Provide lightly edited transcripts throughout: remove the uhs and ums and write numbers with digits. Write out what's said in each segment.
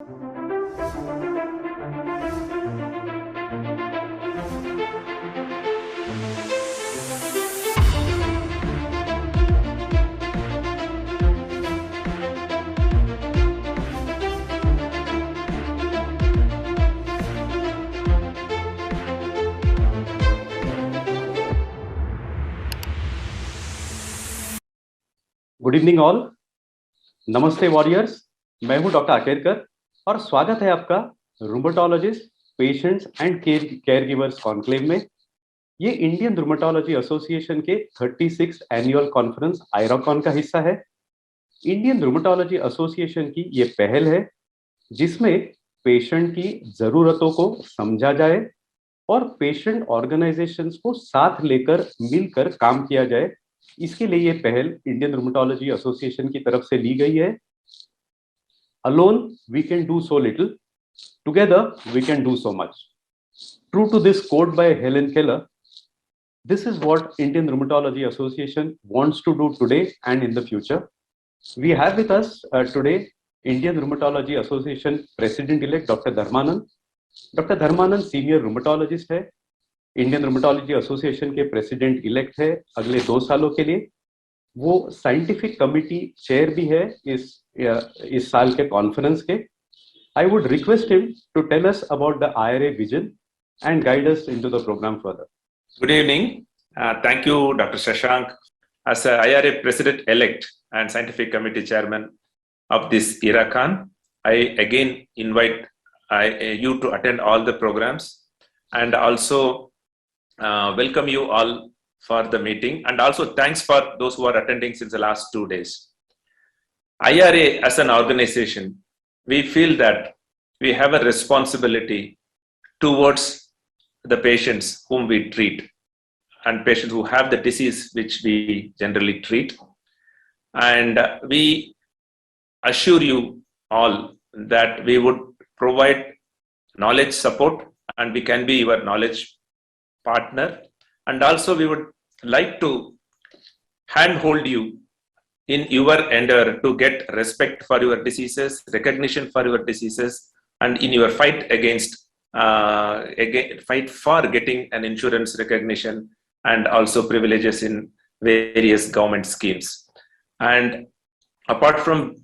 Good evening all. नमस्ते warriors. मैं हूं डॉक्टर आकेरकर और स्वागत है आपका rheumatologist patients and care givers conclave में। ये इंडियन रूमेटोलॉजी एसोसिएशन के 36 एनुअल कॉन्फ्रेंस आयरोकॉन का हिस्सा है। इंडियन रूमेटोलॉजी एसोसिएशन की ये पहल है जिसमें पेशेंट की जरूरतों को समझा जाए और पेशेंट ऑर्गेनाइजेशंस को साथ लेकर मिलकर काम किया जाए। इसके लिए ये पहल इंडियन रूमेटोलॉजी एसोसिएशन की तरफ से ली गई है। Alone we can do so little, together we can do so much. True to this quote by Helen Keller, this is what Indian Rheumatology Association wants to do today and in the future. We have with us today Indian Rheumatology Association President-elect Dr. Dharmanand. Dr. Dharmanand senior rheumatologist है, Indian rheumatology association के president elect है अगले 2 सालों के लिए। वो scientific committee chair भी है इस साल के कॉन्फ्रेंस के। I would request him to tell us about the IRA vision and guide us into the program further. Good evening. Thank you, Dr. Shashank. As a IRA President-elect and Scientific Committee Chairman of this IRACON, I again invite you to attend all the programs and also welcome you all for the meeting, and also thanks for those who are attending since the last 2 days. IRA as an organization, we feel that we have a responsibility towards the patients whom we treat and patients who have the disease which we generally treat. And we assure you all that we would provide knowledge support and we can be your knowledge partner. And also we would like to handhold you in your endeavor to get respect for your diseases, recognition for your diseases, and in your fight against fight for getting an insurance recognition and also privileges in various government schemes. And apart from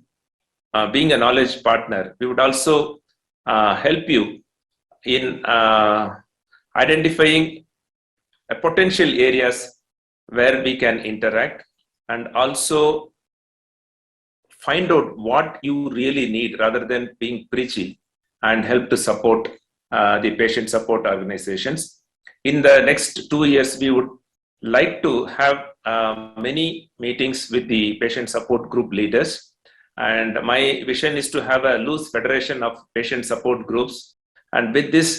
being a knowledge partner, we would also help you in identifying potential areas where we can interact and also find out what you really need rather than being preachy, and help to support the patient support organizations. In the next 2 years, we would like to have many meetings with the patient support group leaders. And my vision is to have a loose federation of patient support groups. And with this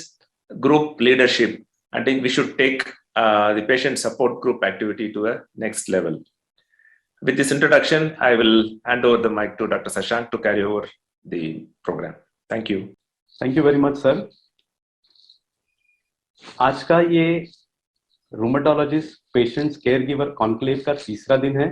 group leadership, I think we should take the patient support group activity to a next level. With this introduction, I will hand over the mic to Dr. Shashank to carry over the program. Thank you. Thank you very much, sir. आज का ये rheumatologist patients care giver conclave का 3रा दिन है।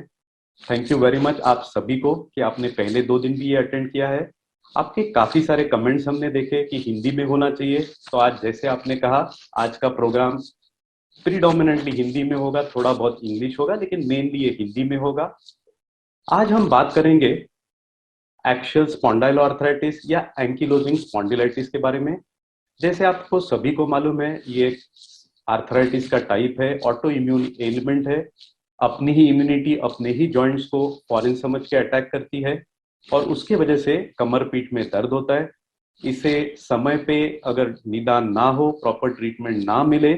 Thank you very much आप सभी को कि आपने पहले 2 दिन भी ये अटेंड किया है। आपके काफी सारे कमेंट्स हमने देखे कि हिंदी में होना चाहिए, तो आज जैसे आपने कहा आज का प्रोग्राम प्रीडोमिनेंटली हिंदी में होगा, थोड़ा बहुत इंग्लिश होगा, लेकिन मेनली ये हिंदी में होगा। आज हम बात करेंगे एक्सियल स्पॉन्डाइलोआर्थराइटिस या एंकिलोजिंग स्पॉन्डिलाइटिस के बारे में। जैसे आपको सभी को मालूम है, ये आर्थराइटिस का टाइप है, ऑटो इम्यून एलिमेंट है। अपनी ही इम्यूनिटी अपने ही जॉइंट्स को फॉरेन समझ के अटैक करती है और उसके वजह से कमर पीठ में दर्द होता है। इसे समय पे अगर निदान ना हो, प्रॉपर ट्रीटमेंट ना मिले,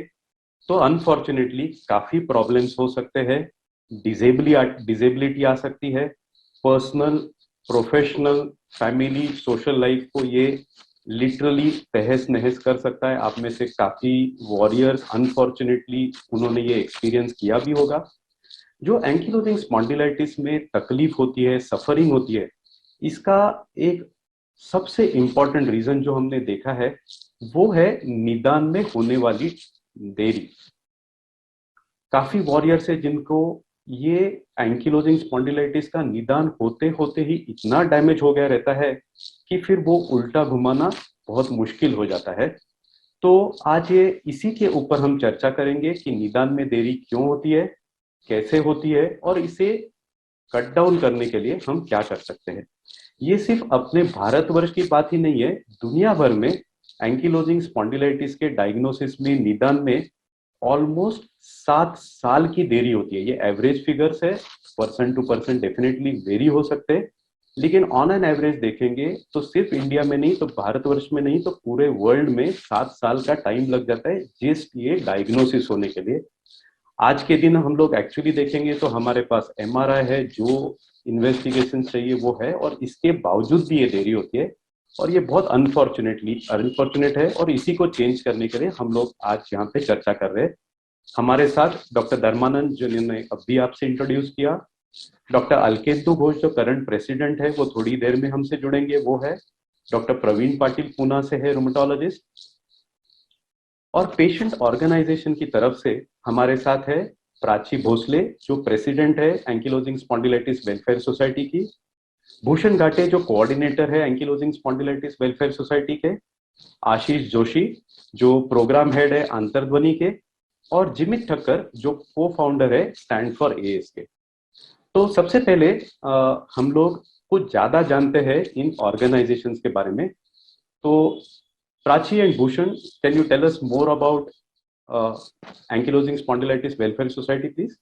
तो अनफॉर्चुनेटली काफी प्रॉब्लम्स हो सकते हैं। डिजेबिलिटी आ सकती है। Personal, professional, family, social life को ये लिटरली तहस नहस कर सकता है। आप में से काफी वॉरियर्स अनफॉर्चुनेटली उन्होंने ये एक्सपीरियंस किया भी होगा। जो एंकिलोजिंग स्पॉन्डिलाइटिस में तकलीफ होती है, सफरिंग होती है, इसका एक सबसे इंपॉर्टेंट रीजन जो हमने देखा है वो है निदान में होने वाली देरी। काफी वॉरियर्स है जिनको ये एंकिलोजिंग स्पॉन्डिलाइटिस का निदान होते होते ही इतना डैमेज हो गया रहता है कि फिर वो उल्टा घुमाना बहुत मुश्किल हो जाता है। तो आज ये इसी के ऊपर हम चर्चा करेंगे कि निदान में देरी क्यों होती है, कैसे होती है, और इसे कट डाउन करने के लिए हम क्या कर सकते हैं। ये सिर्फ अपने भारतवर्ष की बात ही नहीं है, दुनिया भर में एंकिलोजिंग स्पॉन्डिलाइटिस के डायग्नोसिस में, निदान में ऑलमोस्ट 7 साल की देरी होती है। ये एवरेज फिगर्स है, person to person definitely vary हो सकते हैं, लेकिन ऑन एन एवरेज देखेंगे तो सिर्फ इंडिया में नहीं, तो भारतवर्ष में नहीं, तो पूरे वर्ल्ड में 7 साल का टाइम लग जाता है जस्ट ये डायग्नोसिस होने के लिए। आज के दिन हम लोग एक्चुअली देखेंगे तो हमारे पास एमआरआई है, जो इन्वेस्टिगेशन चाहिए वो है, और इसके बावजूद भी ये देरी होती है, और ये बहुत अनफॉर्चुनेट है, और इसी को चेंज करने के लिए हम लोग आज यहाँ पे चर्चा कर रहे हैं। हमारे साथ डॉक्टर धर्मानंद, जिन्होंने अभी आपसे इंट्रोड्यूस किया, डॉक्टर अलकेंदु घोष जो करंट प्रेसिडेंट है, वो थोड़ी देर में हमसे जुड़ेंगे, वो है डॉक्टर प्रवीण पाटिल, पूना से है, रूमेटोलॉजिस्ट। और पेशेंट ऑर्गेनाइजेशन की तरफ से हमारे साथ है प्राची भोसले, जो प्रेसिडेंट है एंकिलोजिंग स्पॉन्डिलाइटिस वेलफेयर सोसाइटी की, भूषण घाटे जो कोऑर्डिनेटर है एंकिलोजिंग स्पॉन्डिलाइटिस वेलफेयर सोसाइटी के, आशीष जोशी जो प्रोग्राम हेड है अंतर्ध्वनि के, और जिमित ठक्कर जो को फाउंडर है स्टैंड फॉर एएस के। तो सबसे पहले हम लोग कुछ ज्यादा जानते हैं इन ऑर्गेनाइजेशंस के बारे में। तो Prachi and Bhushan, can you tell us more about ankylosing spondylitis welfare society, please?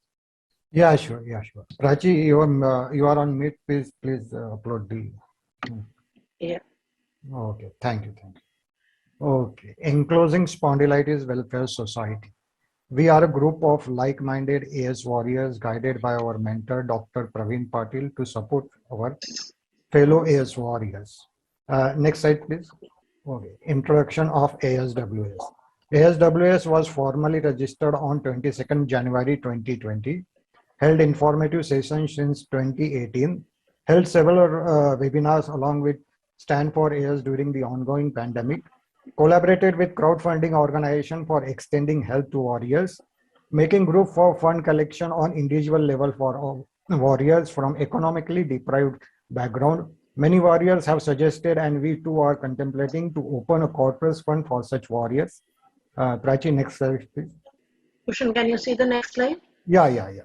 Yeah, sure. Yeah, sure. Prachi, you are on mute. Please upload the. Yeah. Okay. Thank you. Okay. Enclosing Spondylitis Welfare Society. We are a group of like-minded AS warriors guided by our mentor, Dr. Praveen Patil, to support our fellow AS warriors. Next slide, please. Okay. Introduction of ASWS. ASWS was formally registered on 22nd January 2020, held informative sessions since 2018, held several webinars along with Stand for AS during the ongoing pandemic, collaborated with crowdfunding organization for extending help to warriors, making group for fund collection on individual level for warriors from economically deprived background. Many warriors have suggested, and we too are contemplating, to open a corpus fund for such warriors. Prachi, next slide, please. Bhushan, can you see the next slide? Yeah.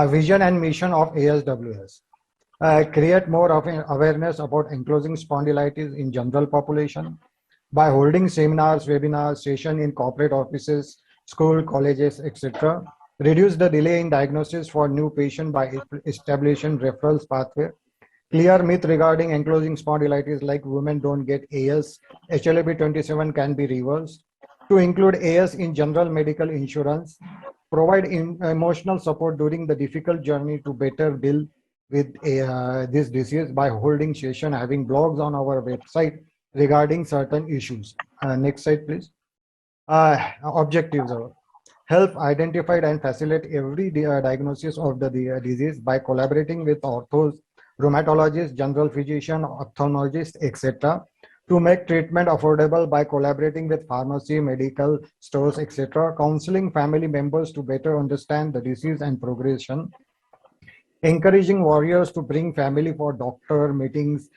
Vision and mission of ASWS. Create more of an awareness about ankylosing spondylitis in general population by holding seminars, webinars, sessions in corporate offices, school, colleges, etc. Reduce the delay in diagnosis for new patient by establishing referrals pathway. Clear myth regarding ankylosing spondylitis, like women don't get AS, HLA-B27 can be reversed. To include AS in general medical insurance, provide emotional support during the difficult journey to better deal with this disease by holding session, having blogs on our website regarding certain issues. Next slide, please. Objectives are: help identify and facilitate every diagnosis of the disease by collaborating with orthos, rheumatologists, general physician, ophthalmologist, etc. To make treatment affordable by collaborating with pharmacy, medical stores, etc. Counseling family members to better understand the disease and progression. Encouraging warriors to bring family for doctor meetings,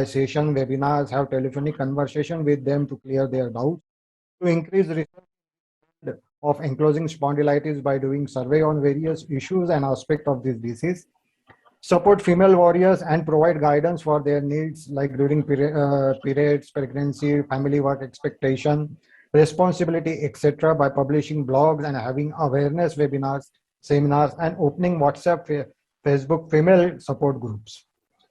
session, webinars, have telephonic conversation with them to clear their doubts. To increase research of ankylosing spondylitis by doing survey on various issues and aspects of this disease. Support female warriors and provide guidance for their needs, like during periods, pregnancy, family work expectation, responsibility, etc. by publishing blogs and having awareness webinars, seminars, and opening WhatsApp, Facebook female support groups.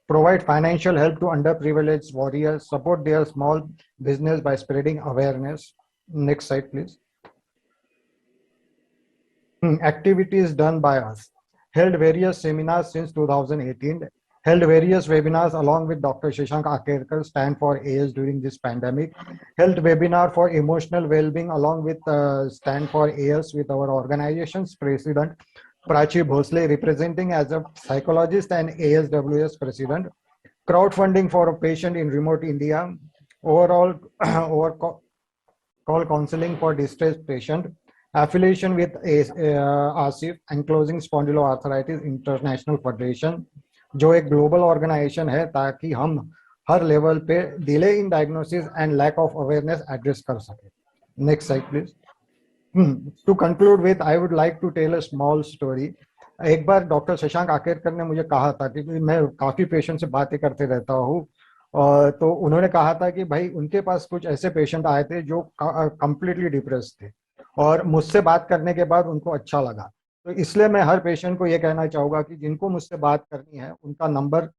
Provide financial help to underprivileged warriors, support their small business by spreading awareness. Next slide, please. Activities done by us. Held various seminars since 2018, held various webinars along with Dr. Shashank Akerkar, Stand for AS during this pandemic, held webinar for emotional well-being along with Stand for AS with our organization's president, Prachi Bhosle, representing as a psychologist and ASWS president, crowdfunding for a patient in remote India, overall call counseling for distressed patient, affiliation with ASIF, Ankylosing Spondyloarthritis International Federation, जो एक global organisation है ताकि हम हर level पे delay in diagnosis and lack of awareness address कर सके. Next slide please. To conclude with I would like to tell a small story. एक बार डॉक्टर शशांक आकेरकर ने मुझे कहा था कि मैं काफी पेशेंट से बातें करते रहता हूँ, और तो उन्होंने कहा था कि भाई उनके पास कुछ ऐसे पेशेंट आए थे जो कंप्लीटली डिप्रेस थे और मुझसे बात करने के बाद उनको अच्छा लगा. तो इसलिए मैं हर पेशेंट को ये कहना चाहूंगा कि जिनको मुझसे बात करनी है उनका नंबर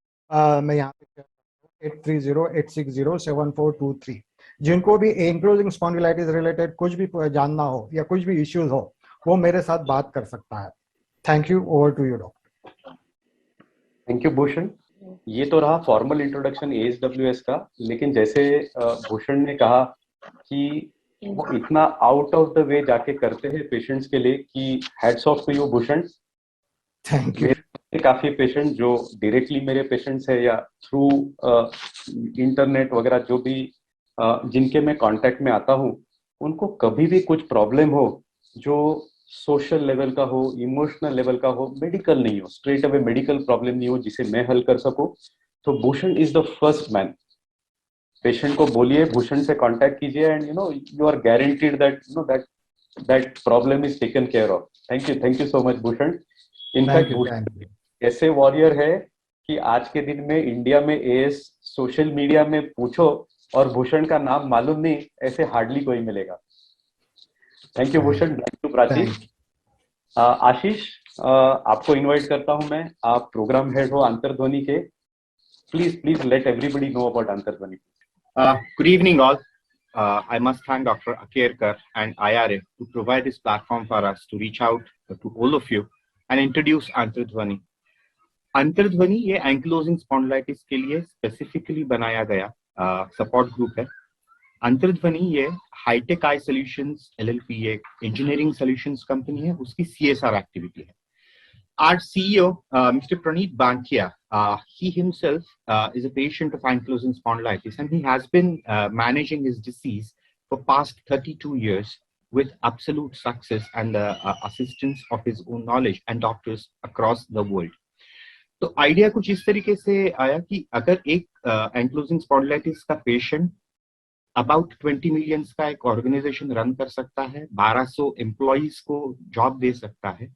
मैं यहाँ पे 8308607423. जिनको भी एंक्लोजिंग स्पॉन्डिलाइटिस रिलेटेड कुछ भी जानना हो या कुछ भी इश्यूज हो वो मेरे साथ बात कर सकता है. Thank you. Over to you doctor. Thank you Bhushan. ये तो रहा फॉर्मल इंट्रोडक्शन ASWS का, लेकिन जैसे भूषण ने कहा कि वो इतना आउट ऑफ द वे जाके करते हैं पेशेंट्स के लिए कि hats off to you Bhushan. Thank you. काफी पेशेंट जो डायरेक्टली मेरे पेशेंट्स है या थ्रू इंटरनेट वगैरह जो भी जिनके मैं कांटेक्ट में आता हूँ, उनको कभी भी कुछ प्रॉब्लम हो जो सोशल लेवल का हो, इमोशनल लेवल का हो, मेडिकल नहीं हो, स्ट्रेट अवे मेडिकल प्रॉब्लम नहीं हो जिसे मैं हल कर सकूं, तो Bhushan is the first man. Patient को बोलिए भूषण से कांटेक्ट कीजिए and you are guaranteed that that problem is taken care of. Thank you so much Bhushan. In fact Bhushan ऐसे वॉरियर है कि आज के दिन में इंडिया में एएस सोशल मीडिया में पूछो और भूषण का नाम मालूम नहीं, ऐसे हार्डली कोई मिलेगा. Thank you Bhushan. Thank you Prachi. Ashish, आपको इनवाइट करता हूं मैं. आप प्रोग्राम हेड हो अंतर्ध्वनि के. Please let everybody know about अंतर्ध्वनि. Good evening all. I must thank Dr. Akerkar and IRF to provide this platform for us to reach out to all of you and introduce Antardhwani. Antardhwani ये ankylosing spondylitis के लिए specifically बनाया गया support group है. अंतर्ध्वनि ये hi tech आई solutions LLP एक engineering solutions company है, उसकी CSR एक्टिविटी है. Our CEO, Mr. Praneet Bankia, he himself is a patient of ankylosing spondylitis, and he has been managing his disease for past 32 years with absolute success and the assistance of his own knowledge and doctors across the world. तो idea कुछ इस तरीके से आया कि अगर एक ankylosing spondylitis का पेशेंट अबाउट 20 मिलियन का एक ऑर्गेनाइजेशन रन कर सकता है, 1200 एम्प्लॉइज को जॉब दे सकता है,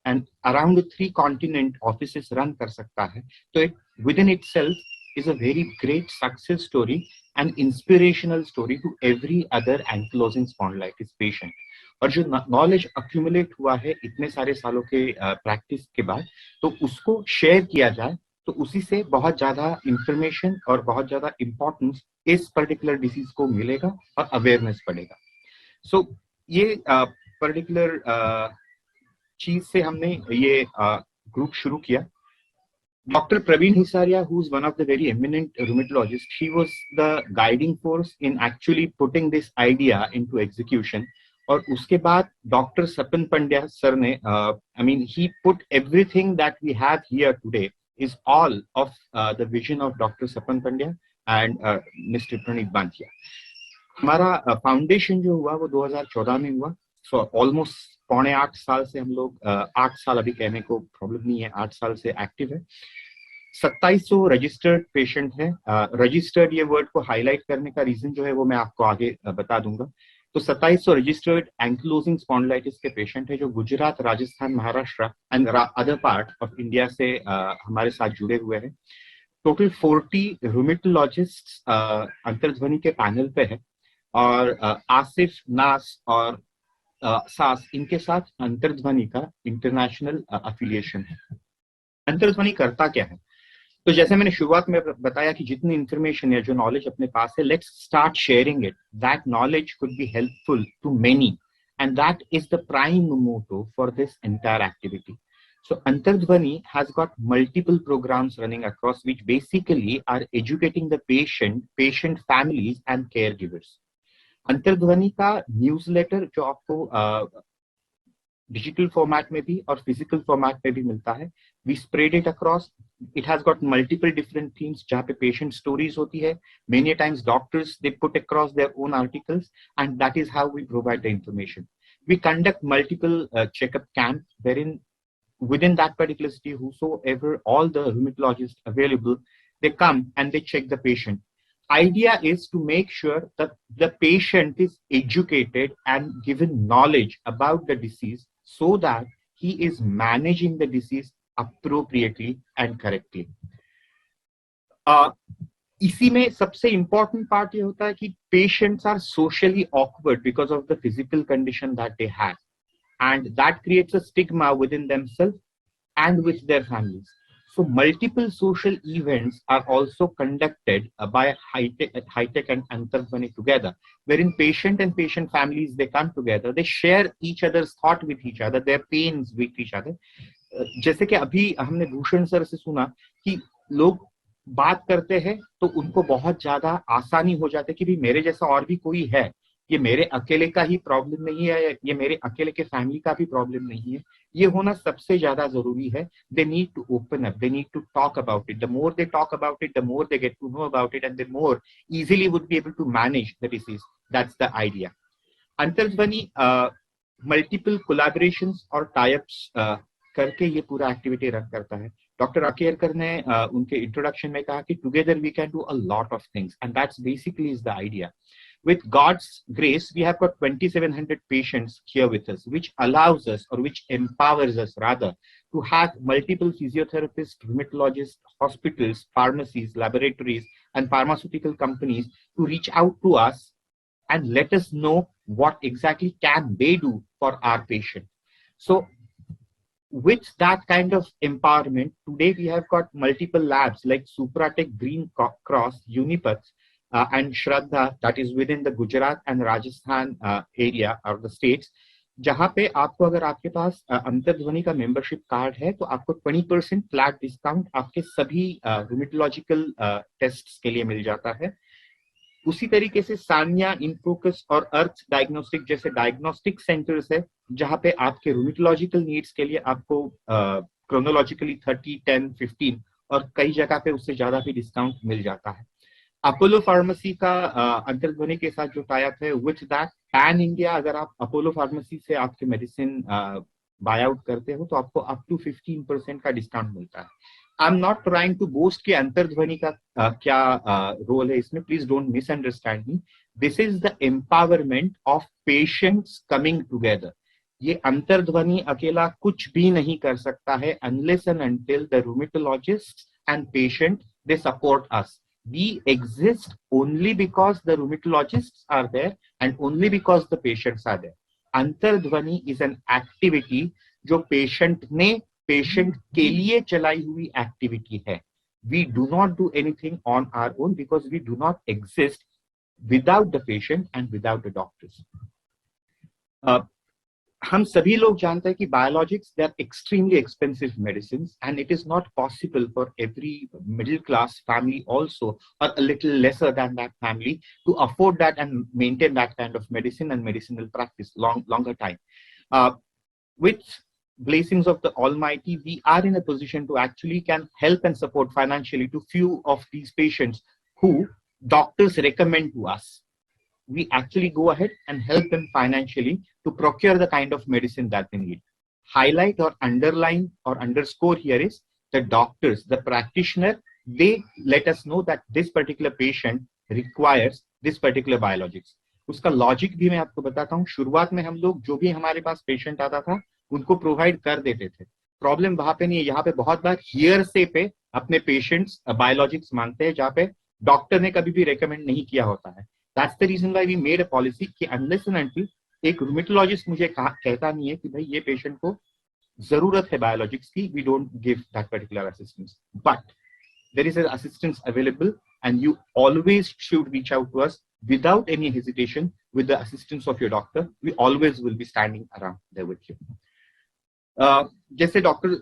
and around 3 continent offices run कर सकता है, तो it within itself is a very great success story and inspirational story to every other ankylosing spondylitis patient. और जो नॉलेज अक्यूमुलेट हुआ है इतने सारे सालों के प्रैक्टिस के बाद, तो उसको शेयर किया जाए तो उसी से बहुत ज्यादा इंफॉर्मेशन और बहुत ज्यादा इंपॉर्टेंस इस पर्टिकुलर डिसीज को मिलेगा और अवेयरनेस बढ़ेगा. सो ये पर्टिकुलर चीज से हमने ये ग्रुप शुरू किया. Doctor Praveen Hisaria, who is one of the very eminent rheumatologists, he was the guiding force in actually putting this idea into execution. और उसके बाद डॉक्टर सपन पंड्या सर ने, I mean, he put everything that we have here today is all of the vision of Dr. Sapan Pandya and Mr. Praneet Bankia. हमारा foundation जो हुआ वो 2014 में हुआ. So almost 7.5 साल से हम लोग 8 साल अभी कहने को प्रॉब्लम नहीं है, 8 साल से एक्टिव है. 2700 रजिस्टर्ड पेशेंट है. रजिस्टर्ड ये वर्ड को हाईलाइट करने का रीजन जो है वो मैं आपको आगे बता दूंगा. तो 2700 रजिस्टर्ड एंक्लोजिंग स्पॉन्डिलाइटिस के पेशेंट है जो Gujarat, Rajasthan, Maharashtra and other part of India से हमारे साथ जुड़े हुए हैं. टोटल 40 रूमेटोलॉजिस्ट अंतर्ध्वनि के पैनल पे है और आसिफ, नास और सास, इनके साथ अंतर्ध्वनि का इंटरनेशनल अफिलिएशन है. अंतर्ध्वनि करता क्या है? तो जैसे मैंने शुरुआत में बताया कि जितनी इंफॉर्मेशन या जो नॉलेज अपने पास है, let's start sharing it. That knowledge could be helpful to many and that is the prime motto for this entire activity. So Antardhwani has got multiple programs running across which basically are educating the patient families and caregivers. अंतर्ध्वनि का newsletter जो आपको digital format में भी और physical format में भी मिलता है, we spread it across. It has got multiple different themes जहाँ पे पेशेंट स्टोरीज होती है. Many times doctors they put across their own articles and that is how we provide the information. We conduct multiple checkup camps wherein within that particular city, whosoever, all the rheumatologists available, they come and they check the patient. Idea is to make sure that the patient is educated and given knowledge about the disease so that he is managing the disease appropriately and correctly. इसी में सबसे important part ये होता है कि patients are socially awkward because of the physical condition that they have, and that creates a stigma within themselves and with their families. So multiple social events are also conducted by Hitech and Antardhvani together, wherein patient and patient families, they come together, they share each other's thought with each other, their pains with each other. जैसे कि अभी हमने Bhushan sir से सुना कि लोग बात करते हैं तो उनको बहुत ज्यादा आसानी हो जाती है कि भी मेरे जैसा और भी कोई है, ये मेरे अकेले का ही प्रॉब्लम नहीं है, ये मेरे अकेले के फैमिली का भी प्रॉब्लम नहीं है. ये होना सबसे ज्यादा जरूरी है. They need to open up, they need to talk about it. The more they talk about it, the more they get to know about it, and the more easily would be able to manage the disease. That's the idea. Antardhvani multiple collaborations और tie-ups करके ये पूरा activity run करता है. Doctor अकेरकर ने उनके introduction में कहा कि together we can do a lot of things, and that's basically is the idea. With God's grace, we have got 2,700 patients here with us, which allows us, or which empowers us rather, to have multiple physiotherapists, rheumatologists, hospitals, pharmacies, laboratories, and pharmaceutical companies to reach out to us and let us know what exactly can they do for our patient. So with that kind of empowerment, today we have got multiple labs like Supratech, Green Cross, Unipath, and Shraddha, that is within the Gujarat and Rajasthan area or the states, जहाँ पे आपको अगर आपके पास अंतर्ध्वनि का membership card है तो आपको 20% flat discount आपके सभी रूमेटोलॉजिकल टेस्ट्स के लिए मिल जाता है. उसी तरीके से सान्या, इनफोकस और अर्थ डायग्नोस्टिक जैसे डायग्नोस्टिक सेंटर्स है जहाँ पे आपके रूमेटोलॉजिकल नीड्स के लिए आपको क्रोनोलॉजिकली 30, 10, 15 और कई जगह पे उससे ज्यादा भी डिस्काउंट मिल जाता है. अपोलो फार्मेसी का अंतर्ध्वनि के साथ जो टाई अप है, विथ दैट पैन इंडिया अगर आप अपोलो फार्मेसी से आपके मेडिसिन बाय आउट करते हो तो आपको अप टू 15% का डिस्काउंट मिलता है. I am not trying to boast कि अंतर्ध्वनि का क्या रोल है इसमें, please don't misunderstand me. This is the empowerment of patients coming together. ये अंतर्ध्वनि अकेला कुछ भी नहीं कर सकता है unless and until the rheumatologist and patient they support us. We exist only because the rheumatologists are there and only because the patients are there. Antardhvani is an activity जो patient ने patient के लिए चलाई हुई activity है. We do not do anything on our own because we do not exist without the patient and without the doctors. हम सभी लोग जानते हैं कि biologics, they are extremely expensive medicines and it is not possible for every middle class family also or a little lesser than that family to afford that and maintain that kind of medicine and medicinal practice longer time. With blessings of the Almighty, we are in a position to actually can help and support financially to few of these patients who doctors recommend to us. We actually go ahead and help them financially to procure the kind of medicine that they need. Highlight or underline or underscore here is the doctors, the practitioner, they let us know that this particular patient requires this particular biologics. उसका logic भी मैं आपको बताता हूँ. शुरुआत में हम लोग जो भी हमारे पास पेशेंट आता था उनको प्रोवाइड कर देते थे. प्रॉब्लम वहां पे नहीं है. यहाँ पे बहुत बार हियर से पे अपने पेशेंट्स बायोलॉजिक्स मांगते हैं जहाँ पे डॉक्टर ने कभी भी रेकमेंड नहीं किया होता है. That's the reason why we made a policy कि unless and until एक रूमेटोलॉजिस्ट मुझे कहता नहीं है कि भाई ये पेशेंट को जरूरत है बायोलॉजिक्स की, we don't give that particular assistance. But there is an assistance available and you always should reach out to us without any hesitation with the assistance of your doctor. We always will be standing around there with you. जैसे doctor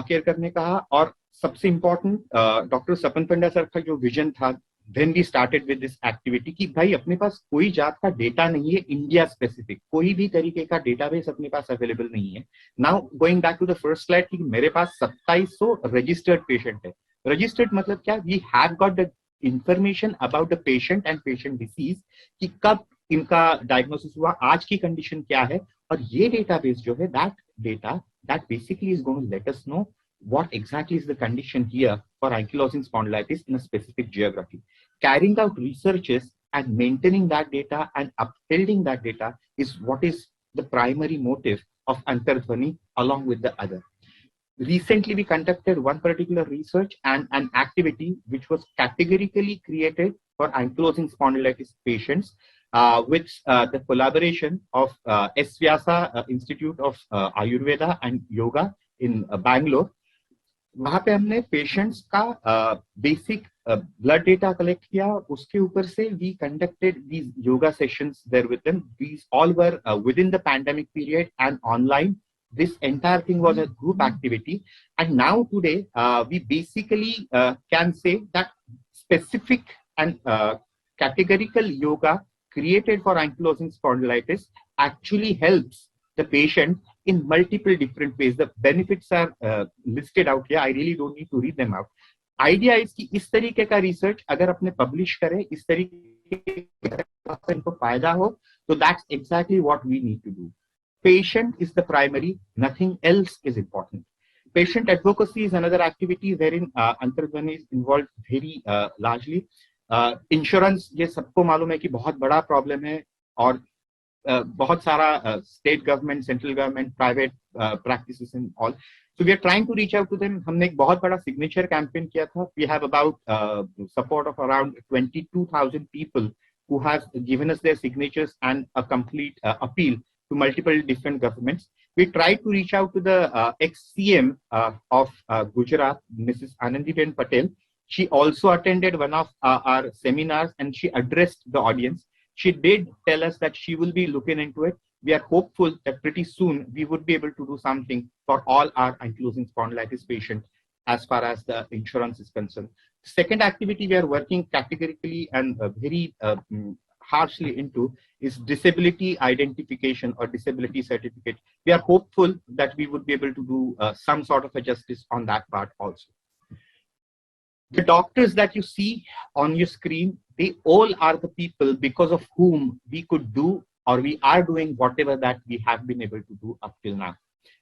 अकेरकर ने कहा और सबसे important doctor सपन पंडा sir का जो vision था when we started with this activity कि भाई अपने पास कोई जात का डेटा नहीं है इंडिया स्पेसिफिक, कोई भी तरीके का डेटाबेस अपने पास अवेलेबल नहीं है. Now going back to the first slide कि मेरे पास 2700 रजिस्टर्ड पेशेंट है. रजिस्टर्ड मतलब क्या? We have got the information about the patient and patient disease कि कब इनका डायग्नोसिस हुआ, आज की कंडीशन क्या है, और ये डेटाबेस जो है that basically is going to let us know what exactly is the condition here for ankylosing spondylitis in a specific geography. Carrying out researches and maintaining that data and upholding that data is what is the primary motive of Antardhvani along with the other. Recently, we conducted one particular research and an activity which was categorically created for ankylosing spondylitis patients with the collaboration of S. Vyasa Institute of Ayurveda and Yoga in Bangalore. वहां पे हमने patients का basic blood data collect किया, उसके ऊपर से we conducted these yoga sessions there with them. These all were within the pandemic period and online. This entire thing was a group activity, and now today we basically can say that specific and categorical yoga created for ankylosing spondylitis actually helps the patient in multiple different ways. The benefits are listed out here. I really don't need to read them out. Idea is कि इस तरीके का research अगर अपने publish करें, इस तरीके का इनको फायदा हो, तो that's exactly what we need to do. Patient is the primary, nothing else is important. Patient advocacy is another activity wherein Antardhvani is involved very largely. Insurance, ये सबको मालूम है कि बहुत बड़ा प्रॉब्लम है, और बहुत सारा state government, central government, private practices and all. So we are trying to reach out to them. हमने एक बहुत बड़ा signature campaign किया था. We have about support of around 22,000 people who have given us their signatures and a complete appeal to multiple different governments. We tried to reach out to the ex-CM of Gujarat, Mrs. Anandiben Patel. She also attended one of our seminars and she addressed the audience. She did tell us that she will be looking into it. We are hopeful that pretty soon we would be able to do something for all our ankylosing spondylitis patients as far as the insurance is concerned. Second activity we are working categorically and very harshly into is disability identification or disability certificate. We are hopeful that we would be able to do some sort of a justice on that part also. The doctors that you see on your screen, they all are the people because of whom we could do or we are doing whatever that we have been able to do up till now.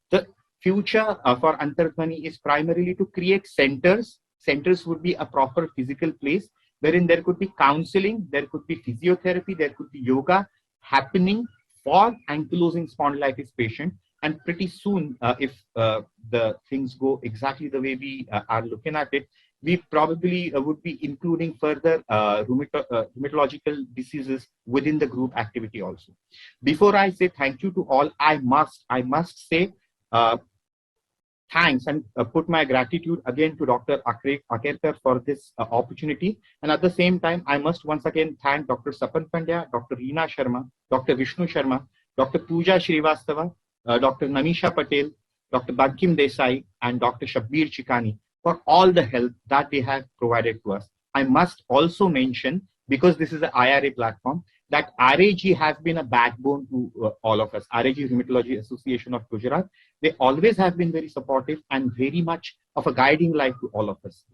The future for Antardhvani is primarily to create centers. Centers would be a proper physical place wherein there could be counseling, there could be physiotherapy, there could be yoga happening for ankylosing spondylitis patient. And pretty soon, if the things go exactly the way we are looking at it, we probably would be including further rheumatological diseases within the group activity also. Before I say thank you to all, I must say thanks and put my gratitude again to Dr. Akerkar for this opportunity. And at the same time, I must once again thank Dr. Sapan Pandya, Dr. Reena Sharma, Dr. Vishnu Sharma, Dr. Pooja Srivastava, Dr. Namisha Patel, Dr. Bankim Desai, and Dr. Shabbir Chikani for all the help that they have provided to us. I must also mention, because this is an IRA platform, that RAG has been a backbone to all of us. RAG Rheumatology Association of Gujarat, they always have been very supportive and very much of a guiding light to all of us.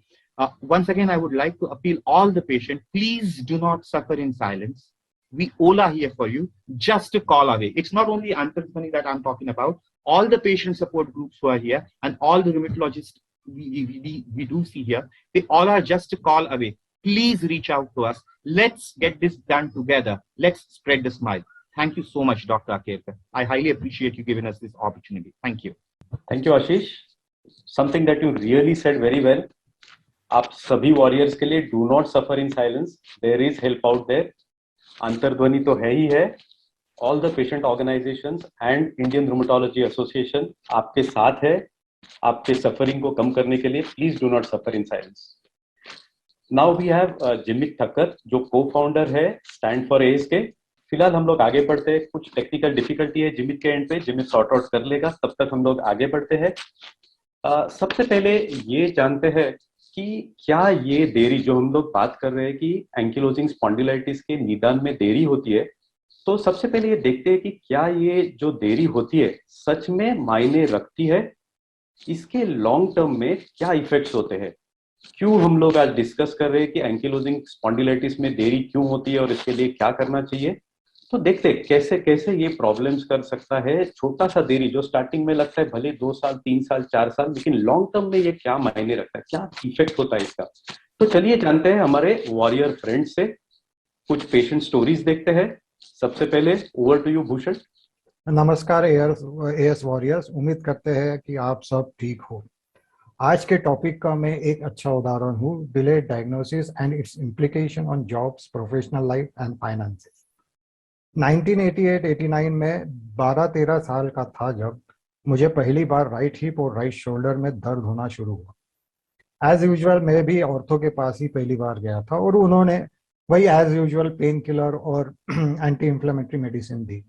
Once again, I would like to appeal all the patients, please do not suffer in silence. We all are here for you, just a call away. It's not only Antardhvani that I'm talking about, all the patient support groups who are here and all the rheumatologists we do see here, they all are just a call away. Please reach out to us. Let's get this done together. Let's spread the smile. Thank you so much, Dr. Akerkar. I highly appreciate you giving us this opportunity. Thank you. Thank you, Ashish. Something that you really said very well. आप सभी warriors के लिए do not suffer in silence. There is help out there. अंतर्ध्वनि तो है ही है. All the patient organizations and Indian Rheumatology Association आपके साथ है. आपके सफरिंग को कम करने के लिए please do not suffer in silence. Now we have Jimit Thakkar जो को-फाउंडर है स्टैंड फॉर एज के. फिलहाल हम लोग आगे बढ़ते हैं. कुछ टेक्निकल डिफिकल्टी है जिमित के एंड पे, जिमित सॉर्ट आउट कर लेगा. तब तक हम लोग आगे बढ़ते हैं. सबसे पहले ये जानते हैं कि क्या ये देरी जो हम लोग बात कर रहे हैं कि एंकिलोजिंग स्पॉन्डिलाइटिस के निदान में देरी होती है, तो सबसे पहले ये देखते हैं कि क्या ये जो देरी होती है सच में मायने रखती है. इसके लॉन्ग टर्म में क्या इफेक्ट्स होते हैं. क्यों हम लोग आज डिस्कस कर रहे हैं कि एंकिलोजिंग स्पॉन्डिलाइटिस में देरी क्यों होती है और इसके लिए क्या करना चाहिए. तो देखते हैं कैसे कैसे ये प्रॉब्लम्स कर सकता है। छोटा सा देरी जो स्टार्टिंग में लगता है भले 2 साल 3 साल 4 साल, लेकिन लॉन्ग टर्म में ये क्या मायने रखता है, क्या इफेक्ट होता है इसका। तो चलिए जानते हैं हमारे वॉरियर फ्रेंड से, कुछ पेशेंट स्टोरीज देखते हैं। सबसे पहले ओवर टू यू भूषण। नमस्कार एएस वॉरियर्स, उम्मीद करते हैं कि आप सब ठीक हो। आज के टॉपिक का मैं एक अच्छा उदाहरण हूँ, delayed diagnosis and it's implication on jobs, professional life and finances. 1988-89 में 12-13 साल का था जब मुझे पहली बार राइट हिप और राइट शोल्डर में दर्द होना शुरू हुआ। एज यूजुअल मैं भी ऑर्थो के पास ही पहली बार गया था और उन्होंने वही एज यूजुअल पेन किलर और एंटी इंफ्लेमेटरी मेडिसिन दी।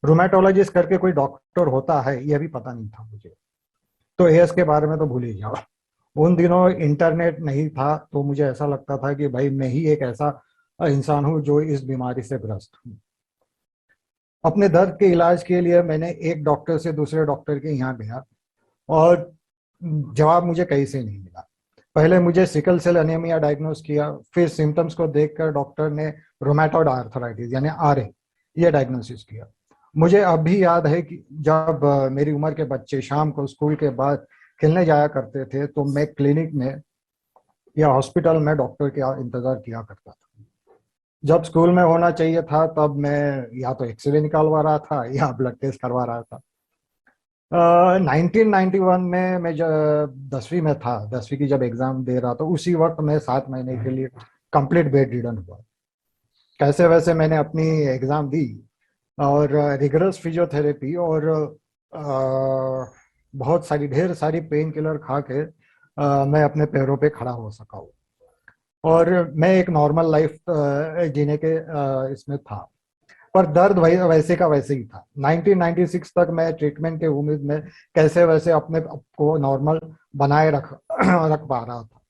रूमेटोलॉजिस्ट करके कोई डॉक्टर होता है यह भी पता नहीं था मुझे, तो एएस के बारे में तो भूल ही जाओ। उन दिनों इंटरनेट नहीं था, तो मुझे ऐसा लगता था कि भाई मैं ही एक ऐसा इंसान हूँ जो इस बीमारी से ग्रस्त हूँ। अपने दर्द के इलाज के लिए मैंने एक डॉक्टर से दूसरे डॉक्टर के यहाँ गया और जवाब मुझे कहीं से नहीं मिला। पहले मुझे सिकल सेल एनीमिया डायग्नोस किया, फिर सिम्टम्स को देखकर डॉक्टर ने रोमेटॉइड आर्थराइटिस यानी आरए ये डायग्नोसिस किया। मुझे अब भी याद है कि जब मेरी उम्र के बच्चे शाम को स्कूल के बाद खेलने जाया करते थे तो मैं क्लिनिक में या हॉस्पिटल में डॉक्टर का इंतजार किया करता था। जब स्कूल में होना चाहिए था तब मैं या तो एक्सरे निकालवा रहा था या ब्लड टेस्ट करवा रहा था। 1991 में मैं जब 10वीं में था, 10वीं की जब एग्जाम दे रहा था, उसी वक्त मैं 7 महीने के लिए कंप्लीट बेड रिडन हुआ। कैसे वैसे मैंने अपनी एग्जाम दी और रिगरस फिजियोथेरेपी और बहुत सारी ढेर सारी पेन किलर खा के मैं अपने पैरों पे खड़ा हो सका हूँ और मैं एक नॉर्मल लाइफ जीने के इसमें था। पर दर्द वैसे का वैसे ही था। 1996 तक मैं ट्रीटमेंट के उम्मीद में कैसे वैसे अपने को नॉर्मल बनाए रख पा रहा था।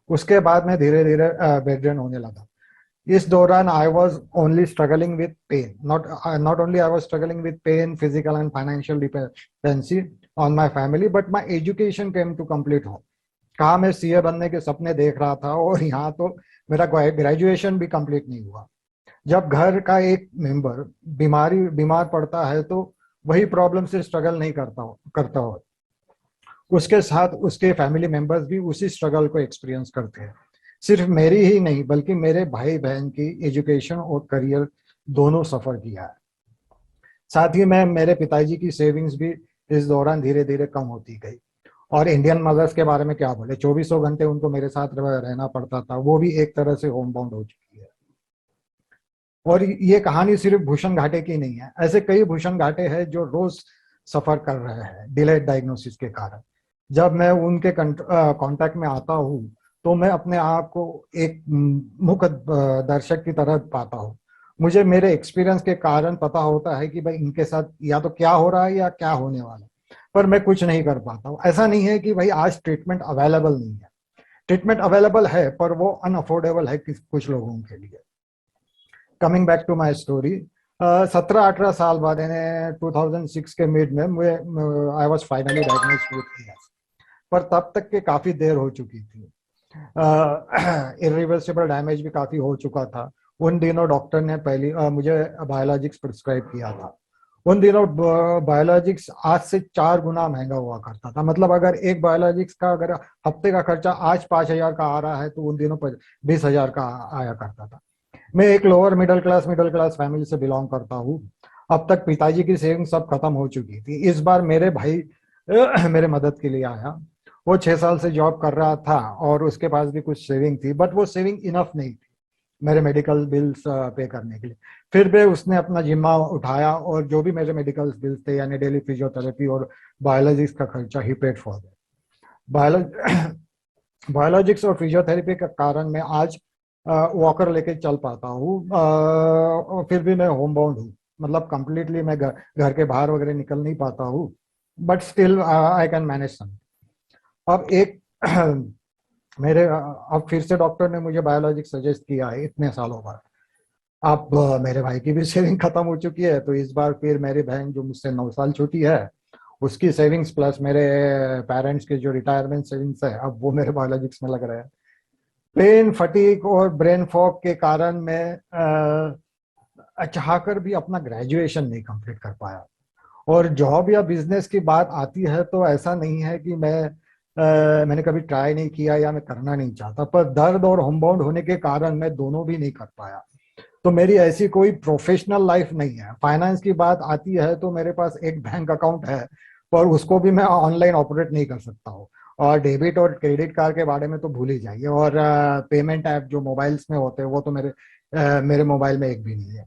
उसके बाद मैं धीरे धीरे बेडरिडन होने लगा। इस दौरान I was only struggling with pain, not only I was struggling with pain, physical and financial dependency on my family, but my education came to complete home. कहा मैं सीए बनने के सपने देख रहा था और यहाँ तो मेरा ग्रेजुएशन भी कंप्लीट नहीं हुआ। जब घर का एक मेंबर बीमार पड़ता है तो वही प्रॉब्लम से स्ट्रगल नहीं करता हो, उसके साथ उसके फैमिली मेंबर्स भी उसी स्ट्रगल को एक्सपीरियंस करते हैं। सिर्फ मेरी ही नहीं बल्कि मेरे भाई बहन की एजुकेशन और करियर दोनों सफर किया है। साथ ही मैं मेरे पिताजी की सेविंग्स भी इस दौरान धीरे धीरे कम होती गई। और इंडियन मदर्स के बारे में क्या बोले, 24 घंटे उनको मेरे साथ रहना पड़ता था, वो भी एक तरह से होम बाउंड हो चुकी है। और ये कहानी सिर्फ भूषण घाटे की नहीं है, ऐसे कई भूषण घाटे हैं जो रोज सफर कर रहे हैं डिलेड डायग्नोसिस के कारण। जब मैं उनके कांटेक्ट में आता हूँ तो मैं अपने आप को एक मुख्य दर्शक की तरह पाता हूँ। मुझे मेरे एक्सपीरियंस के कारण पता होता है कि भाई इनके साथ या तो क्या हो रहा है या क्या होने वाला है, पर मैं कुछ नहीं कर पाता हूँ। ऐसा नहीं है कि भाई आज ट्रीटमेंट अवेलेबल नहीं है, ट्रीटमेंट अवेलेबल है पर वो अनअफोर्डेबल है कुछ लोगों के लिए। Coming back to my story, 17-18 साल बाद यानी 2006 के मिड में I was finally diagnosed with AS, पर तब तक के काफी देर हो चुकी थी। इरिवर्सिबल डैमेज भी काफी हो चुका था। उन दिनों डॉक्टर ने मुझे बायोलॉजिक्स प्रिस्क्राइब किया था। उन दिनों बायोलॉजिक्स आज से 4 गुना महंगा हुआ करता था। मतलब अगर एक बायोलॉजिक्स का अगर हफ्ते का खर्चा आज 5,000 का आ रहा है तो उन दिनों 20,000 का आया करता था। मैं एक लोअर मिडिल क्लास फैमिली से बिलोंग करता हूँ। अब तक पिताजी की सेविंग सब खत्म हो चुकी थी। इस बार मेरे भाई मेरे मदद के लिए आया। वो 6 साल से जॉब कर रहा था और उसके पास भी कुछ सेविंग थी, बट वो सेविंग इनफ नहीं थी मेरे मेडिकल बिल्स पे करने के लिए। फिर भी उसने अपना जिम्मा उठाया और जो भी मेरे मेडिकल बिल्स थे यानी डेली फिजियोथेरेपी और बायोलॉजिक्स का खर्चा ही पेड फॉर दैट। बायोलॉजिक्स और फिजियोथेरेपी के कारण मैं आज वॉकर लेके चल पाता हूँ। फिर भी मैं होम बाउंड हूँ, मतलब कंप्लीटली मैं घर के बाहर वगैरह निकल नहीं पाता हूँ, but still I can manage some. अब एक अब फिर से डॉक्टर ने मुझे बायोलॉजिक्स सजेस्ट किया है इतने सालों बाद। अब मेरे भाई की भी सेविंग खत्म हो चुकी है, तो इस बार फिर मेरी बहन जो मुझसे 9 साल छोटी है उसकी सेविंग्स प्लस मेरे पेरेंट्स के जो रिटायरमेंट सेविंग्स है अब वो मेरे बायोलॉजिक्स में लग रहे हैं। पेन, फटीग और ब्रेन फॉग के कारण मैं चाहकर भी अपना ग्रेजुएशन नहीं कंप्लीट कर पाया। और जॉब या बिजनेस की बात आती है तो ऐसा नहीं है कि मैंने कभी ट्राई नहीं किया या मैं करना नहीं चाहता, पर दर्द और होमबाउंड होने के कारण मैं दोनों भी नहीं कर पाया। तो मेरी ऐसी कोई प्रोफेशनल लाइफ नहीं है। फाइनेंस की बात आती है तो मेरे पास एक बैंक अकाउंट है, पर उसको भी मैं ऑनलाइन ऑपरेट नहीं कर सकता हूँ। और डेबिट और क्रेडिट कार्ड के बारे में तो भूल ही जाइए। और पेमेंट ऐप जो मोबाइल्स में होते हैं वो तो मेरे मोबाइल में एक भी नहीं है।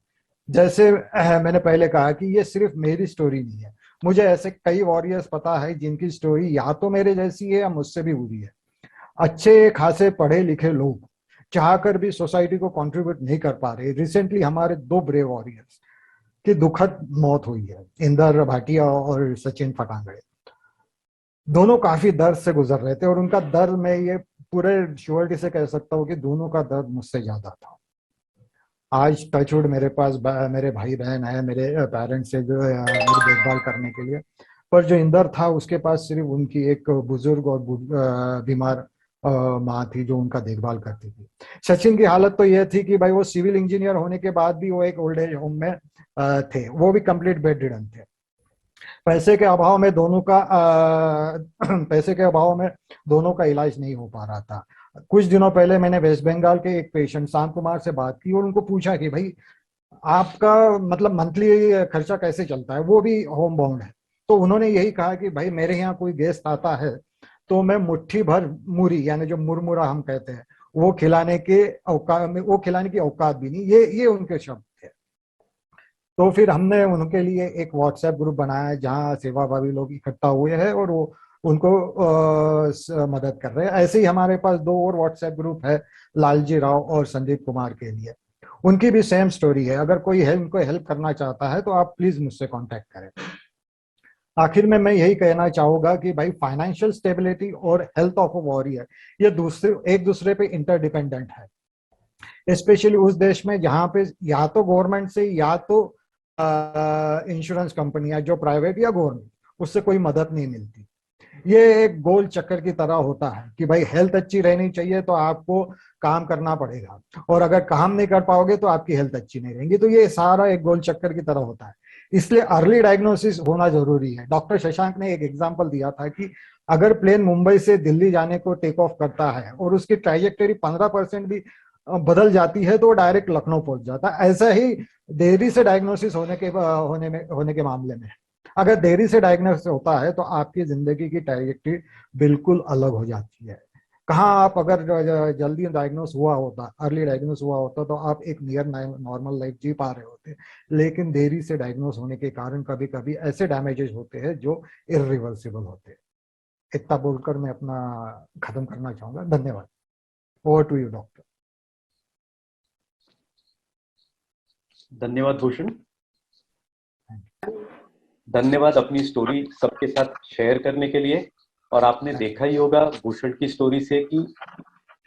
जैसे मैंने पहले कहा कि ये सिर्फ मेरी स्टोरी नहीं है, मुझे ऐसे कई वॉरियर्स पता है जिनकी स्टोरी या तो मेरे जैसी है या मुझसे भी बुरी है। अच्छे खासे पढ़े लिखे लोग चाहकर भी सोसाइटी को कंट्रीब्यूट नहीं कर पा रहे। रिसेंटली हमारे दो ब्रेव वॉरियर्स की दुखद मौत हुई है, इंदर भाटिया और सचिन फटांगड़े। दोनों काफी दर्द से गुजर रहे थे और उनका दर्द, मैं ये पूरे श्योरिटी से कह सकता हूँ कि दोनों का दर्द मुझसे ज्यादा था। आज टचवुड मेरे पास मेरे भाई बहन है, मेरे पेरेंट्स से जो मेरी देखभाल करने के लिए। पर जो इंदर था उसके पास सिर्फ उनकी एक बुजुर्ग और बीमार माँ थी जो उनका देखभाल करती थी। सचिन की हालत तो यह थी कि भाई वो सिविल इंजीनियर होने के बाद भी वो एक ओल्ड एज होम में थे, वो भी कंप्लीट बेड रिडन थे। पैसे के अभाव में पैसे के अभाव में दोनों का इलाज नहीं हो पा रहा था। कुछ दिनों पहले मैंने वेस्ट बंगाल के एक पेशेंट शाम कुमार से बात की और उनको पूछा कि भाई आपका मतलब मंथली खर्चा कैसे चलता है, वो भी होम बाउंड है। तो उन्होंने यही कहा कि भाई मेरे यहाँ कोई गेस्ट आता है तो मैं मुट्ठी भर मूरी, यानी जो मुरमुरा हम कहते हैं, वो खिलाने की औकात भी नहीं। ये उनके शब्द थे। तो फिर हमने उनके लिए एक व्हाट्सएप ग्रुप बनाया जहाँ सेवाभावी लोग इकट्ठा हुए हैं और वो उनको मदद कर रहे हैं। ऐसे ही हमारे पास दो और व्हाट्सएप ग्रुप है, लालजी राव और संदीप कुमार के लिए। उनकी भी सेम स्टोरी है। अगर कोई उनको हेल्प करना चाहता है तो आप प्लीज मुझसे कांटेक्ट करें। आखिर में मैं यही कहना चाहूंगा कि भाई फाइनेंशियल स्टेबिलिटी और हेल्थ ऑफ अ वॉरियर ये एक दूसरे पे इंटरडिपेंडेंट है। स्पेशली उस देश में जहाँ पे या तो गवर्नमेंट से या तो इंश्योरेंस कंपनियां, जो प्राइवेट या गवर्नमेंट, उससे कोई मदद नहीं मिलती। ये एक गोल चक्कर की तरह होता है कि भाई हेल्थ अच्छी रहनी चाहिए तो आपको काम करना पड़ेगा, और अगर काम नहीं कर पाओगे तो आपकी हेल्थ अच्छी नहीं रहेगी। तो ये सारा एक गोल चक्कर की तरह होता है। इसलिए अर्ली डायग्नोसिस होना जरूरी है। डॉक्टर शशांक ने एक एग्जांपल दिया था कि अगर प्लेन मुंबई से दिल्ली जाने को टेक ऑफ करता है और उसकी ट्राइजेक्टरी 15% भी बदल जाती है तो वो डायरेक्ट लखनऊ पहुंच जाता है। ऐसा ही देरी से डायग्नोसिस होने के मामले में, अगर देरी से डायग्नोसिस होता है तो आपकी जिंदगी की ट्राइजेक्टरी बिल्कुल अलग हो जाती है। कहाँ आप अगर जल्दी डायग्नोस हुआ होता, अर्ली डायग्नोस हुआ होता, तो आप एक नियर नॉर्मल लाइफ जी पा रहे होते। लेकिन देरी से डायग्नोस होने के कारण कभी कभी ऐसे डैमेजेस होते हैं जो इरिवर्सिबल होते हैं। इतना बोलकर मैं अपना खत्म करना चाहूंगा। धन्यवाद। Over to you doctor. धन्यवाद भूषण, धन्यवाद अपनी स्टोरी सबके साथ शेयर करने के लिए। और आपने देखा ही होगा भूषण की स्टोरी से कि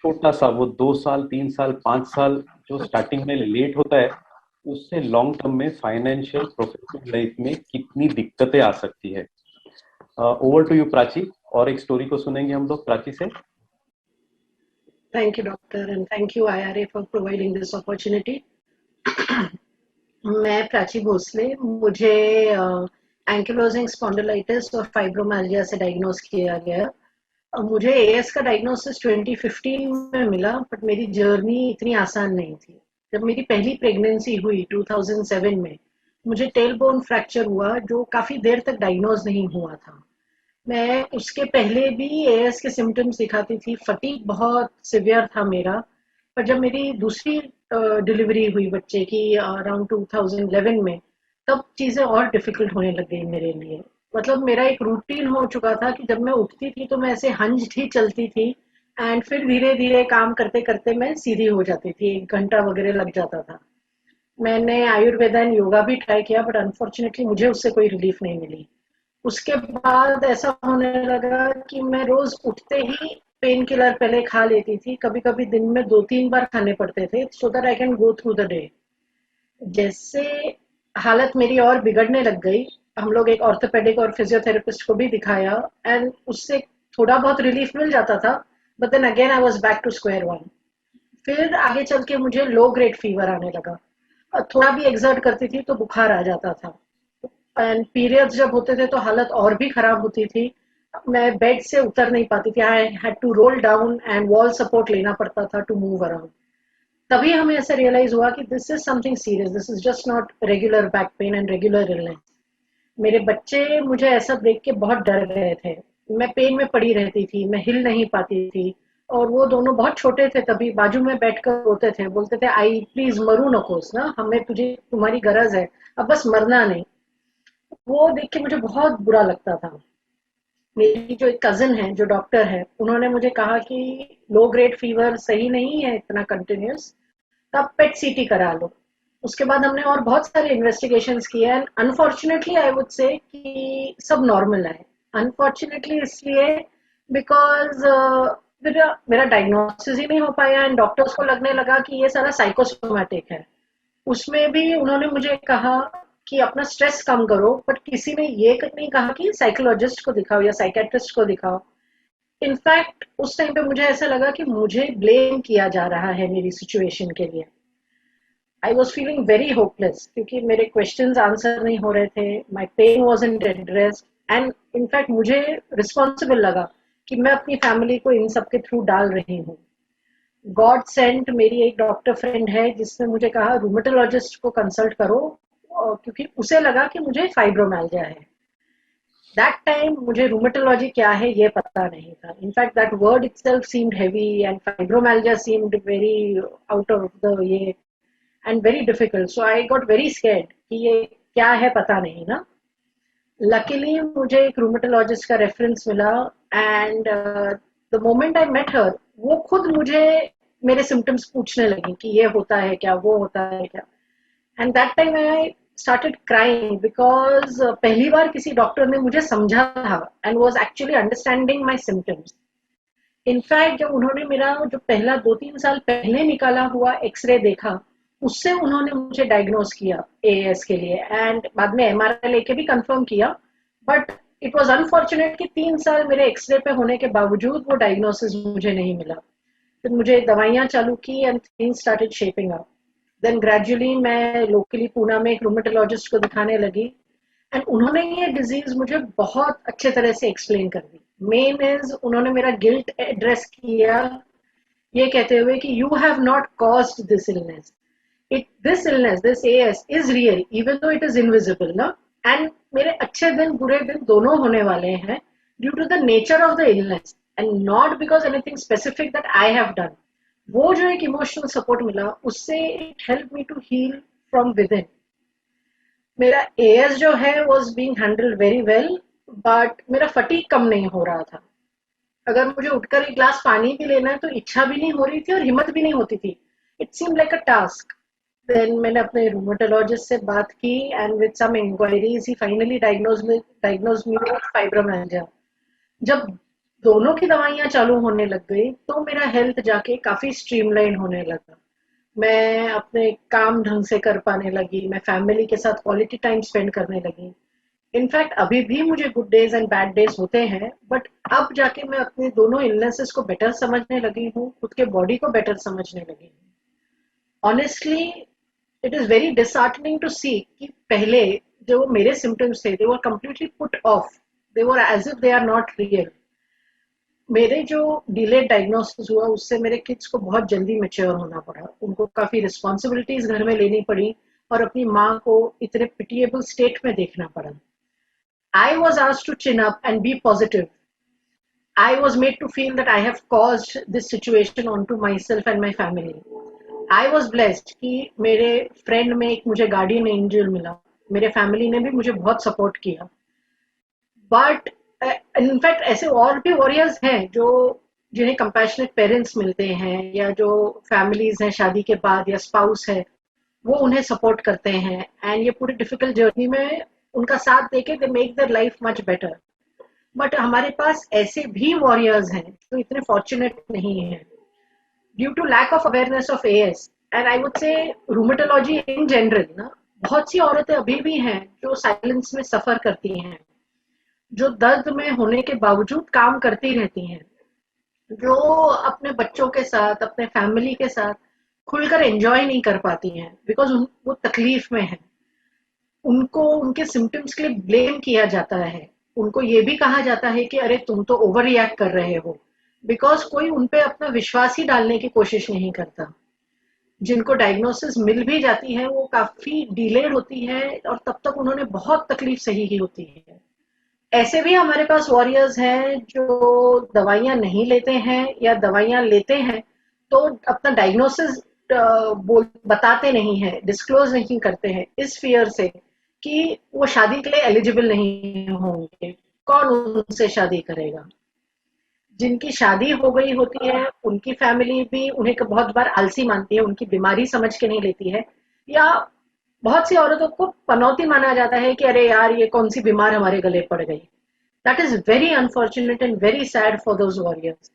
छोटा सा वो 2 साल 3 साल 5 साल जो स्टार्टिंग में लेट होता है, उससे लॉन्ग टर्म में फाइनेंशियल प्रोफेशनल लाइफ में कितनी दिक्कतें आ सकती है। ओवर टू यू प्राची, और एक स्टोरी को सुनेंगे हम लोग प्राची से। Thank you, doctor, and thank you, IRA, for providing this opportunity. मैं प्राची भोसले, मुझे एंकिलोजिंग स्पॉन्डिलाइटिस और फाइब्रोमाइल्जिया से डायग्नोस किया गया। मुझे एएस का डायग्नोसिस 2015 में मिला, बट मेरी जर्नी इतनी आसान नहीं थी। जब मेरी पहली प्रेगनेंसी हुई 2007 में, मुझे टेल बोन फ्रैक्चर हुआ जो काफी देर तक डायग्नोज नहीं हुआ था। मैं उसके पहले भी एएस के सिम्टम्स दिखाती थी, फटीग बहुत सिवियर था मेरा। पर जब मेरी दूसरी डिलीवरी हुई बच्चे की अराउंड 2011 में, तब चीजें और डिफिकल्ट होने लग गई मेरे लिए। मतलब मेरा एक रूटीन हो चुका था कि जब मैं उठती थी तो मैं ऐसे हंज ही चलती थी, एंड फिर धीरे धीरे काम करते करते मैं सीधी हो जाती थी। 1 घंटा वगैरह लग जाता था। मैंने आयुर्वेदा एंड योगा भी ट्राई किया, बट अनफॉर्चुनेटली मुझे उससे कोई रिलीफ नहीं मिली। उसके बाद ऐसा होने लगा कि मैं रोज उठते ही पेन किलर पहले खा लेती थी। कभी कभी दिन में 2-3 बार खाने पड़ते थे, so that I can go through the day. जैसे हालत मेरी और बिगड़ने लग गई, हम लोग एक ऑर्थोपेडिक और फिजियोथेरेपिस्ट को भी दिखाया, एंड उससे थोड़ा बहुत रिलीफ मिल जाता था, but then again I was back to square one. फिर आगे चल के मुझे लो ग्रेड फीवर आने लगा। थोड़ा भी एक्सर्ट करती थी तो बुखार आ जाता था, एंड पीरियड्स जब होते थे तो हालत और भी खराब होती थी। मैं बेड से उतर नहीं पाती थी, I had to roll down and wall support लेना पड़ता था टू मूव अराउंड। तभी हमें ऐसा रियलाइज हुआ कि this is something serious, this is just not regular back pain and regular illness. मेरे बच्चे मुझे ऐसा देख के बहुत डर गए थे। मैं पेन में पड़ी रहती थी, मैं हिल नहीं पाती थी, और वो दोनों बहुत छोटे थे, तभी बाजू में बैठकर रोते थे, बोलते थे आई प्लीज मरू नकोस ना, हमें तुझे तुम्हारी गरज है, अब बस मरना नहीं। वो देख के मुझे बहुत बुरा लगता था। मेरी जो एक कजिन है जो डॉक्टर है, उन्होंने मुझे कहा कि लो ग्रेड फीवर सही नहीं है इतना कंटिन्यूस, तब पेट सीटी करा लो। उसके बाद हमने और बहुत सारे इन्वेस्टिगेशंस किए एंड अनफॉर्चुनेटली आई वुड से कि सब नॉर्मल है। अनफॉर्चुनेटली इसलिए बिकॉज मेरा मेरा डायग्नोसिस ही नहीं हो पाया एंड डॉक्टर्स को लगने लगा कि ये सारा साइकोसोमैटिक है। उसमें भी उन्होंने मुझे कहा कि अपना स्ट्रेस कम करो, बट किसी ने ये नहीं कहा कि साइकोलॉजिस्ट को दिखाओ या साइकेट्रिस्ट को दिखाओ। इनफैक्ट उस टाइम पे मुझे ऐसा लगा कि मुझे ब्लेम किया जा रहा है मेरी सिचुएशन के लिए। I was feeling very hopeless क्योंकि मेरे क्वेश्चंस आंसर नहीं हो रहे थे, my pain was unaddressed, and in fact मुझे रिस्पॉन्सिबल लगा कि मैं अपनी फैमिली को इन सब के थ्रू डाल रही हूँ। गॉड सेंट मेरी एक डॉक्टर फ्रेंड है जिसने मुझे कहा रूमेटोलॉजिस्ट को कंसल्ट करो, क्योंकि उसे लगा कि मुझे फाइब्रोमाइल्जिया है। दैट टाइम मुझे रूमेटोलॉजी क्या है ये पता नहीं था। In fact that word itself seemed heavy and fibromyalgia seemed very out of the ये and very difficult, so I got very scared कि ये क्या है पता नहीं ना। लकीली मुझे एक रूमेटोलॉजिस्ट का रेफरेंस मिला and the moment I met her, वो खुद मुझे मेरे सिम्टम्स पूछने लगी कि ये होता है क्या, वो होता है क्या। And that time I started crying because पहली बार किसी डॉक्टर ने मुझे समझा था and was actually understanding my symptoms. In fact जब उन्होंने मेरा जो पहला 2-3 साल पहले निकाला हुआ एक्सरे देखा, उससे उन्होंने मुझे डायग्नोज किया एएस के लिए, एंड बाद में एमआरआई लेके भी कंफर्म किया। बट इट वाज अनफॉर्चुनेट कि 3 साल मेरे एक्सरे पे होने के बावजूद वो डायग्नोसिस मुझे नहीं मिला। फिर मुझे दवाइयां चालू की and things started shaping up. Then gradually मैं लोकली पूना में एक रूमेटोलॉजिस्ट को दिखाने लगी एंड उन्होंने ये डिजीज मुझे बहुत अच्छे तरह से एक्सप्लेन कर दी। मेन इज उन्होंने मेरा गिल्ट एड्रेस किया, ये कहते हुए कि you have not caused this illness, this illness this AS is real even though it is invisible ना। एंड मेरे अच्छे दिन बुरे दिन दोनों होने वाले हैं due to the nature of the illness and not because anything specific that I have done. वो जो एक इमोशनल सपोर्ट मिला उससे it help me to heal from within. मेरा एएस जो है was being handled very well, but मेरा fatigue कम नहीं हो रहा था। अगर मुझे उठकर एक ग्लास पानी भी लेना है तो इच्छा भी नहीं हो रही थी और हिम्मत भी नहीं होती थी। It seemed like a task. Then मैंने अपने रूमेटोलॉजिस्ट से बात की and with some inquiries he finally diagnose me with fibromyalgia. जब दोनों की दवाइयां चालू होने लग गई तो मेरा हेल्थ जाके काफी स्ट्रीमलाइन होने लगा। मैं अपने काम ढंग से कर पाने लगी, मैं फैमिली के साथ क्वालिटी टाइम स्पेंड करने लगी। इनफैक्ट अभी भी मुझे good days and bad days होते हैं, बट अब जाके मैं अपने दोनों इलनेसेस को बेटर समझने लगी हूँ, खुद के बॉडी को बेटर समझने लगी हूँ। Honestly it is very disheartening to see कि पहले जो मेरे सिम्टम्स थे they were completely put off, they were as if they are not real. मेरे जो डिलेड डायग्नोसिस हुआ उससे मेरे किड्स को बहुत जल्दी मैच्योर होना पड़ा, उनको काफी रिस्पॉन्सिबिलिटीज घर में लेनी पड़ी और अपनी माँ को इतने पिटिएबल स्टेट में देखना पड़ा। I was asked to chin up and be positive. I was made to feel that I have caused this situation onto myself and my family. I was blessed कि मेरे फ्रेंड में एक मुझे guardian angel मिला, मेरे family ने भी मुझे बहुत सपोर्ट किया। बट इनफैक्ट ऐसे और भी वॉरियर्स हैं जो जिन्हें कंपैशनेट पेरेंट्स मिलते हैं या जो फैमिलीज हैं शादी के बाद या स्पाउस है, वो उन्हें सपोर्ट करते हैं एंड ये पूरी डिफिकल्ट जर्नी में उनका साथ देके they make their life much better. But हमारे पास ऐसे भी वॉरियर्स हैं जो इतने फॉर्चुनेट नहीं हैं due to lack of awareness of AS and I would say rheumatology in general ना। बहुत सी औरतें अभी भी हैं जो साइलेंस में सफर करती हैं, जो दर्द में होने के बावजूद काम करती रहती हैं, जो अपने बच्चों के साथ अपने फैमिली के साथ खुलकर एंजॉय नहीं कर पाती हैं बिकॉज वो तकलीफ में है। उनको उनके सिम्टम्स के लिए ब्लेम किया जाता है, उनको ये भी कहा जाता है कि अरे तुम तो ओवर रिएक्ट कर रहे हो, बिकॉज कोई उन पे अपना विश्वास ही डालने की कोशिश नहीं करता। जिनको डायग्नोसिस मिल भी जाती है वो काफी डिलेड होती है और तब तक उन्होंने बहुत तकलीफ सही की होती है। ऐसे भी हमारे पास वॉरियर्स हैं जो दवाइयां नहीं लेते हैं या दवाइयां लेते हैं तो अपना डायग्नोसिस बताते नहीं है, डिस्क्लोज नहीं करते हैं इस फियर से कि वो शादी के लिए एलिजिबल नहीं होंगे, कौन उनसे शादी करेगा। जिनकी शादी हो गई होती है उनकी फैमिली भी उन्हें बहुत बार आलसी मानती है, उनकी बीमारी समझ के नहीं लेती है, या बहुत सी औरतों को पनौती माना जाता है कि अरे यार ये कौन सी बीमार हमारे गले पड़ गई। That is very unfortunate and very sad for those warriors.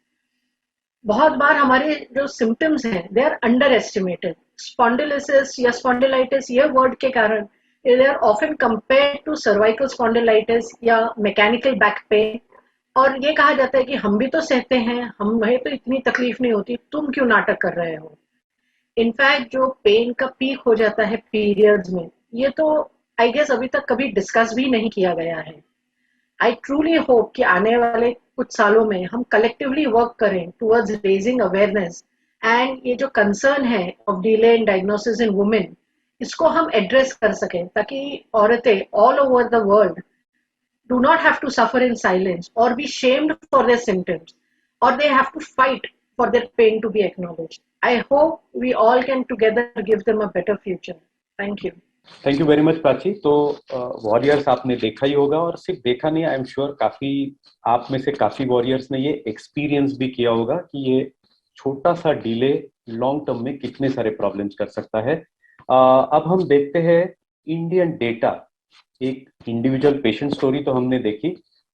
बहुत बार हमारे जो सिम्टम्स हैं they are under estimated. Spondylosis या स्पॉन्डिलाइटिस ये वर्ड के कारण they are often compared to cervical spondylitis या मैकेनिकल बैक पेन, और ये कहा जाता है कि हम भी तो सहते हैं, हमें तो इतनी तकलीफ नहीं होती, तुम क्यों नाटक कर रहे हो। इनफैक्ट जो पेन का पीक हो जाता है पीरियड्स में, ये तो आई गेस अभी तक कभी डिस्कस भी नहीं किया गया है। आई ट्रूली होप कि आने वाले कुछ सालों में हम कलेक्टिवली वर्क करें टुवर्ड्स रेजिंग अवेयरनेस, एंड ये जो कंसर्न है of delay in diagnosis in women, इसको हम एड्रेस कर सकें ताकि औरतें all over the world do not have to suffer in silence or be shamed for their symptoms, or they have to fight for their pain to be acknowledged. I hope we all can together give them a better future. Thank you. Thank you very much Prachi. तो warriors आपने देखा ही होगा, और सिर्फ देखा नहीं, I am sure काफी आप में से काफी वॉरियर्स ने ये एक्सपीरियंस भी किया होगा कि ये छोटा सा डिले लॉन्ग टर्म में कितने सारे प्रॉब्लम्स कर सकता है। अब हम देखते हैं इंडियन डेटा। एक इंडिविजुअल पेशेंट स्टोरी तो हमने देखी,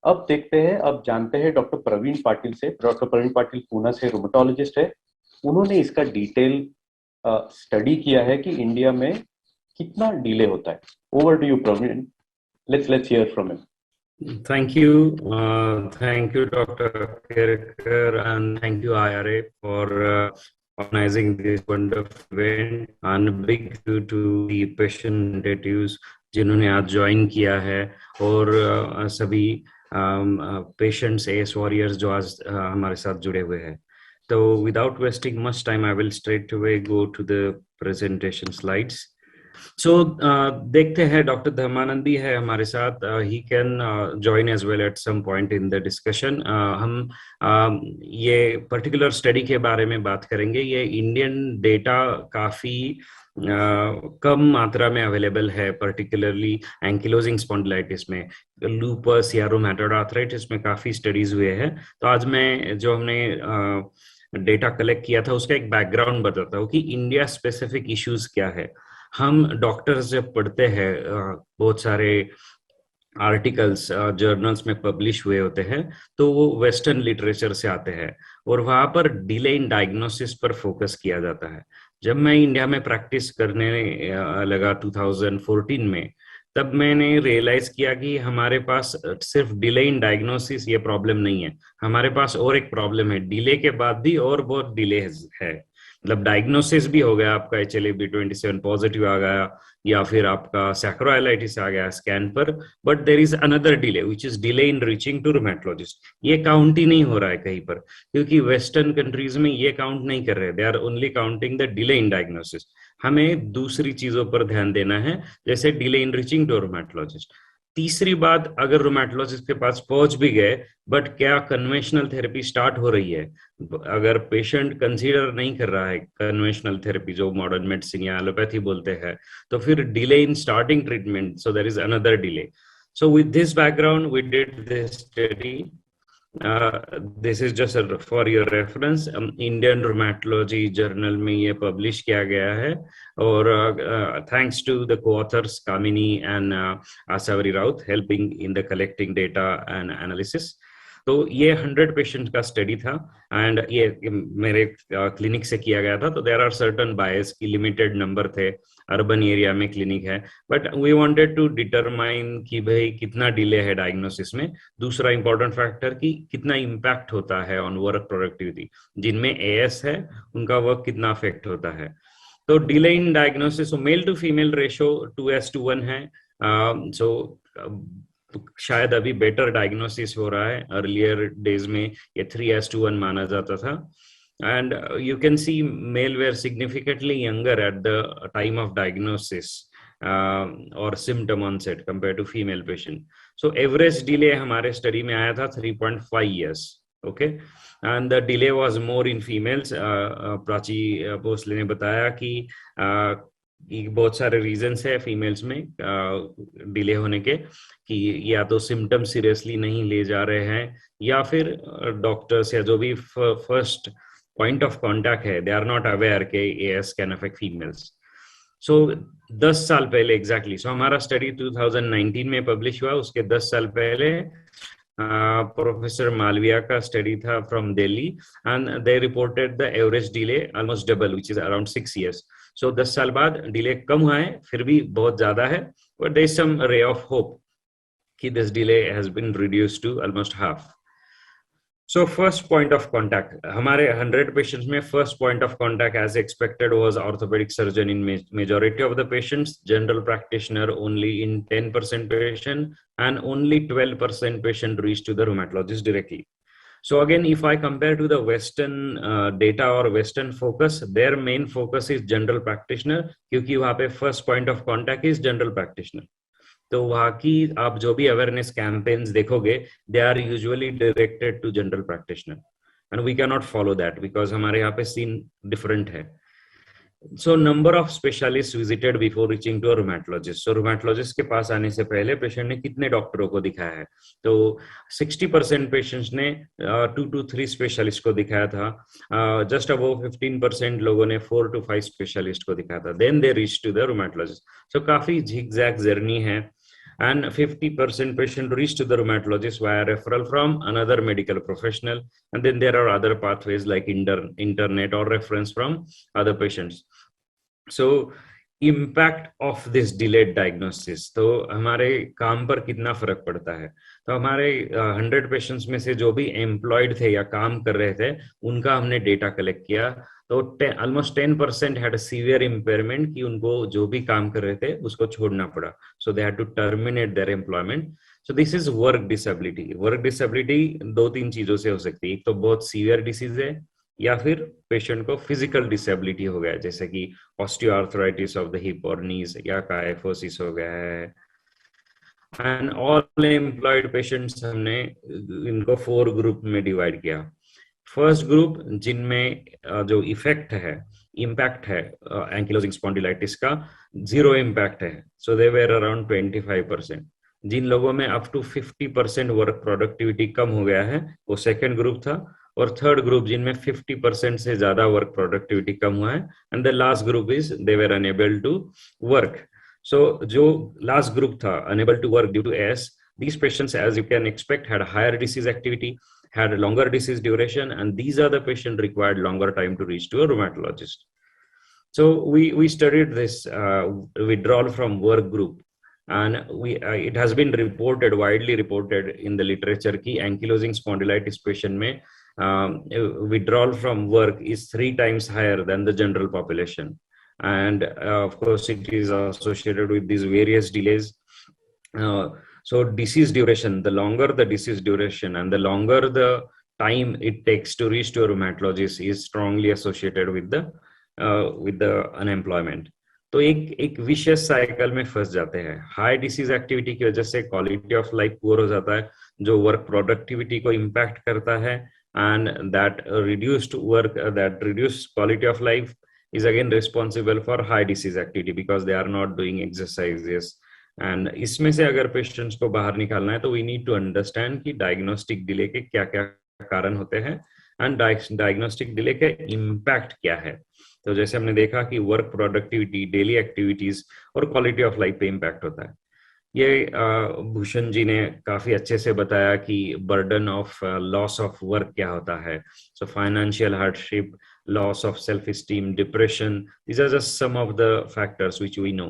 अब देखते हैं, अब जानते हैं डॉक्टर प्रवीण पाटिल से। डॉक्टर प्रवीण पाटिल पूना से रूमेटोलॉजिस्ट है, उन्होंने इसका डिटेल स्टडी किया है कि इंडिया में कितना डिले होता है। Over to you Praveen, let's hear from him. Thank you, Dr. Kirkar, and thank you, IRA, for organizing this wonderful event. And big thank you to the patient representatives जिन्होंने आज join किया है, और सभी पेशेंट्स एस वॉरियर्स जो आज हमारे साथ जुड़े हुए हैं। तो without wasting much time I will straight away go to the presentation slides. So देखते हैं, डॉक्टर धर्मानंदी है हमारे साथ, he can join as well at some point in the discussion. हम ये पर्टिकुलर स्टडी के बारे में बात करेंगे। ये इंडियन डेटा काफी कम मात्रा में अवेलेबल है, पर्टिकुलरली एंकिलोजिंग स्पॉन्डिलाइटिस में। लूपस या रूमेटॉइड आर्थराइटिस में काफी स्टडीज हुए हैं। तो आज मैं जो हमने डेटा कलेक्ट किया था उसका एक बैकग्राउंड बताता हूँ कि इंडिया स्पेसिफिक इश्यूज क्या है। हम डॉक्टर्स जब पढ़ते हैं, बहुत सारे आर्टिकल्स जर्नल्स में पब्लिश हुए होते हैं, तो वो वेस्टर्न लिटरेचर से आते हैं, और वहां पर डिले इन डायग्नोसिस पर फोकस किया जाता है। जब मैं इंडिया में प्रैक्टिस करने लगा 2014 में, तब मैंने रियलाइज किया कि हमारे पास सिर्फ डिले इन डायग्नोसिस ये प्रॉब्लम नहीं है, हमारे पास और एक प्रॉब्लम है, डिले के बाद भी और बहुत डिले है। मतलब डायग्नोसिस भी हो गया, आपका HLA-B27 पॉजिटिव आ गया, या फिर आपका सैक्रोइलाइटिस आ गया स्कैन पर, but there is another delay which is delay in reaching to rheumatologist. ये काउंट ही नहीं हो रहा है कहीं पर, क्योंकि वेस्टर्न कंट्रीज में ये काउंट नहीं कर रहे, they are only counting the delay in diagnosis. हमें दूसरी चीजों पर ध्यान देना है, जैसे delay in reaching to rheumatologist. तीसरी बात, अगर रूमेटोलॉजिस्ट के पास पहुंच भी गए, बट क्या कन्वेंशनल थेरेपी स्टार्ट हो रही है? अगर पेशेंट कंसीडर नहीं कर रहा है कन्वेंशनल थेरेपी, जो मॉडर्न मेडिसिन या एलोपैथी बोलते हैं, तो फिर delay in starting treatment, so there is another delay. So with this background we did this study. This is just for your reference, Indian rheumatology journal में ये publish किया गया है, और thanks to the co-authors Kamini and Asawari Raut helping in the collecting data and analysis. तो ये 100 patient का study था एंड ये मेरे क्लिनिक से किया गया था। तो देयर आर सर्टन बायस की लिमिटेड नंबर थे, अर्बन एरिया में क्लिनिक है, but we wanted to determine कि भाई कितना डिले है डायग्नोसिस में। दूसरा इंपॉर्टेंट फैक्टर कि कितना इम्पैक्ट होता है ऑन वर्क प्रोडक्टिविटी, जिनमें एएस है उनका वर्क कितना अफेक्ट होता है। तो delay in diagnosis, male to female ratio 2:1 है। सो शायद अभी बेटर डायग्नोसिस हो रहा है, अर्लियर डेज में ये 3:1 माना जाता था। And you can see male were significantly younger at the time of diagnosis और symptom onset compare to female patient. So average delay हमारे स्टडी में आया था 3.5 years, okay, and the delay was more in females. Prachi Bhosle ने बताया कि बहुत सारे रीजंस है फीमेल्स में डिले होने के, कि या तो सिम्टम सीरियसली नहीं ले जा रहे हैं, या फिर डॉक्टर्स या जो भी फर्स्ट पॉइंट ऑफ कांटेक्ट है, दे आर नॉट अवेयर के एएस कैन अफेक्ट फीमेल्स। सो 10 साल पहले एग्जैक्टली, सो हमारा स्टडी 2019 में पब्लिश हुआ, उसके 10 साल पहले प्रोफेसर मालविया का स्टडी था from Delhi, and they reported the average delay almost double, which is around 6 years। सो 10 साल बाद डिले कम हुआ है, फिर भी बहुत ज्यादा है, but there is some ray of hope कि this delay has been reduced to almost half. So first point of contact, हमारे 100 पेशेंट्स में first point of contact as expected was orthopaedic surgeon in majority of the patients, general practitioner only in 10% patient, and only 12% patient reach to the rheumatologist directly. So again, if I compare to the Western data or Western focus, their main focus is general practitioner, क्योंकि वहाँ पे first point of contact is general practitioner. तो वहाँ की आप जो भी awareness campaigns देखोगे, they are usually directed to general practitioner, and we cannot follow that because हमारे यहाँ पे scene different है. So number of specialists visited before reaching to a rheumatologist. So rheumatologist के पास आने से पहले पेशेंट ने कितने डॉक्टरों को दिखाया है? तो 60% पेशेंट्स ने 2 to 3 स्पेशलिस्ट को दिखाया था, जस्ट अबव 15% लोगों ने 4 to 5 स्पेशलिस्ट को दिखाया था, then they reached to the rheumatologist. So काफी zigzag जर्नी है, and 50% patient reach to the rheumatologist via referral from another medical professional, and then there are other pathways like internet or reference from other patients. So impact of this delayed diagnosis, तो हमारे काम पर कितना फर्क पड़ता है? तो हमारे 100 पेशेंट्स में से जो भी एम्प्लॉयड थे या काम कर रहे थे, उनका हमने डेटा कलेक्ट किया, तो ऑलमोस्ट 10% हैड सीवियर इम्पेयरमेंट, कि उनको जो भी काम कर रहे थे उसको छोड़ना पड़ा, so they had to terminate their employment. So this is work disability. Work disability 2-3 चीजों से हो सकती है, एक तो बहुत सीवियर डिसीज है, या फिर पेशेंट को फिजिकल डिसेबिलिटी हो गया, जैसे कि ऑस्टियोआर्थराइटिस ऑफ द हिप और नीज, या काइफोसिस हो गया है। एंड ऑल एम्प्लॉयड पेशेंट्स हमने इनको 4 ग्रुप में डिवाइड किया। फर्स्ट ग्रुप जिनमें जो इफेक्ट है, इम्पैक्ट है एंकिलोजिंग स्पॉन्डिलाइटिस का, 0 इम्पैक्ट है, सो दे वेर अराउंड 25%। जिन लोगों में अप टू 50% वर्क प्रोडक्टिविटी कम हो गया है, वो सेकेंड ग्रुप था। और थर्ड ग्रुप जिनमें 50% से ज्यादा वर्क प्रोडक्टिविटी कम हुआ है, and the last group is they were unable to work. So जो लास्ट ग्रुप था, unable to work due to as, these patients, as you can expect, had higher disease activity, had longer disease duration, and these are the patients required longer time to reach to a rheumatologist. So we studied this withdrawal from work group, and it has been reported, widely reported in the literature, कि ankylosing spondylitis patient में withdrawal from work is 3 times higher than the general population, and of course it is associated with these various delays. So disease duration, the longer the disease duration and the longer the time it takes to reach to a rheumatologist is strongly associated with the unemployment. तो एक vicious cycle में फंस जाते हैं। High disease activity की वजह से quality of life poor हो जाता है, जो वर्क प्रोडक्टिविटी को इम्पैक्ट करता है, and that reduced work, that reduced quality of life is again responsible for high disease activity because they are not doing exercises. And इसमें से अगर पेशेंट्स को बाहर निकालना है, तो we need to understand कि डायग्नोस्टिक डिले के क्या क्या कारण होते हैं, एंड डायग्नोस्टिक डिले के इम्पैक्ट क्या है। तो जैसे हमने देखा कि वर्क प्रोडक्टिविटी, डेली एक्टिविटीज और क्वालिटी ऑफ लाइफ पे इम्पैक्ट होता है। ये भूषण जी ने काफी अच्छे से बताया कि burden of loss of work क्या होता है. So financial hardship, loss of self-esteem, depression, these are just some of the factors which we know.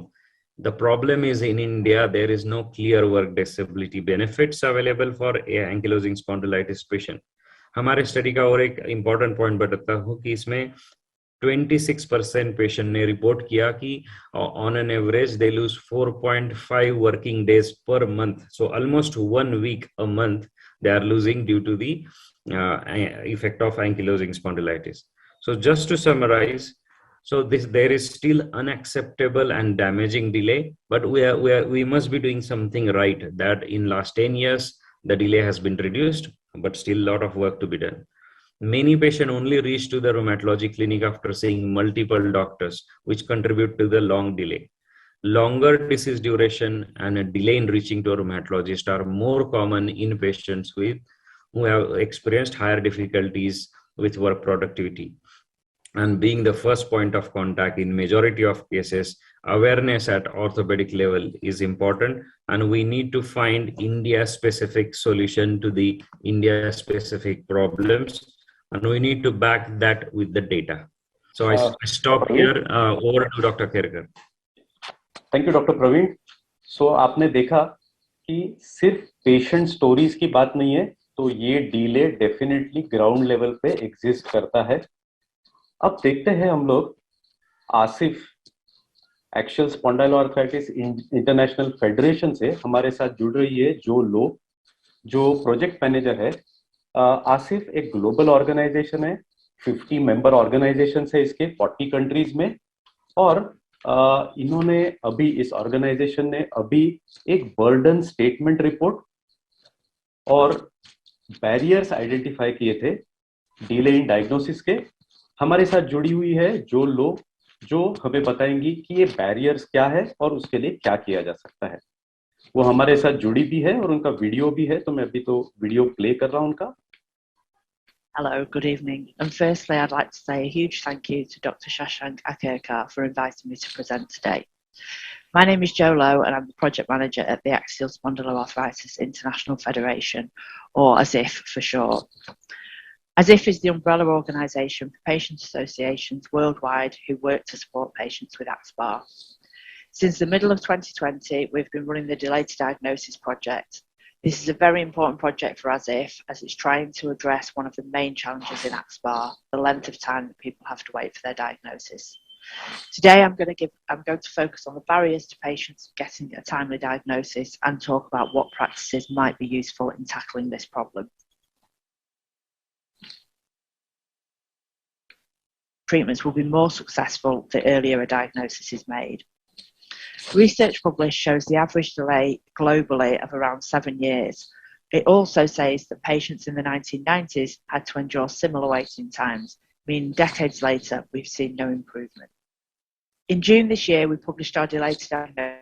The problem is in India, there is no clear work disability benefits available for ankylosing spondylitis patient. हमारे study का और एक important point बताता हूँ कि इसमें 26% patient ने report किया कि on an average they lose 4.5 working days per month. So almost 1 week a month they are losing due to the effect of ankylosing spondylitis. So just to summarize, so there is still unacceptable and damaging delay, but we must be doing something right. That in last 10 years the delay has been reduced, but still a lot of work to be done. Many patients only reach to the rheumatology clinic after seeing multiple doctors, which contribute to the long delay. Longer disease duration and a delay in reaching to a rheumatologist are more common in patients who have experienced higher difficulties with work productivity. And being the first point of contact in majority of cases, awareness at orthopedic level is important, and we need to find India-specific solution to the India-specific problems, and we need to back that with the data. So I stop here. Over to Dr. Kherkar. Thank you doctor Praveen. So आपने देखा कि सिर्फ patient stories की बात नहीं है, तो ये डिले डेफिनेटली ग्राउंड लेवल पे एग्जिस्ट करता है. अब देखते हैं हम लोग आसिफ एक्सियल स्पॉन्डाइलोआर्थराइटिस इंटरनेशनल फेडरेशन से हमारे साथ जुड़ रही है जो लो, जो प्रोजेक्ट मैनेजर है. आसिफ एक ग्लोबल ऑर्गेनाइजेशन है, 50 मेंबर ऑर्गेनाइजेशन है इसके 40 कंट्रीज में, और इन्होंने अभी इस ऑर्गेनाइजेशन ने अभी एक बर्डन स्टेटमेंट रिपोर्ट और बैरियर्स आइडेंटिफाई किए थे डिले इन डायग्नोसिस के. हमारे साथ जुड़ी हुई है जो लोग जो हमें बताएंगी कि ये बैरियर्स क्या है और उसके लिए क्या किया जा सकता है. वो हमारे साथ जुड़ी भी है और उनका वीडियो भी है, तो मैं अभी तो वीडियो प्ले कर रहा हूं उनका. Hello, good evening. And firstly, I'd like to say a huge thank you to Dr. Shashank Akerkar for inviting me to present today. My name is Jo Lowe and I'm the project manager at the Axial Spondyloarthritis International Federation, or ASIF for short. ASIF is the umbrella organisation for patient associations worldwide who work to support patients with AXPAR. Since the middle of 2020, we've been running the Delay to Diagnosis project. This is a very important project for ASIF as it's trying to address one of the main challenges in AXPAR, the length of time that people have to wait for their diagnosis. Today, I'm going to focus on the barriers to patients getting a timely diagnosis and talk about what practices might be useful in tackling this problem. Treatments will be more successful the earlier a diagnosis is made. Research published shows the average delay globally of around 7 years. It also says that patients in the 1990s had to endure similar waiting times, meaning decades later we've seen no improvement. In June this year, we published our Delay to Diagnosis,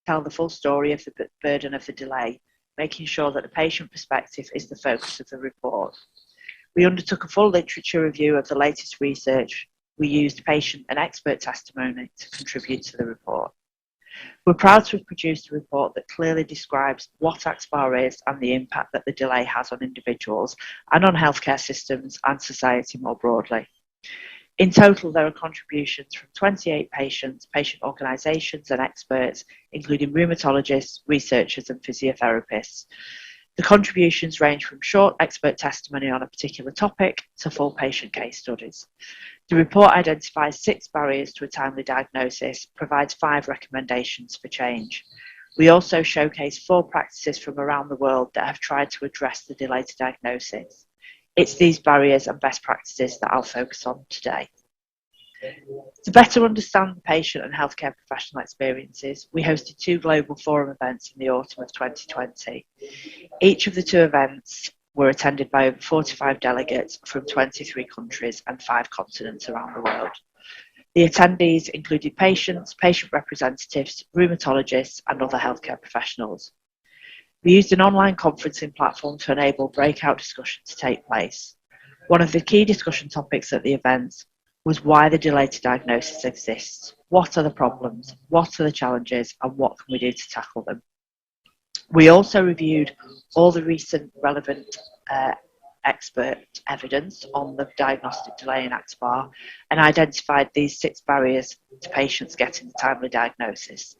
tell the full story of the burden of the delay, making sure that the patient perspective is the focus of the report. We undertook a full literature review of the latest research. We used patient and expert testimony to contribute to the report. We're proud to have produced a report that clearly describes what AXPAR is and the impact that the delay has on individuals and on healthcare systems and society more broadly. In total, there are contributions from 28 patients, patient organisations and experts, including rheumatologists, researchers and physiotherapists. The contributions range from short expert testimony on a particular topic to full patient case studies. The report identifies 6 barriers to a timely diagnosis, provides 5 recommendations for change. We also showcase 4 practices from around the world that have tried to address the delay to diagnosis. It's these barriers and best practices that I'll focus on today. To better understand the patient and healthcare professional experiences, we hosted 2 global forum events in the autumn of 2020. Each of the 2 events were attended by over 45 delegates from 23 countries and 5 continents around the world. The attendees included patients, patient representatives, rheumatologists and other healthcare professionals. We used an online conferencing platform to enable breakout discussions to take place. One of the key discussion topics at the events was why the delay to diagnosis exists. What are the problems? What are the challenges? And what can we do to tackle them? We also reviewed all the recent relevant expert evidence on the diagnostic delay in AxSpA and identified these 6 barriers to patients getting the timely diagnosis.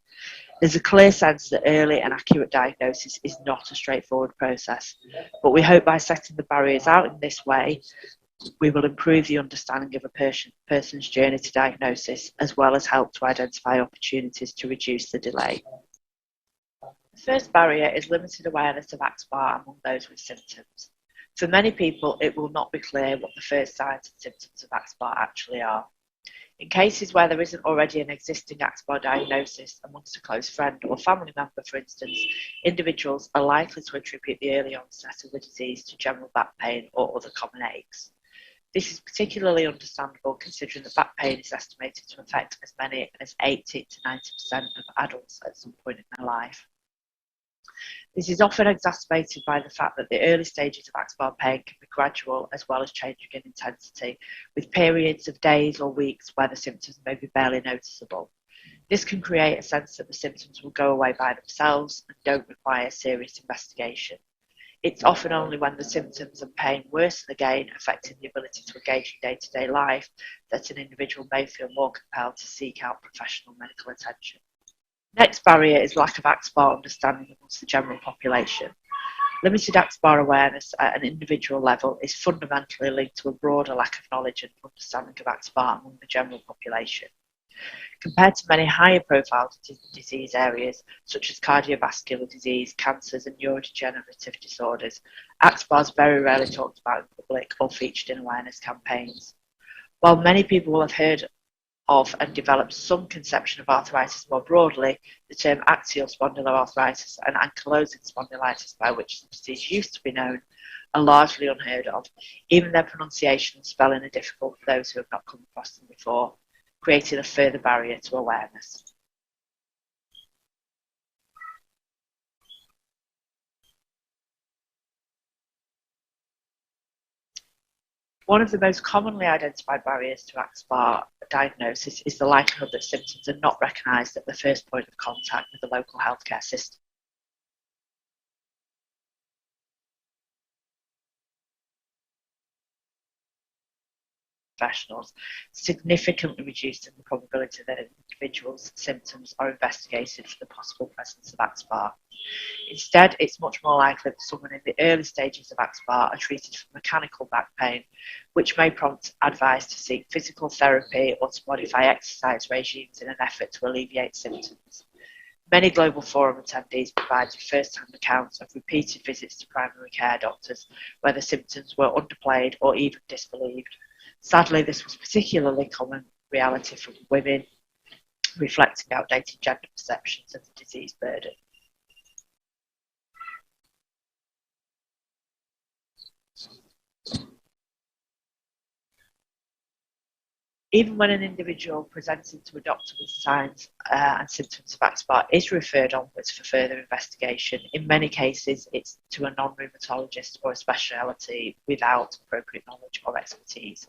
There's a clear sense that early and accurate diagnosis is not a straightforward process, but we hope by setting the barriers out in this way, we will improve the understanding of a person's journey to diagnosis, as well as help to identify opportunities to reduce the delay. The first barrier is limited awareness of AxSpA among those with symptoms. For many people, it will not be clear what the first signs and symptoms of AxSpA actually are. In cases where there isn't already an existing AxSpA diagnosis amongst a close friend or family member, for instance, individuals are likely to attribute the early onset of the disease to general back pain or other common aches. This is particularly understandable considering that back pain is estimated to affect as many as 80 to 90% of adults at some point in their life. This is often exacerbated by the fact that the early stages of AxSpA pain can be gradual as well as changing in intensity, with periods of days or weeks where the symptoms may be barely noticeable. This can create a sense that the symptoms will go away by themselves and don't require serious investigation. It's often only when the symptoms and pain worsen again, affecting the ability to engage in day-to-day life, that an individual may feel more compelled to seek out professional medical attention. Next barrier is lack of AxSpA understanding amongst the general population. Limited AxSpA awareness at an individual level is fundamentally linked to a broader lack of knowledge and understanding of AxSpA among the general population. Compared to many higher profile disease areas, such as cardiovascular disease, cancers and neurodegenerative disorders, AxSpA is very rarely talked about in public or featured in awareness campaigns. While many people will have heard of and developed some conception of arthritis more broadly, the term axial spondyloarthritis and ankylosing spondylitis, by which the disease used to be known, are largely unheard of. Even their pronunciation and spelling are difficult for those who have not come across them before, creating a further barrier to awareness. One of the most commonly identified barriers to AxSpA diagnosis is the likelihood that symptoms are not recognised at the first point of contact with the local healthcare system. Professionals, significantly reducing the probability that an individual's symptoms are investigated for the possible presence of AxSpA. Instead, it's much more likely that someone in the early stages of AxSpA are treated for mechanical back pain, which may prompt advice to seek physical therapy or to modify exercise regimes in an effort to alleviate symptoms. Many Global Forum attendees provided first-hand accounts of repeated visits to primary care doctors where the symptoms were underplayed or even disbelieved. Sadly, this was particularly common reality for women, reflecting outdated gender perceptions of the disease burden. Even when an individual presenting to a doctor with signs and symptoms of AxSpA is referred onwards for further investigation, in many cases it's to a non-rheumatologist or a speciality without appropriate knowledge or expertise.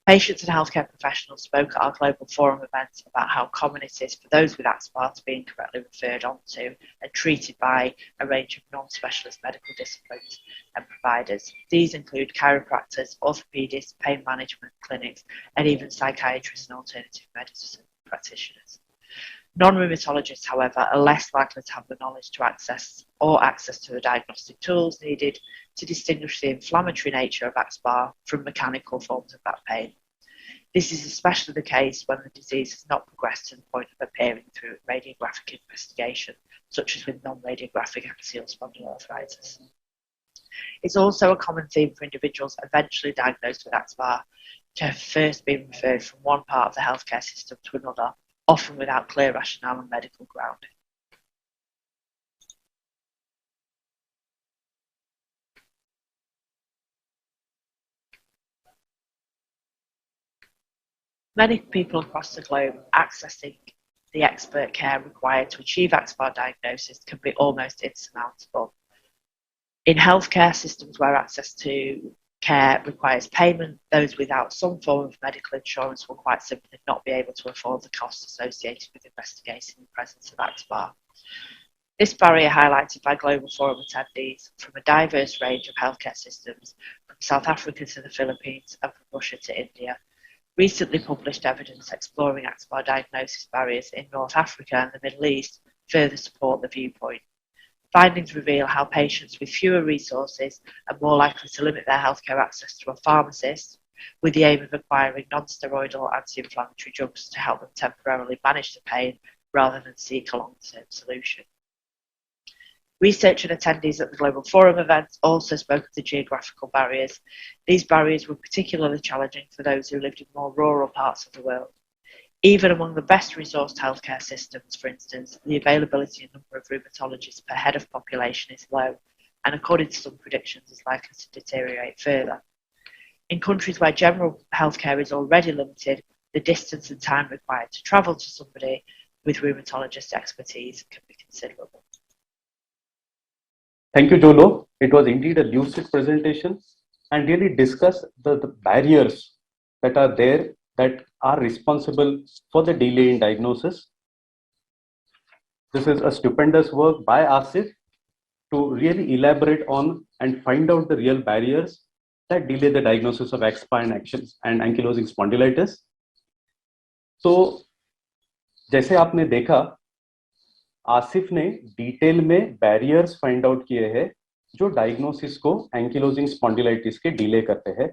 Patients and healthcare professionals spoke at our Global Forum event about how common it is for those with AxSpA to be incorrectly referred on to and treated by a range of non-specialist medical disciplines and providers. These include chiropractors, orthopedists, pain management clinics, and even psychiatrists and alternative medicine practitioners. Non-rheumatologists, however, are less likely to have the knowledge to access to the diagnostic tools needed to distinguish the inflammatory nature of AxSpA from mechanical forms of back pain. This is especially the case when the disease has not progressed to the point of appearing through radiographic investigation, such as with non-radiographic axial spondyloarthritis. It's also a common theme for individuals eventually diagnosed with AxSpA to have first been referred from one part of the healthcare system to another, often without clear rationale and medical grounding. Many people across the globe accessing the expert care required to achieve AxSpA diagnosis can be almost insurmountable. In healthcare systems where access to care requires payment, those without some form of medical insurance will quite simply not be able to afford the costs associated with investigating the presence of AXPAR. This barrier, highlighted by Global Forum attendees from a diverse range of healthcare systems, from South Africa to the Philippines and from Russia to India, recently published evidence exploring AXPAR diagnosis barriers in North Africa and the Middle East further support the viewpoint. Findings reveal how patients with fewer resources are more likely to limit their healthcare access to a pharmacist, with the aim of acquiring non-steroidal anti-inflammatory drugs to help them temporarily manage the pain rather than seek a long-term solution. Research and attendees at the Global Forum event also spoke of the geographical barriers. These barriers were particularly challenging for those who lived in more rural parts of the world. Even among the best resourced healthcare systems, for instance, the availability and number of rheumatologists per head of population is low, and according to some predictions, is likely to deteriorate further. In countries where general healthcare is already limited, the distance and time required to travel to somebody with rheumatologist expertise can be considerable. Thank you, Jolo. It was indeed a lucid presentation and really discussed the barriers that are there that are responsible for the delay in diagnosis. This is a stupendous work by Asif to really elaborate on and find out the real barriers that delay the diagnosis of AXPAR and ankylosing spondylitis. तो जैसे आपने देखा, आसिफ ने detail में barriers find out किए हैं जो diagnosis को एंकिलोजिंग स्पॉन्डिलाइटिस के डिले करते हैं।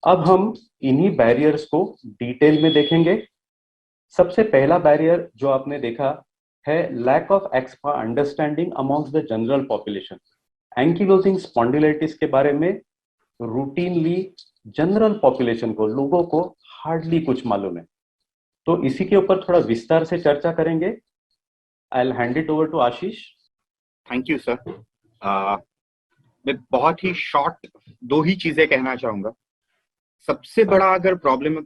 अब हम इन्हीं बैरियर्स को डिटेल में देखेंगे। सबसे पहला बैरियर जो आपने देखा है lack of AXPAR understanding amongst the general population. Ankylosing spondylitis के बारे में रूटीनली जनरल पॉपुलेशन को, लोगों को हार्डली कुछ मालूम है, तो इसी के ऊपर थोड़ा विस्तार से चर्चा करेंगे। I'll hand it over to Ashish. Thank you, sir. मैं बहुत ही शॉर्ट दो ही चीजें कहना चाहूंगा। सबसे बड़ा अगर प्रॉब्लम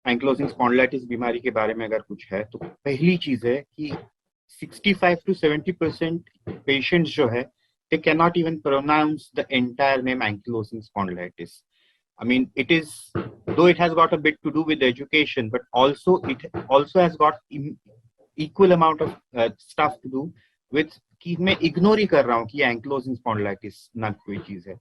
एंक्लोजिंग स्पॉन्डिलाइटिस बीमारी के बारे में अगर कुछ है तो पहली चीज है कि 65 to 70% पेशेंट्स जो है they cannot even pronounce the entire name ankylosing spondylitis. I mean, it is, though it has got a bit to do with education, but also it also has got equal amount of stuff to do with कि मैं ignore ही कर रहा हूँ कि ankylosing spondylitis ना कोई चीज है।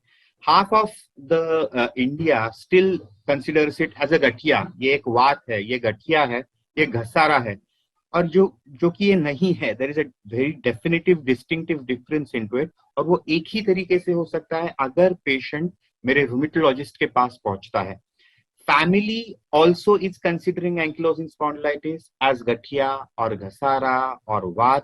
Half of the India still considers it as a गठिया, ये एक वात है, ये गठिया है, ये घसारा है, और जो कि ये नहीं है। There is a very definitive distinctive difference into it, और वो एक ही तरीके से हो सकता है अगर पेशेंट मेरे रूमेटोलॉजिस्ट के पास पहुंचता है। Family also is considering ankylosing spondylitis as gathia or ghasara or vat.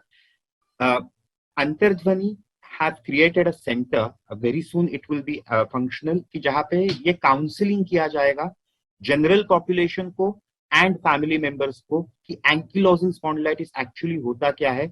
Antardhwani have created a center. Very soon it will be functional कि जहाँ पे ये काउंसलिंग किया जाएगा जनरल पॉपुलेशन को एंड फैमिली मेंबर्स को कि एंकिलोजिंग स्पॉन्डिलाइटिस एक्चुअली होता क्या है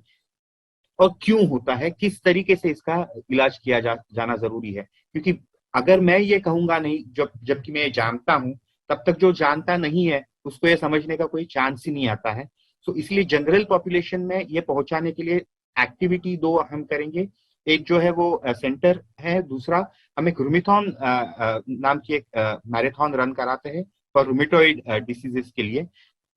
और क्यों होता है, किस तरीके से इसका इलाज किया जाना जरूरी है। क्योंकि अगर मैं ये कहूंगा नहीं जबकि मैं जानता हूं, तब तक जो जानता नहीं है उसको ये समझने का कोई चांस ही नहीं आता है। सो इसलिए जनरल पॉपुलेशन में ये पहुंचाने के लिए एक्टिविटी दो हम करेंगे। एक जो है वो सेंटर है, दूसरा हम एक रूमेथॉन नाम की एक मैराथन रन कराते हैं फॉर रूमेटॉइड डिसीजेस के लिए,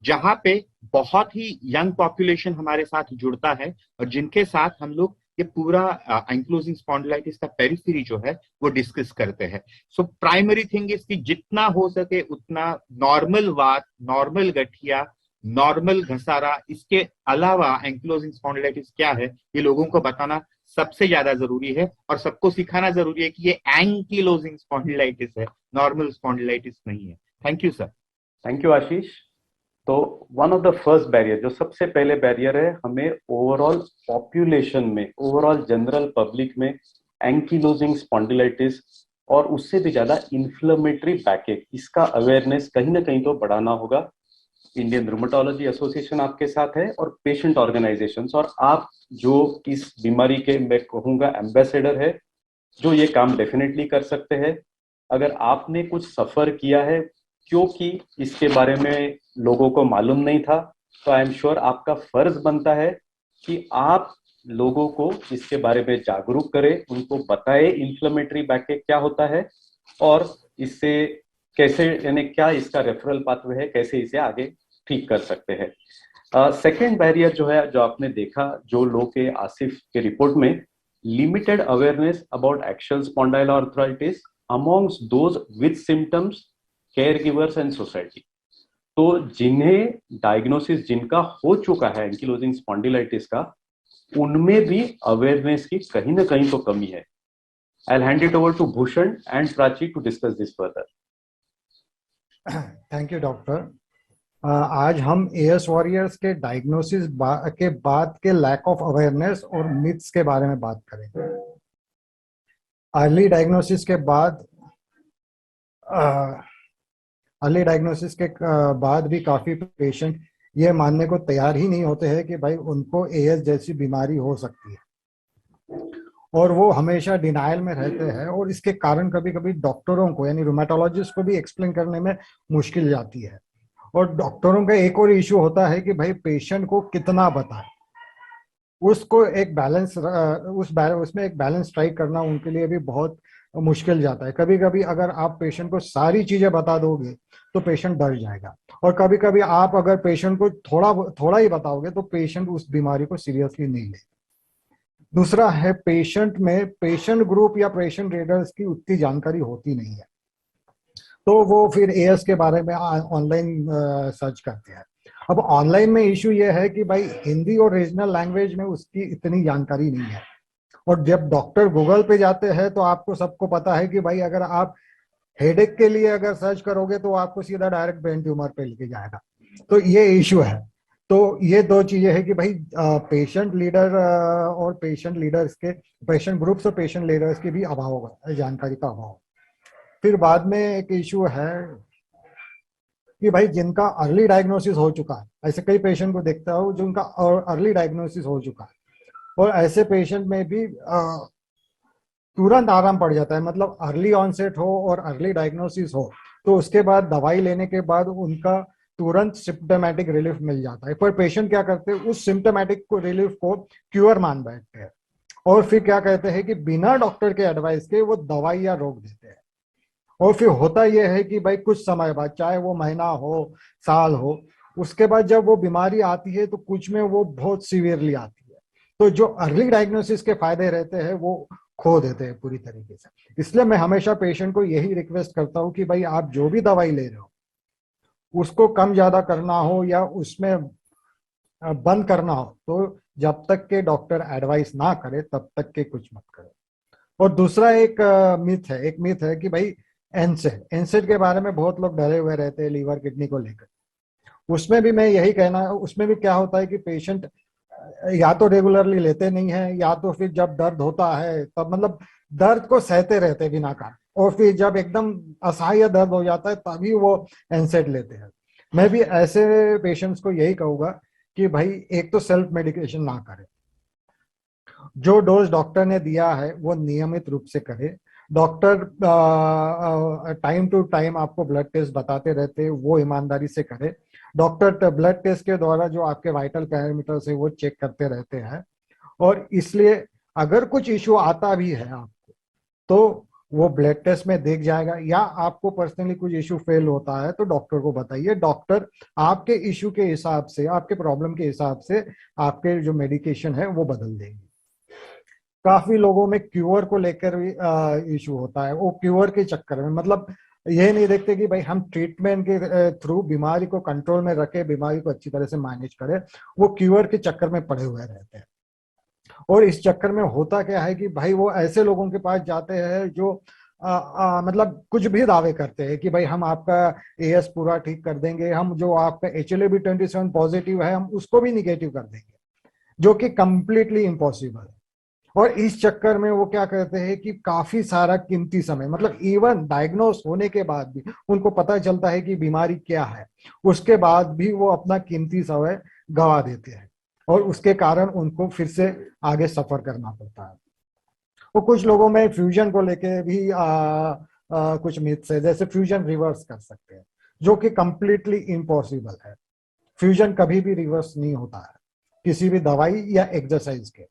जहां पे बहुत ही यंग पॉपुलेशन हमारे साथ जुड़ता है और जिनके साथ हम लोग ये पूरा एंक्लोजिंग स्पॉन्डिलाइटिस का पेरिफेरी जो है वो डिस्कस करते हैं। सो प्राइमरी थिंग इज कि जितना हो सके उतना नॉर्मल वात, नॉर्मल गठिया, नॉर्मल घसारा, इसके अलावा एंक्लोजिंग स्पॉन्डिलाइटिस क्या है ये लोगों को बताना सबसे ज्यादा जरूरी है, और सबको सिखाना जरूरी है कि ये एंकिलोजिंग स्पॉन्डिलाइटिस है, नॉर्मल स्पॉन्डिलाइटिस नहीं है। Thank you sir. Thank you Ashish. तो one of the first barrier, जो सबसे पहले बैरियर है, हमें ओवरऑल पॉपुलेशन में, ओवरऑल जनरल पब्लिक में एंकिलोजिंग स्पॉन्डिलाइटिस और उससे भी ज्यादा इन्फ्लेमेटरी बैकएक, इसका अवेयरनेस कहीं ना कहीं तो बढ़ाना होगा। इंडियन रूमेटोलॉजी एसोसिएशन आपके साथ है और पेशेंट ऑर्गेनाइजेशंस, और आप जो इस बीमारी के मैं कहूँगा एम्बेसडर है, जो ये काम डेफिनेटली कर सकते हैं। अगर आपने कुछ सफर किया है क्योंकि इसके बारे में लोगों को मालूम नहीं था, तो आई एम श्योर आपका फर्ज बनता है कि आप लोगों को इसके बारे में जागरूक करे, उनको बताए इन्फ्लेमेटरी बैकएक क्या होता है और इससे कैसे, यानी क्या इसका रेफरल पाथवे है, कैसे इसे आगे ठीक कर सकते हैं। सेकेंड बैरियर जो है, जो आपने देखा जो लोग के आसिफ के रिपोर्ट में, limited awareness about axial spondyloarthritis amongst those with symptoms, care givers and society. तो जिन्हें डायग्नोसिस जिनका हो चुका है एंकिलोजिंग स्पॉन्डिलाइटिस का, उनमें भी अवेयरनेस की कहीं ना कहीं तो कमी है। I'll hand it over to Bhushan and Prachi to discuss this further. Thank you doctor. आज हम एएस वॉरियर्स के डायग्नोसिस के बाद के लैक ऑफ अवेयरनेस और मिथ्स के बारे में बात करेंगे। अर्ली डायग्नोसिस के बाद भी काफी पेशेंट ये मानने को तैयार ही नहीं होते हैं कि भाई उनको एएस जैसी बीमारी हो सकती है, और वो हमेशा डिनायल में रहते हैं, और इसके कारण कभी कभी डॉक्टरों को यानी रूमेटोलॉजिस्ट को भी एक्सप्लेन करने में मुश्किल जाती है। और डॉक्टरों का एक और इशू होता है कि भाई पेशेंट को कितना बताएं, उसको एक बैलेंस उसमें एक बैलेंस स्ट्राइक करना उनके लिए भी बहुत मुश्किल जाता है। कभी कभी अगर आप पेशेंट को सारी चीजें बता दोगे तो पेशेंट डर जाएगा, और कभी कभी आप अगर पेशेंट को थोड़ा ही बताओगे तो पेशेंट उस बीमारी को सीरियसली नहीं लेगा। दूसरा है, पेशेंट ग्रुप या पेशेंट रीडर्स की उतनी जानकारी होती नहीं है, तो वो फिर एएस के बारे में ऑनलाइन सर्च करते हैं। अब ऑनलाइन में इशू ये है कि भाई हिंदी और रीजनल लैंग्वेज में उसकी इतनी जानकारी नहीं है, और जब डॉक्टर गूगल पे जाते हैं तो आपको सबको पता है कि भाई अगर आप हेडेक के लिए अगर सर्च करोगे तो आपको सीधा डायरेक्ट ब्रेन ट्यूमर पे लेके जाएगा। तो ये इशू है। तो ये दो चीजें हैं कि भाई पेशेंट लीडर और पेशेंट लीडर्स के, पेशेंट ग्रुप्स और पेशेंट लीडर्स की भी अभाव होगा, जानकारी का अभाव। फिर बाद में एक इशू है कि भाई जिनका अर्ली डायग्नोसिस हो चुका है, ऐसे कई पेशेंट को देखता हूँ जिनका अर्ली डायग्नोसिस हो चुका है, और ऐसे पेशेंट में भी तुरंत आराम पड़ जाता है। मतलब अर्ली ऑनसेट हो और अर्ली डायग्नोसिस हो तो उसके बाद दवाई लेने के बाद उनका तुरंत सिम्टोमेटिक रिलीफ मिल जाता है, पर पेशेंट क्या करते हैं, उस सिम्टोमेटिक को रिलीफ को क्यूर मान बैठते हैं, और फिर क्या कहते हैं कि बिना डॉक्टर के एडवाइस के वो दवाइयाँ रोक देते हैं। और फिर होता यह है कि भाई कुछ समय बाद, चाहे वो महीना हो साल हो, उसके बाद जब वो बीमारी आती है तो कुछ में वो बहुत सीवियरली आती है, तो जो अर्ली डायग्नोसिस के फायदे रहते हैं वो खो देते हैं पूरी तरीके से। इसलिए मैं हमेशा पेशेंट को यही रिक्वेस्ट करता हूँ कि भाई आप जो भी दवाई ले रहे हो उसको कम ज्यादा करना हो या उसमें बंद करना हो तो जब तक के डॉक्टर एडवाइस ना करे तब तक के कुछ मत करो। और दूसरा एक मिथ है कि भाई एनसेड के बारे में बहुत लोग डरे हुए रहते हैं लीवर किडनी को लेकर। उसमें भी मैं यही कहना, उसमें भी क्या होता है कि पेशेंट या तो रेगुलरली लेते नहीं है, या तो फिर जब दर्द होता है तब मतलब दर्द को सहते रहते बिना कारण, और फिर जब एकदम असह्य दर्द हो जाता है तभी वो एनसेड लेते हैं। मैं भी ऐसे पेशेंट्स को यही कहूंगा कि भाई एक तो सेल्फ मेडिकेशन ना करें, जो डोज डॉक्टर ने दिया है वो नियमित रूप से करे। डॉक्टर टाइम टू टाइम आपको ब्लड टेस्ट बताते रहते हैं, वो ईमानदारी से करे। डॉक्टर ब्लड टेस्ट के द्वारा जो आपके वाइटल पैरामीटर्स है वो चेक करते रहते हैं, और इसलिए अगर कुछ इशू आता भी है आपको तो वो ब्लड टेस्ट में देख जाएगा, या आपको पर्सनली कुछ इशू फेल होता है तो डॉक्टर को बताइए। डॉक्टर आपके इशू के हिसाब से, आपके प्रॉब्लम के हिसाब से आपके जो मेडिकेशन है वो बदल देंगे। काफी लोगों में क्यूर को लेकर भी इशू होता है, वो क्यूर के चक्कर में मतलब ये नहीं देखते कि भाई हम ट्रीटमेंट के थ्रू बीमारी को कंट्रोल में रखे, बीमारी को अच्छी तरह से मैनेज करें, वो क्यूर के चक्कर में पड़े हुए रहते हैं। और इस चक्कर में होता क्या है कि भाई वो ऐसे लोगों के पास जाते हैं जो मतलब कुछ भी दावे करते हैं कि भाई हम आपका एएस पूरा ठीक कर देंगे, हम जो आपका HLA-B27 पॉजिटिव है हम उसको भी निगेटिव कर देंगे, जो कि कंप्लीटली इम्पॉसिबल है। और इस चक्कर में वो क्या करते हैं कि काफी सारा कीमती समय, मतलब इवन डायग्नोस होने के बाद भी उनको पता चलता है कि बीमारी क्या है, उसके बाद भी वो अपना कीमती समय गवा देते हैं, और उसके कारण उनको फिर से आगे सफर करना पड़ता है। और कुछ लोगों में फ्यूजन को लेके भी कुछ मिथ्स है, जैसे फ्यूजन रिवर्स कर सकते हैं, जो कि कंप्लीटली इम्पॉसिबल है। फ्यूजन कभी भी रिवर्स नहीं होता है किसी भी दवाई या एक्सरसाइज के।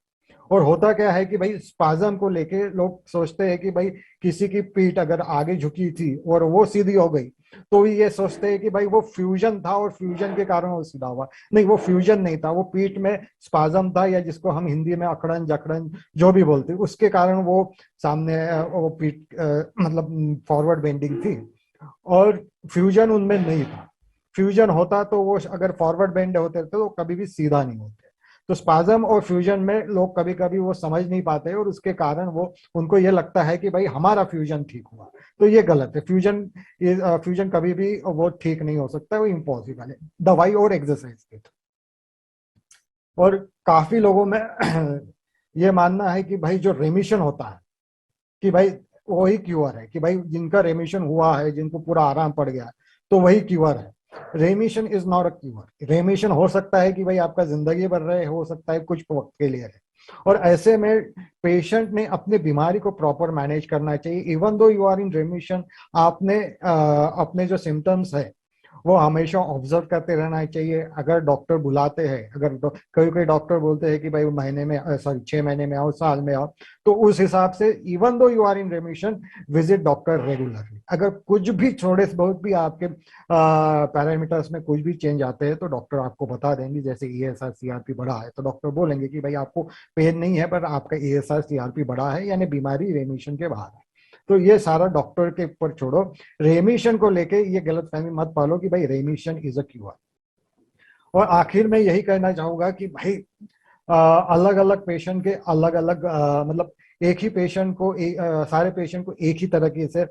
और होता क्या है कि भाई स्पाज्म को लेके लोग सोचते हैं कि भाई किसी की पीठ अगर आगे झुकी थी और वो सीधी हो गई तो ये सोचते हैं कि भाई वो फ्यूजन था और फ्यूजन के कारण वो सीधा हुआ। नहीं, वो फ्यूजन नहीं था, वो पीठ में स्पाज्म था, या जिसको हम हिंदी में अकड़न जकड़न जो भी बोलते हैं, उसके कारण वो सामने वो पीठ मतलब फॉरवर्ड बेंडिंग थी, और फ्यूजन उनमें नहीं था। फ्यूजन होता तो वो अगर फॉरवर्ड बेंड होते तो कभी भी सीधा नहीं होते। तो स्पाज्म और फ्यूजन में लोग कभी कभी वो समझ नहीं पाते और उसके कारण वो उनको ये लगता है कि भाई हमारा फ्यूजन ठीक हुआ, तो ये गलत है। फ्यूजन कभी भी वो ठीक नहीं हो सकता, वो इम्पॉसिबल है दवाई और एक्सरसाइज के थ्रू। और काफी लोगों में ये मानना है कि भाई जो रेमिशन होता है कि भाई वही क्यूअर है, कि भाई जिनका रेमिशन हुआ है, जिनको पूरा आराम पड़ गया है, तो वही क्यूअर है। रेमिशन इज नॉट अ क्यूअर। रेमिशन हो सकता है कि भाई आपका जिंदगी भर रहे, हो सकता है कुछ वक्त के लिए रहे, और ऐसे में पेशेंट ने अपनी बीमारी को प्रॉपर मैनेज करना चाहिए। Even though you are in रेमिशन, आपने अपने जो सिम्टम्स है वो हमेशा ऑब्जर्व करते रहना चाहिए। अगर डॉक्टर बुलाते हैं, अगर कई कई डॉक्टर बोलते हैं कि भाई महीने में सॉरी 6 महीने में आओ, साल में आओ, तो उस हिसाब से even though you are in remission visit doctor regularly. अगर कुछ भी थोड़े से बहुत भी आपके पैरामीटर्स में कुछ भी चेंज आते हैं तो डॉक्टर आपको बता देंगे। जैसे ESR CRP बढ़ा है तो डॉक्टर बोलेंगे कि भाई आपको पेन नहीं है, पर आपका ESR CRP बढ़ा है, यानी बीमारी रेमिशन के बाहर है। तो ये सारा डॉक्टर के ऊपर छोड़ो। रेमिशन को लेके ये गलतफहमी मत पालो कि भाई रेमिशन इज अ क्यूर। और आखिर में यही कहना चाहूंगा कि भाई अलग अलग पेशेंट के अलग अलग मतलब एक ही पेशेंट को सारे पेशेंट को एक ही तरीके से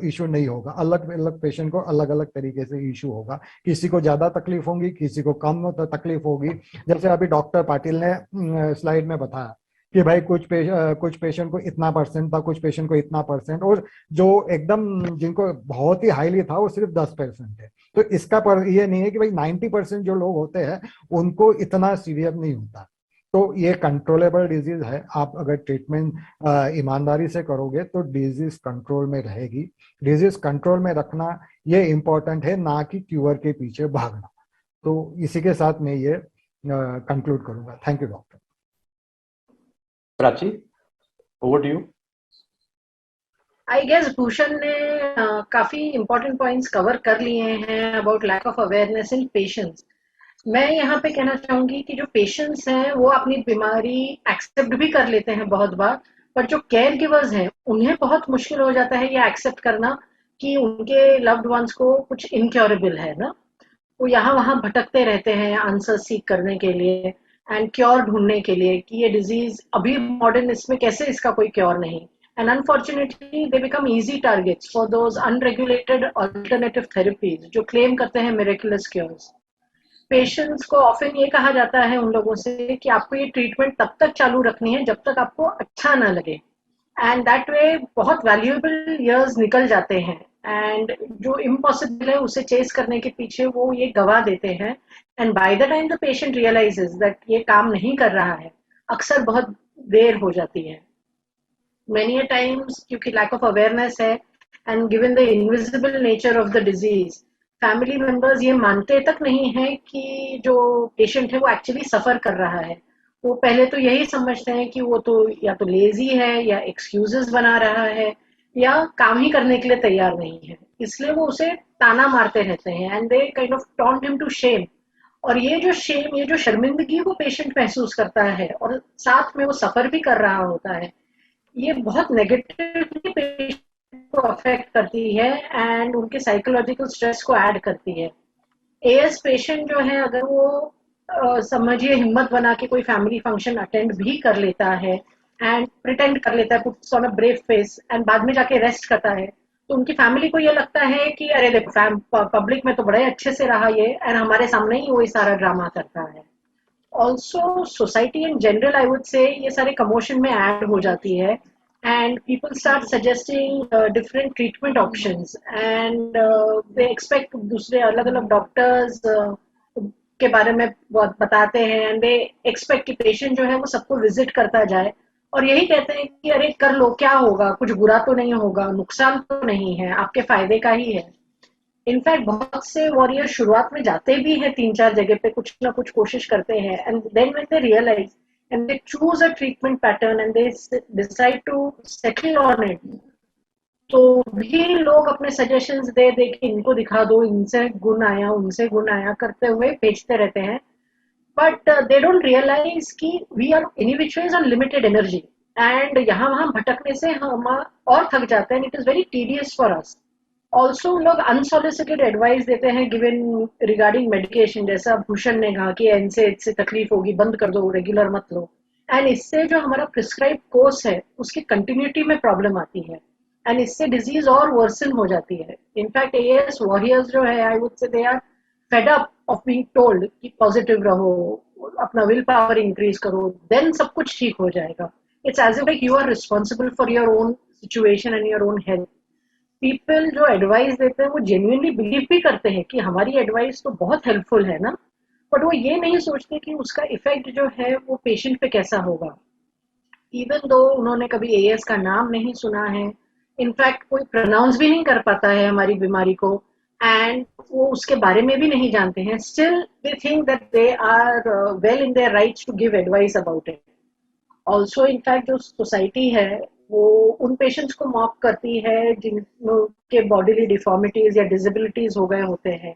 इशू नहीं होगा। अलग अलग पेशेंट को अलग अलग तरीके से इशू होगा। किसी को ज्यादा तकलीफ होगी, किसी को कम तकलीफ होगी। जैसे अभी डॉक्टर पाटिल ने स्लाइड में बताया कि भाई कुछ पेशेंट को इतना परसेंट था, कुछ पेशेंट को इतना परसेंट, और जो एकदम जिनको बहुत ही हाईली था वो सिर्फ 10% है। तो इसका पर ये नहीं है कि भाई 90% जो लोग होते हैं उनको इतना सीवियर नहीं होता। तो ये कंट्रोलेबल डिजीज है। आप अगर ट्रीटमेंट ईमानदारी से करोगे तो डिजीज कंट्रोल में रहेगी। डिजीज कंट्रोल में रखना ये इम्पोर्टेंट है, ना कि क्यूर के पीछे भागना। तो इसी के साथ मैं ये कंक्लूड करूंगा। Thank you doctor. Prachi, over to you. I guess Bhushan ने काफी इंपॉर्टेंट पॉइंट्स कवर कर लिए हैं about lack of awareness in patients. मैं यहाँ पे कहना चाहूंगी कि जो पेशेंट्स हैं वो अपनी बीमारी एक्सेप्ट भी कर लेते हैं बहुत बार, पर जो केयर गिवर्स हैं उन्हें बहुत मुश्किल हो जाता है ये एक्सेप्ट करना कि उनके लव्ड वंस को कुछ इनक्योरेबल है ना। वो यहाँ वहाँ भटकते रहते हैं आंसर सीख करने के लिए एंड क्योर ढूंढने के लिए कि ये डिजीज अभी मॉडर्न इसमें कैसे इसका कोई क्योर नहीं। And unfortunately they become easy targets for those unregulated alternative therapies जो क्लेम करते हैं मिरेकुलस क्योर्स। पेशेंट्स को ऑफन ये कहा जाता है उन लोगों से कि आपको ये ट्रीटमेंट तब तक चालू रखनी है जब तक आपको अच्छा ना लगे, एंड दैट वे बहुत वैल्यूएबल इयर्स निकल जाते हैं एंड जो इम्पॉसिबल है उसे चेस करने के पीछे वो ये गवा देते हैं। And by the time the patient realises that ये काम नहीं कर रहा है अक्सर बहुत देर हो जाती है। many a times क्योंकि lack of awareness है and given the invisible nature of the disease, family members ये मानते तक नहीं है कि जो पेशेंट है वो एक्चुअली सफर कर रहा है। वो पहले तो यही समझते हैं कि वो तो या तो लेजी है या एक्सक्यूजेस बना रहा है या काम ही करने के लिए तैयार नहीं है, इसलिए वो उसे ताना मारते रहते हैं and they kind of taunt him to shame. और ये जो शेम, ये जो शर्मिंदगी वो पेशेंट महसूस करता है और साथ में वो सफर भी कर रहा होता है, ये बहुत नेगेटिवली पेशेंट को अफेक्ट करती है एंड उनके साइकोलॉजिकल स्ट्रेस को ऐड करती है। एएस पेशेंट जो है अगर वो समझिए हिम्मत बना के कोई फैमिली फंक्शन अटेंड भी कर लेता है एंड प्रिटेंड कर लेता है, puts on a brave face and बाद में जाके रेस्ट करता है, तो उनकी फैमिली को ये लगता है कि अरे देखो पब्लिक में तो बड़े अच्छे से रहा ये एंड हमारे सामने ही वो सारा ड्रामा करता है। Also society in general I would से ये सारे कमोशन में ऐड हो जाती है and people start suggesting different treatment options and they expect दूसरे अलग अलग डॉक्टर्स के बारे में बहुत बताते हैं एंड दे एक्सपेक्ट कि पेशेंट जो है वो सबको विजिट करता जाए और यही कहते हैं कि अरे कर लो, क्या होगा, कुछ बुरा तो नहीं होगा, नुकसान तो नहीं है, आपके फायदे का ही है। इनफैक्ट बहुत से वॉरियर शुरुआत में जाते भी हैं 3-4 जगह पे, कुछ ना कुछ कोशिश करते हैं and then when they realise and they choose a treatment pattern and they decide to settle on it, तो भी लोग अपने सजेशंस दे दे कि इनको दिखा दो, इनसे गुण आया, उनसे गुण आया करते हुए भेजते रहते हैं. बट दे डोंट रियलाइज कि we are any which ways on limited energy, and यहाँ वहां भटकने से हम और थक जाते हैं. It is very tedious for us. Also लोग अनसॉलिसिटेड एडवाइस देते हैं गिवन रिगार्डिंग मेडिकेशन, जैसा भूषण ने कहा कि इससे तकलीफ होगी, बंद कर दो, रेगुलर मत लो. एंड इससे जो हमारा प्रिस्क्राइब कोर्स है उसकी कंटिन्यूटी में प्रॉब्लम आती है, एंड इससे डिजीज और वर्सन हो जाती है. इनफैक्ट एएस वॉरियर्स जो है, I would say they are fed up of being told कि पॉजिटिव रहो, अपना विल पावर इंक्रीज करो, देन सब कुछ ठीक हो जाएगा. It's as if you are responsible for your own situation and your own health. People जो एडवाइस देते हैं वो जेन्युइनली बिलीव भी करते हैं कि हमारी एडवाइस तो बहुत हेल्पफुल है ना, बट वो ये नहीं सोचते कि उसका इफेक्ट जो है वो पेशेंट पे कैसा होगा. इवन दो उन्होंने कभी एएस का नाम नहीं सुना है, इनफैक्ट कोई प्रोनाउंस भी नहीं कर पाता है हमारी बीमारी को, एंड वो उसके बारे में भी नहीं जानते हैं, still they think that they are well in their rights to give advice about it. Also in fact जो सोसाइटी है वो उन पेशेंट्स को मॉक करती है जिनके बॉडीली डिफॉर्मिटीज या डिसेबिलिटीज हो गए होते हैं,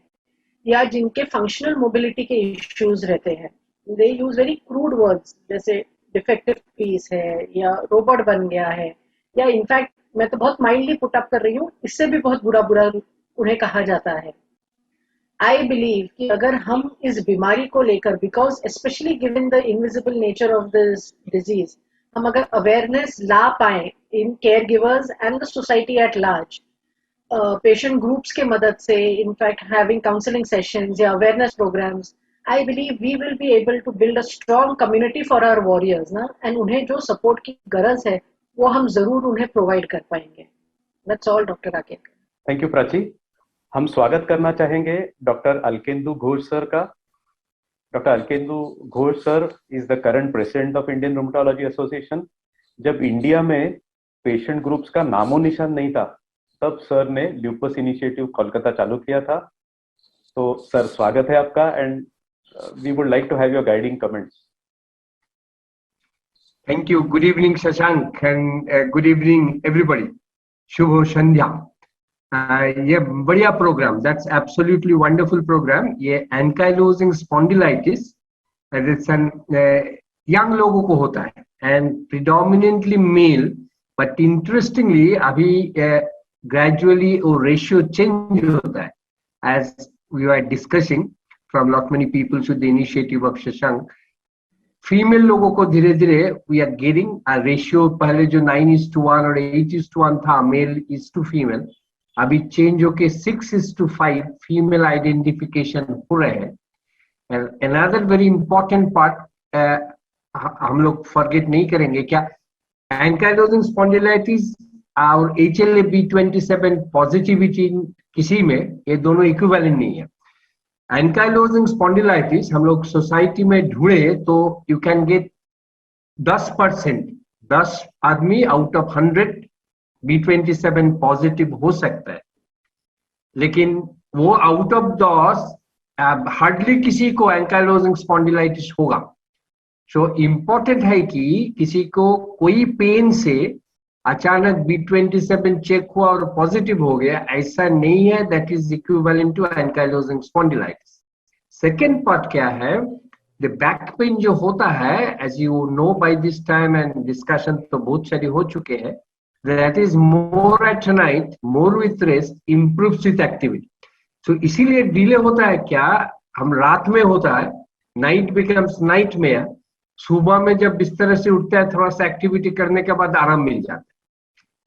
या जिनके फंक्शनल मोबिलिटी के इश्यूज रहते हैं. दे यूज वेरी क्रूड वर्ड्स जैसे डिफेक्टिव पीस है या रोबोट बन गया है, या इनफैक्ट मैं तो बहुत माइल्डली पुट अप कर रही हूँ, इससे भी बहुत बुरा बुरा उन्हें कहा जाता है. आई बिलीव कि अगर हम इस बीमारी को लेकर, because specially given the invisible nature of this disease, हम अगर अवेयरनेस ला पाए in care givers and the society at large, patient groups के मदद से, इनफैक्ट हैविंग काउंसलिंग सेशंस या awareness programmes, I believe we will be able to build a strong community for our warriors ना, and उन्हें जो support की गरज है वो हम जरूर उन्हें प्रोवाइड कर पाएंगे. That's all, Dr. Rakesh. Thank you Prachi. हम स्वागत करना चाहेंगे डॉक्टर अलकेंदु घोष सर का. Doctor Alakendu Ghosh sir is the current president of Indian rheumatology association. जब इंडिया में पेशेंट ग्रुप्स का नामो निशान नहीं था, तब सर ने ल्यूपस इनिशिएटिव कोलकाता चालू किया था. तो सर स्वागत है आपका, and we would like to have your guiding comments. Thank you. Good evening, Shashank, and good evening, everybody. Shubho Sandhya. ये बढ़िया programme, that's absolutely wonderful program. ये ankylosing spondylitis, it's an young लोगों को होता है, and predominantly male, but interestingly अभी gradually वो ratio change होता है, as we were discussing from lot many people through the initiative of Shashank. Female लोगों को धीरे धीरे we are getting a ratio, पहले जो 9:1 और 8:1 था मेल इज टू फीमेल, अभी चेंज होके 6:5 फीमेल आइडेंटिफिकेशन हो रहे हैं. अनदर वेरी इंपॉर्टेंट पार्ट हम लोग फॉरगेट नहीं करेंगे, क्या एंकाइलोजिंग स्पॉन्डिलाइटिस और HLA-B27 पॉजिटिविटी किसी में, ये दोनों इक्विवेलेंट नहीं है. एंकाइलोजिंग स्पॉन्डिलाइटिस हम लोग सोसाइटी में ढूंढे तो यू कैन गेट 10%, 10 आदमी आउट ऑफ 100 B27 पॉजिटिव हो सकता है, लेकिन वो आउट ऑफ 10 हार्डली किसी को एंकाइलोजिंग स्पॉन्डिलाइटिस होगा. सो इम्पोर्टेंट है कि किसी को कोई पेन से अचानक B27 चेक हुआ और पॉजिटिव हो गया, ऐसा नहीं है that is equivalent to ankylosing spondylitis. Second part क्या है, द बैक पेन जो होता है, as you know by this time and discussion तो बहुत सारी हो चुके हैं, that is more at night, more with rest, improves with activity. तो इसीलिए डिले होता है. क्या हम रात में होता है, नाइट बिकम्स नाइट में, सुबह में जब बिस्तर से उठता है थोड़ा सा एक्टिविटी करने के बाद आराम मिल जाता है.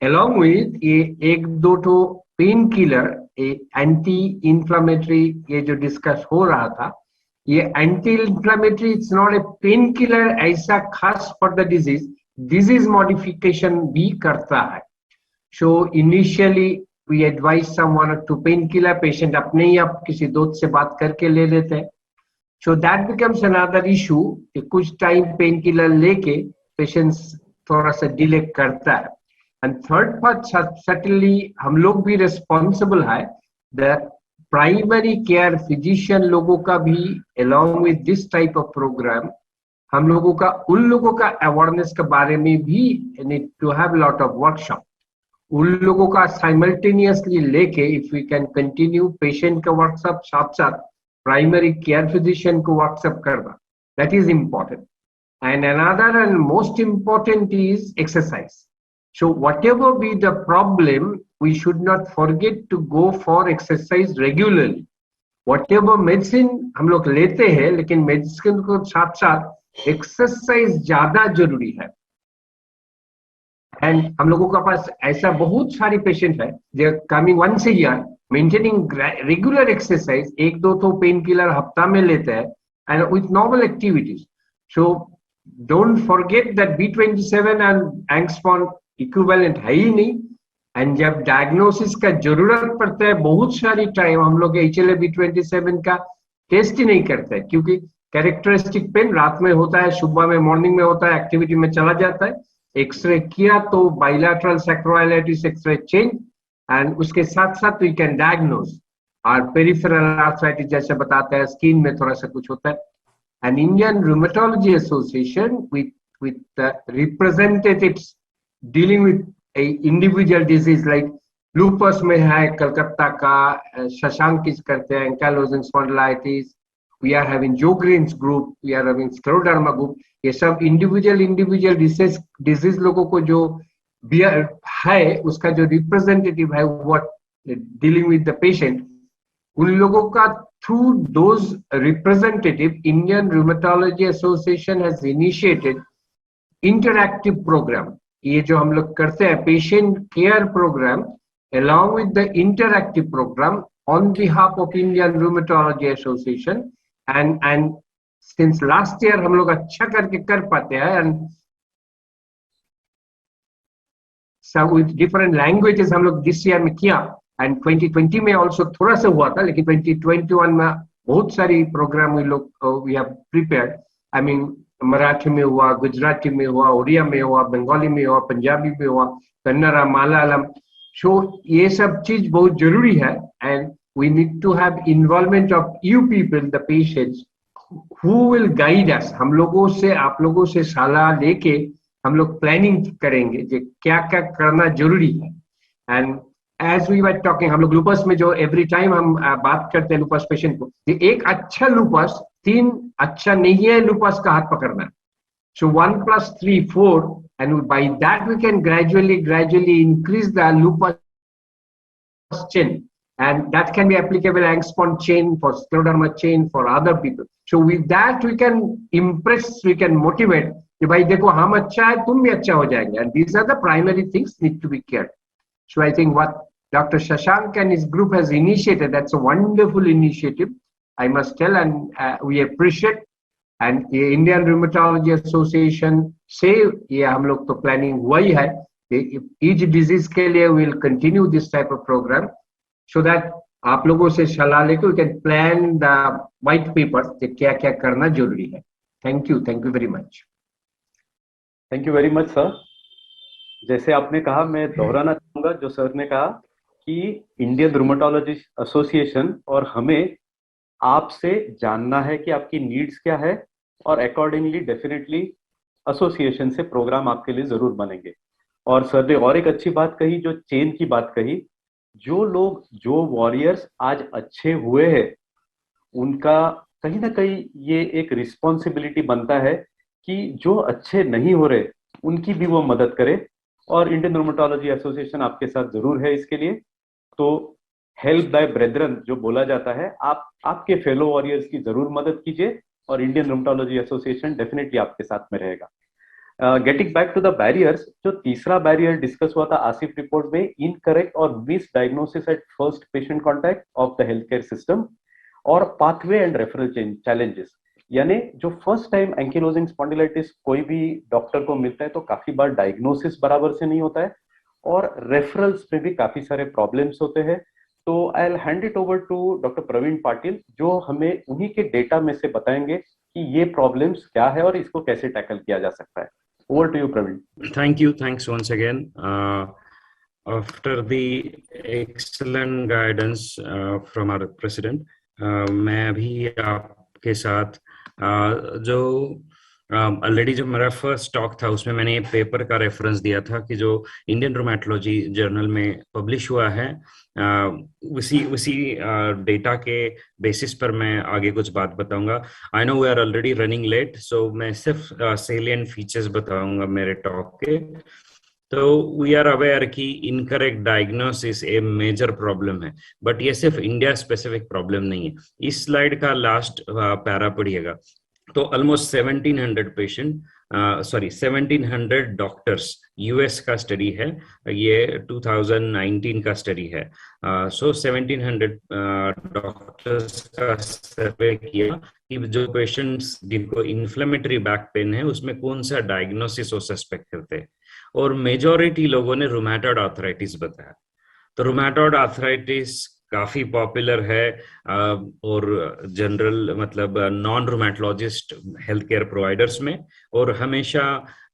Along with ये 1-2 तो पेन किलर, एंटी इंफ्लामेटरी, ये जो डिस्कस हो रहा था, ये anti inflammatory it's not a pain killer ऐसा खास फॉर द डिजीज मॉडिफिकेशन भी करता है. So initially we advise someone to pain killer, patient अपने ही आप किसी दोस्त से बात करके ले लेते हैं. So that becomes another issue, कुछ टाइम पेन किलर लेके पेशेंट्स थोड़ा सा डिले करता है. एंड थर्ड पार्ट, सर्टेनली हम लोग भी रिस्पॉन्सिबल है, द प्राइमरी केयर फिजिशियन लोगों का भी along with this type of program हम लोगों का उन लोगों का अवेयरनेस के बारे में भी need to have lot of workshop, उन लोगों का साइमल्टेनियसली लेके if we can continue patient का वर्कशॉप साथ साथ प्राइमरी केयर फिजिशियन को वर्कशॉप करना, that is important. And another and most important is exercise. So whatever be the problem, we should not forget to go for exercise regularly. Whatever medicine हम लोग लेते हैं, लेकिन medicine को साथ साथ एक्सरसाइज ज्यादा जरूरी है. एंड हम लोगों के पास ऐसा बहुत सारे पेशेंट है जो coming once a year maintaining regular exercise, एक दो तो पेन किलर हफ्ता में लेते हैं and with normal activities. So don't forget that B27 and angstpon equivalent है ही नहीं. एंड जब डायग्नोसिस का जरूरत पड़ता है बहुत सारी टाइम हम लोग HLA B27 का टेस्ट ही नहीं करते हैं, क्योंकि कैरेक्टरिस्टिक पेन रात में होता है, सुबह में मॉर्निंग में होता है, एक्टिविटी में चला जाता है. एक्सरे किया तो बाइलैटरल सैक्रोइलाइटिस एक्सरे चेंज एंड उसके साथ साथ वी कैन डायग्नोज. और पेरिफेरल आर्थराइटिस जैसे बताते हैं, स्किन में थोड़ा सा कुछ होता है. An Indian Rheumatology Association with representatives dealing with a individual disease like lupus में है कलकत्ता का, शशांक इस करते हैं ankylosing spondylitis, we are having Sjogren's group, we are having scleroderma group. ये सब individual disease लोगों को जो है उसका जो representative है what dealing with the patient, उन लोगों का through those representative, Indian Rheumatology Association has initiated interactive program. ये जो हम लोग करते हैं patient care program along with the interactive program on behalf of Indian Rheumatology Association, and since last year हम लोग अच्छा करके कर पाते हैं, and so with different languages हम लोग this year में किया. एंड 2020 में ऑल्सो थोड़ा सा हुआ था, लेकिन 2021 में बहुत सारी प्रोग्राम वी लोग we have prepared. I mean Marathi में हुआ, गुजराती में हुआ, उड़िया में हुआ, बंगाली में हुआ, पंजाबी में हुआ, कन्नड़ा, मलयालम. सो ये सब चीज बहुत जरूरी है. And we need to have involvement of you people, the patients who will guide us. हम लोगों से, आप लोगों से सलाह लेके हम लोग प्लानिंग करेंगे कि क्या क्या करना जरूरी है. And As we were talking, हम लोग लूपस में जो एवरी टाइम हम बात करते हैं लूपस पेशेंट को, एक अच्छा लूपस 3 अच्छा नहीं है लूपस का हाथ पकड़ना. So 1 + 3 4, and by that we can gradually increase the lupus chain, and that can be applicable angstpon chain, for scleroderma chain, for other people. So with that we can impress, we can motivate कि भाई देखो हम अच्छा है तुम भी अच्छा हो जाएंगे. And these are the primary things need to be cared. So I think what Dr. Shashank and his group has initiated, that's a wonderful initiative, I must tell, and we appreciate. And the Indian Rheumatology Association से ये हम लोग तो planning हुआ ही है. Each disease के लिए we'll continue this type of program so that आप लोगों से सलाह लेकर we can plan the white papers कि क्या क्या करना जरूरी है. Thank you very much. Thank you very much, sir. जैसे आपने कहा, मैं दोहराना चाहूंगा जो सर ने कहा कि इंडियन रूमेटोलॉजी एसोसिएशन और हमें आपसे जानना है कि आपकी नीड्स क्या है, और अकॉर्डिंगली डेफिनेटली एसोसिएशन से प्रोग्राम आपके लिए जरूर बनेंगे. और सर ने और एक अच्छी बात कही, जो चेन की बात कही, जो लोग, जो वॉरियर्स आज अच्छे हुए हैं, उनका कहीं ना कहीं ये एक रिस्पॉन्सिबिलिटी बनता है कि जो अच्छे नहीं हो रहे उनकी भी वो मदद करे. और इंडियन रूमेटोलॉजी एसोसिएशन आपके साथ जरूर है इसके लिए. तो हेल्प दाय ब्रेदरन जो बोला जाता है, आप आपके फेलो वॉरियर्स की जरूर मदद कीजिए, और इंडियन रूमेटोलॉजी एसोसिएशन डेफिनेटली आपके साथ में रहेगा. Getting back to the barriers, जो तीसरा बैरियर डिस्कस हुआ था आसिफ रिपोर्ट में, इनकरेक्ट और misdiagnosis at first patient contact of the health care system, और पाथवे एंड रेफरल चैलेंजेस. यानी जो फर्स्ट टाइम एंकिलोजिंग स्पॉन्डिलाइटिस कोई भी डॉक्टर को मिलता है तो काफी बार डायग्नोसिस बराबर से नहीं होता है, और रेफरल्स में भी काफी सारे प्रॉब्लम्स होते हैं. तो I will hand it over to doctor Praveen Patil, जो हमें उन्हीं के डेटा में से बताएंगे कि ये प्रॉब्लम्स क्या है और इसको कैसे टैकल किया जा सकता है. Over to you Praveen. Thanks once again. After the excellent guidance from our president, मैं अभी आपके साथ जो ऑलरेडी जब मेरा फर्स्ट टॉक था उसमें मैंने एक पेपर का रेफरेंस दिया था कि जो इंडियन रोमेटोलॉजी जर्नल में पब्लिश हुआ है, उसी डेटा के बेसिस पर मैं आगे कुछ बात बताऊंगा। I know we are already running late, so मैं सिर्फ सेलिएंट फीचर्स बताऊंगा मेरे टॉक के। तो वी आर अवेयर कि incorrect diagnosis a major problem है, बट ये सिर्फ इंडिया स्पेसिफिक प्रॉब्लम नहीं है। इस स्लाइड का लास्ट पैरा पढ़िएगा तो ऑलमोस्ट 1700 पेशेंट, 1700 डॉक्टर्स, यूएस का स्टडी है ये, 2019 का स्टडी है। सो 1700 डॉक्टर्स का सर्वे किया कि जो पेशेंट्स जिनको इन्फ्लेमेटरी बैक पेन है उसमें कौन सा डायग्नोसिस वो सस्पेक्ट करते हैं, और मेजॉरिटी लोगों ने रूमेटॉइड आर्थराइटिस बताया। तो रूमेटॉइड आर्थराइटिस काफी पॉपुलर है और जनरल मतलब non rheumatologist health care providers में, और हमेशा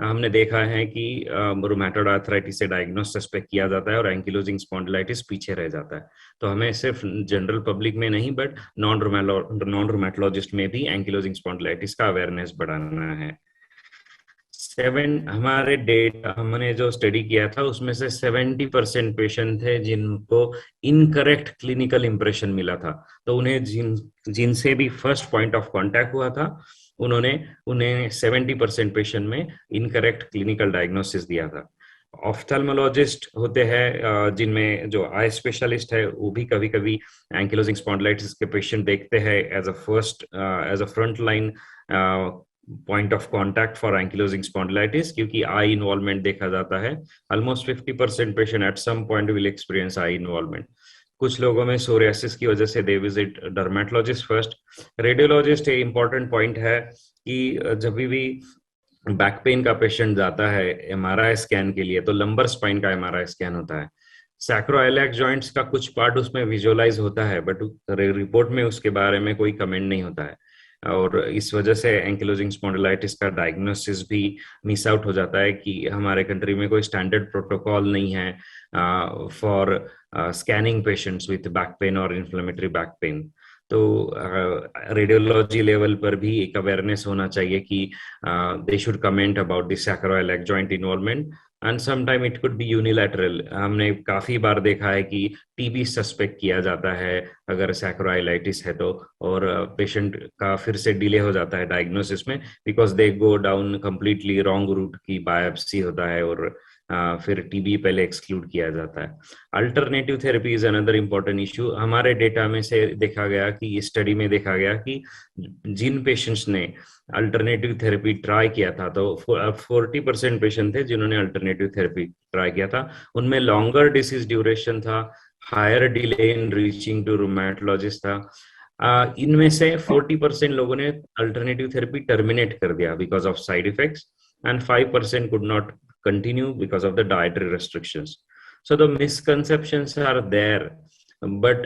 हमने देखा है कि रूमेटॉइड आर्थराइटिस से डायग्नोस सस्पेक्ट किया जाता है और एंकिलोजिंग स्पॉन्डिलाइटिस पीछे रह जाता है। तो हमें सिर्फ जनरल पब्लिक में नहीं बट नॉन रूमेटोलॉजिस्ट में भी एंकिलोजिंग स्पॉन्डिलाइटिस का अवेयरनेस बढ़ाना है। हमारे डेटा हमने जो स्टडी किया था उसमें से 70% पेशेंट थे जिनको इनकरेक्ट क्लिनिकल इंप्रेशन मिला था। तो उन्हें जिनसे भी फर्स्ट पॉइंट ऑफ कांटेक्ट हुआ था उन्हें 70% पेशेंट में इनकरेक्ट क्लिनिकल डायग्नोसिस दिया था। ऑफ्थेल्मोलॉजिस्ट होते हैं जिनमें जो आई स्पेशलिस्ट है वो भी कभी कभी एंकिलोजिंग स्पॉन्डिलाइटिस के पेशेंट देखते हैं as a front line point of contact for ankylosing spondylitis, क्योंकि आई इन्वॉल्वमेंट देखा जाता है। Almost 50% patient at some point will experience eye involvement. कुछ लोगों में सोरियासिस की वजह से they visit dermatologist first. Radiologist एक इंपॉर्टेंट पॉइंट है कि जब भी बैक पेन का पेशेंट जाता है एमआरआई स्कैन के लिए तो लंबर स्पाइन का एमआरआई स्कैन होता है। सैक्रोइलियाक जॉइंट्स का कुछ पार्ट उसमें विजुअलाइज होता है बट रिपोर्ट में उसके बारे में कोई कमेंट नहीं होता है, और इस वजह से एंकिलोजिंग स्पॉन्डिलाइटिस का डायग्नोसिस भी मिस आउट हो जाता है कि हमारे कंट्री में कोई स्टैंडर्ड प्रोटोकॉल नहीं है for scanning patients with back pain और इन्फ्लेमेटरी बैक पेन। तो रेडियोलॉजी लेवल पर भी एक अवेयरनेस होना चाहिए कि they should comment about the sacroiliac joint involvement and sometime it could be unilateral. हमने काफी बार देखा है कि टीबी सस्पेक्ट किया जाता है अगर सैक्रोइलाइटिस है तो, और पेशेंट का फिर से डिले हो जाता है डायग्नोसिस में because they go down completely wrong route की बायोप्सी होता है और फिर टीबी पहले एक्सक्लूड किया जाता है। Alternative therapy is another important issue. हमारे डेटा में से देखा गया कि इस स्टडी में देखा गया कि जिन पेशेंट्स ने अल्टरनेटिव थेरेपी ट्राई किया था तो 40% पेशेंट थे जिन्होंने अल्टरनेटिव थेरेपी ट्राई किया था, उनमें लॉन्गर डिसीज ड्यूरेशन था, higher delay in reaching to rheumatologist था। इनमें से 40% लोगों ने अल्टरनेटिव थेरेपी टर्मिनेट कर दिया because of side effects and 5% could not continue because of the dietary restrictions. So the misconceptions are there, but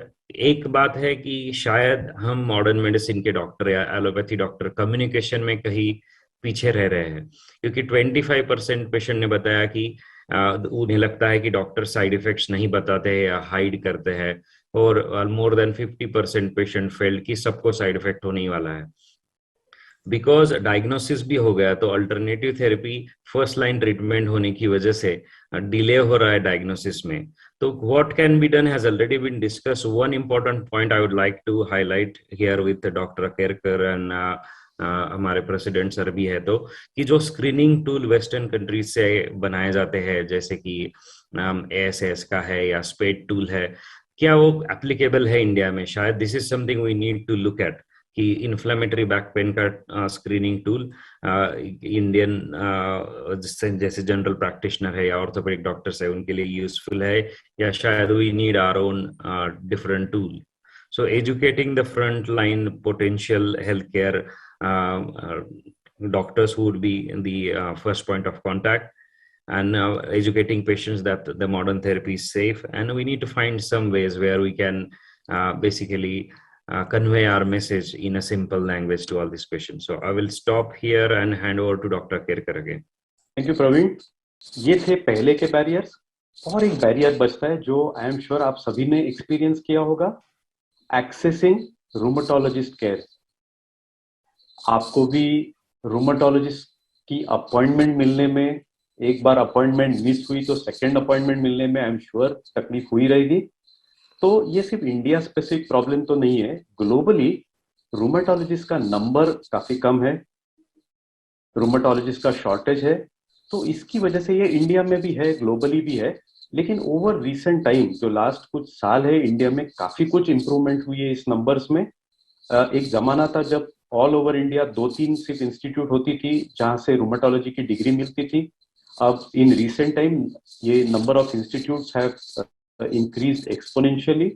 एक बात है कि शायद हम मॉडर्न मेडिसिन के डॉक्टर या एलोपैथी डॉक्टर कम्युनिकेशन में कहीं पीछे रह रहे हैं, क्योंकि 25% पेशेंट ने बताया कि उन्हें लगता है कि डॉक्टर साइड इफेक्ट्स नहीं बताते या हाइड करते हैं, और मोर देन 50% पेशेंट फेल्ड कि सबको साइड इफेक्ट होने ही वाला है। बिकॉज डायग्नोसिस भी हो गया तो alternative therapy first line treatment होने की वजह से डिले हो रहा है डायग्नोसिस में। तो what can be done has already been discuss. One important point I would like to highlight here with doctor Akerkar and हमारे प्रेसिडेंट सर भी है, तो कि जो स्क्रीनिंग टूल वेस्टर्न कंट्रीज से बनाए जाते हैं जैसे कि ASS का है या स्पेड टूल है, क्या वो एप्लीकेबल है इंडिया में? शायद this is something we need to look at कि इन्फ्लेमेटरी बैक पेन का स्क्रीनिंग टूल इंडियन जैसे जनरल प्रैक्टिशनर है या ऑर्थोपेडिक डॉक्टर्स है उनके लिए यूजफुल है, या शायद we need our own different tool. So educating the front line potential health care doctors who would be in the first point of contact, and educating patients that the modern therapy is safe, and we need to find some ways where we can basically convey our message in a simple language to all these patients. So I will stop here and hand over to Dr. Akerkar again. Thank you, Praveen. ये थे पहले के barriers, और एक barrier बचता है जो I am sure आप सभी ने एक्सपीरियंस किया होगा, एक्सेसिंग रूमेटोलॉजिस्ट केयर। आपको भी रूमेटोलॉजिस्ट की अपॉइंटमेंट मिलने में, एक बार अपॉइंटमेंट मिस हुई तो सेकंड अपॉइंटमेंट मिलने में आई एम श्योर तकलीफ हुई रहेगी। तो ये सिर्फ इंडिया स्पेसिफिक प्रॉब्लम तो नहीं है, ग्लोबली रूमेटोलॉजिस्ट का नंबर काफी कम है, रूमेटोलॉजिस्ट का शॉर्टेज है। तो इसकी वजह से ये इंडिया में भी है, ग्लोबली भी है, लेकिन ओवर रिसेंट टाइम जो लास्ट कुछ साल है इंडिया में काफी कुछ इंप्रूवमेंट हुई है इस नंबर्स में। एक जमाना था जब ऑल ओवर इंडिया 2-3 सिर्फ इंस्टीट्यूट होती थी जहां से रूमेटोलॉजी की डिग्री मिलती थी। अब इन रिसेंट टाइम ये number of institutes have increased exponentially.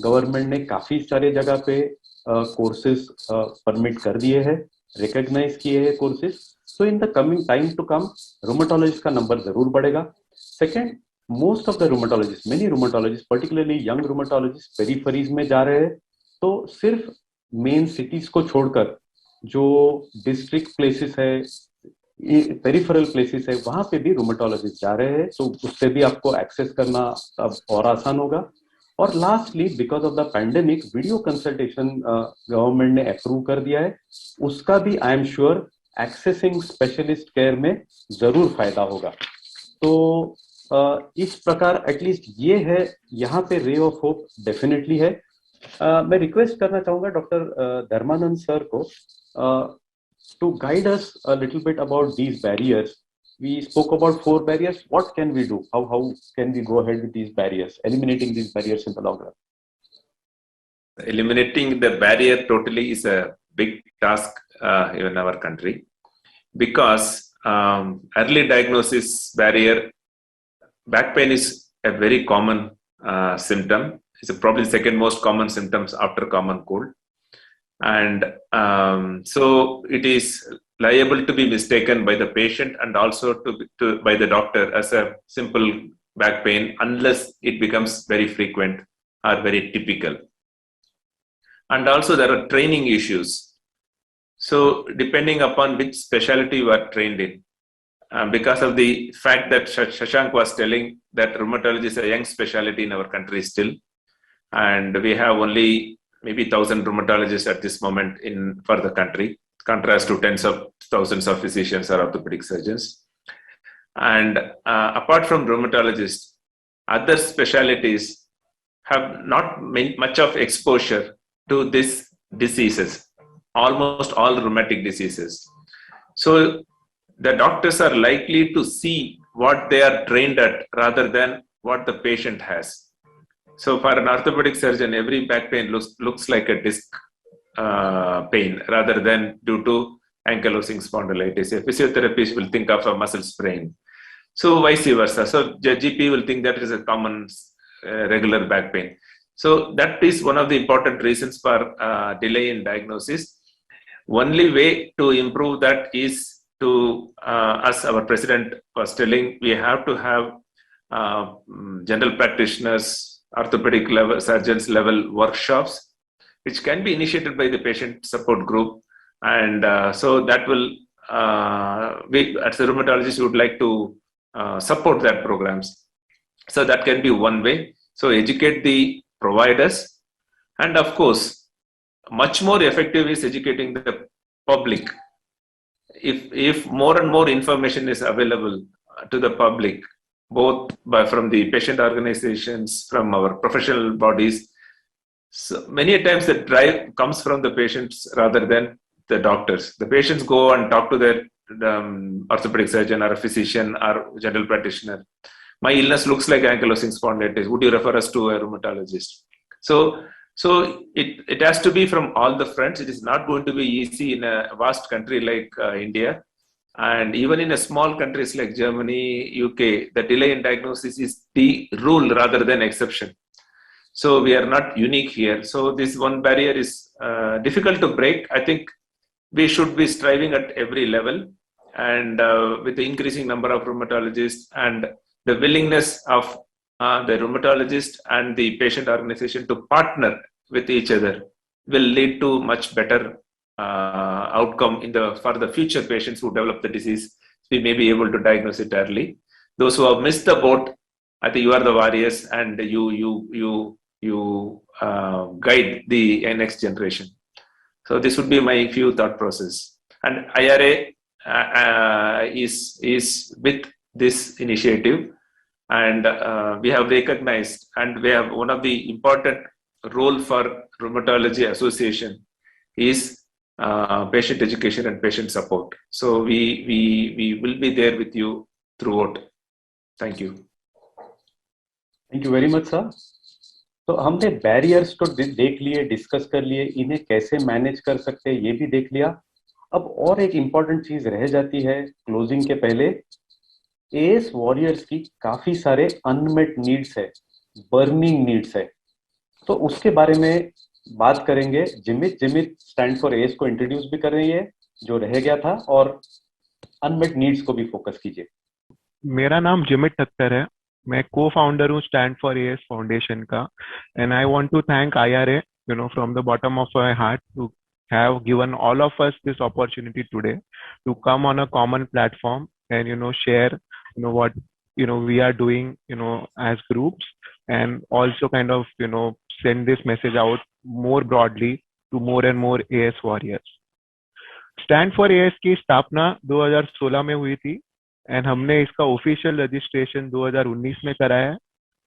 Government ने काफी सारे जगह पे कोर्सेज परमिट कर दिए हैं, रिकॉग्नाइज किए हैं courses. So in the coming time to come rheumatologist का नंबर जरूर बढ़ेगा। Second, most of the rheumatologist, many rheumatologist, particularly young rheumatologist peripheries में जा रहे हैं। तो सिर्फ मेन सिटीज को छोड़कर जो डिस्ट्रिक्ट प्लेसेस है, पेरिफेरल प्लेसेस है, वहां पे भी रूमेटोलॉजिस्ट जा रहे हैं। तो उससे भी आपको एक्सेस करना अब और आसान होगा। और lastly, because of the pandemic, video consultation government ने अप्रूव कर दिया है, उसका भी I am sure accessing specialist care में जरूर फायदा होगा। तो इस प्रकार एटलीस्ट ये है, यहाँ पे रे ऑफ होप डेफिनेटली है। मैं रिक्वेस्ट करना चाहूंगा डॉक्टर धर्मानंद सर को to guide us a little bit about these barriers. We spoke about 4 barriers. What can we do? How can we go ahead with these barriers, eliminating these barriers in the long run? Eliminating the barrier totally is a big task in our country, because early diagnosis barrier, back pain is a very common symptom. It's probably the second most common symptoms after common cold. And so it is liable to be mistaken by the patient and also by the doctor as a simple back pain, unless it becomes very frequent or very typical. And also there are training issues. So depending upon which specialty you are trained in, because of the fact that Shashank was telling that rheumatology is a young specialty in our country still, and we have only maybe 1,000 rheumatologists at this moment for the country, contrast to tens of thousands of physicians or orthopedic surgeons. And apart from rheumatologists, other specialties have not much of exposure to these diseases, almost all rheumatic diseases. So the doctors are likely to see what they are trained at rather than what the patient has. So for an orthopedic surgeon, every back pain looks like a disc pain rather than due to ankylosing spondylitis. A physiotherapist will think of a muscle sprain. So vice versa. So the GP will think that is a common regular back pain. So that is one of the important reasons for delay in diagnosis. Only way to improve that is to, as our president was telling, we have to have general practitioners, orthopedic level, surgeons level workshops, which can be initiated by the patient support group. And so that will, we as a rheumatologist would like to support that programs. So that can be one way. So educate the providers. And of course, much more effective is educating the public. If more and more information is available to the public, both from the patient organizations, from our professional bodies. So many times the drive comes from the patients rather than the doctors. The patients go and talk to their orthopedic surgeon or a physician or general practitioner. My illness looks like ankylosing spondylitis. Would you refer us to a rheumatologist? So it has to be from all the fronts. It is not going to be easy in a vast country like India. And even in a small countries like Germany, UK, the delay in diagnosis is the rule rather than exception. So we are not unique here. So this one barrier is difficult to break. I think we should be striving at every level, and with the increasing number of rheumatologists and the willingness of the rheumatologist and the patient organization to partner with each other will lead to much better outcome for the future patients who develop the disease. We may be able to diagnose it early. Those who have missed the boat, I think you are the warriors, and you guide the next generation. So this would be my few thought process. and IRA is with this initiative, and we have recognized, and we have one of the important role for Rheumatology Association is patient education and patient support. So we will be there with you throughout. Thank you. Thank you very much sir. तो हमने barriers तो देख लिए, discuss कर लिए, इन्हें कैसे manage कर सकते हैं ये भी देख लिया. अब और एक इम्पॉर्टेंट चीज रह जाती है क्लोजिंग के पहले. एएस वॉरियर्स की काफी सारे अनमेट नीड्स है, बर्निंग नीड्स है, तो उसके बारे में बात करेंगे. जिमित स्टैंड फॉर एएस को इंट्रोड्यूस भी कर रही है जो रह गया था, और अनमेट नीड्स को भी फोकस कीजिए. मेरा नाम जिमित ठक्कर है, मैं को फाउंडर हूँ स्टैंड फॉर एएस फाउंडेशन का. And I want to thank IRA from the bottom of my heart to have given all of us this opportunity today to come on a common platform and share what we are doing as groups, and also kind of send this message out more broadly to more and more AS warriors. Stand for AS की स्थापना 2016 में हुई थी, and हमने इसका official registration 2019 में कराया है.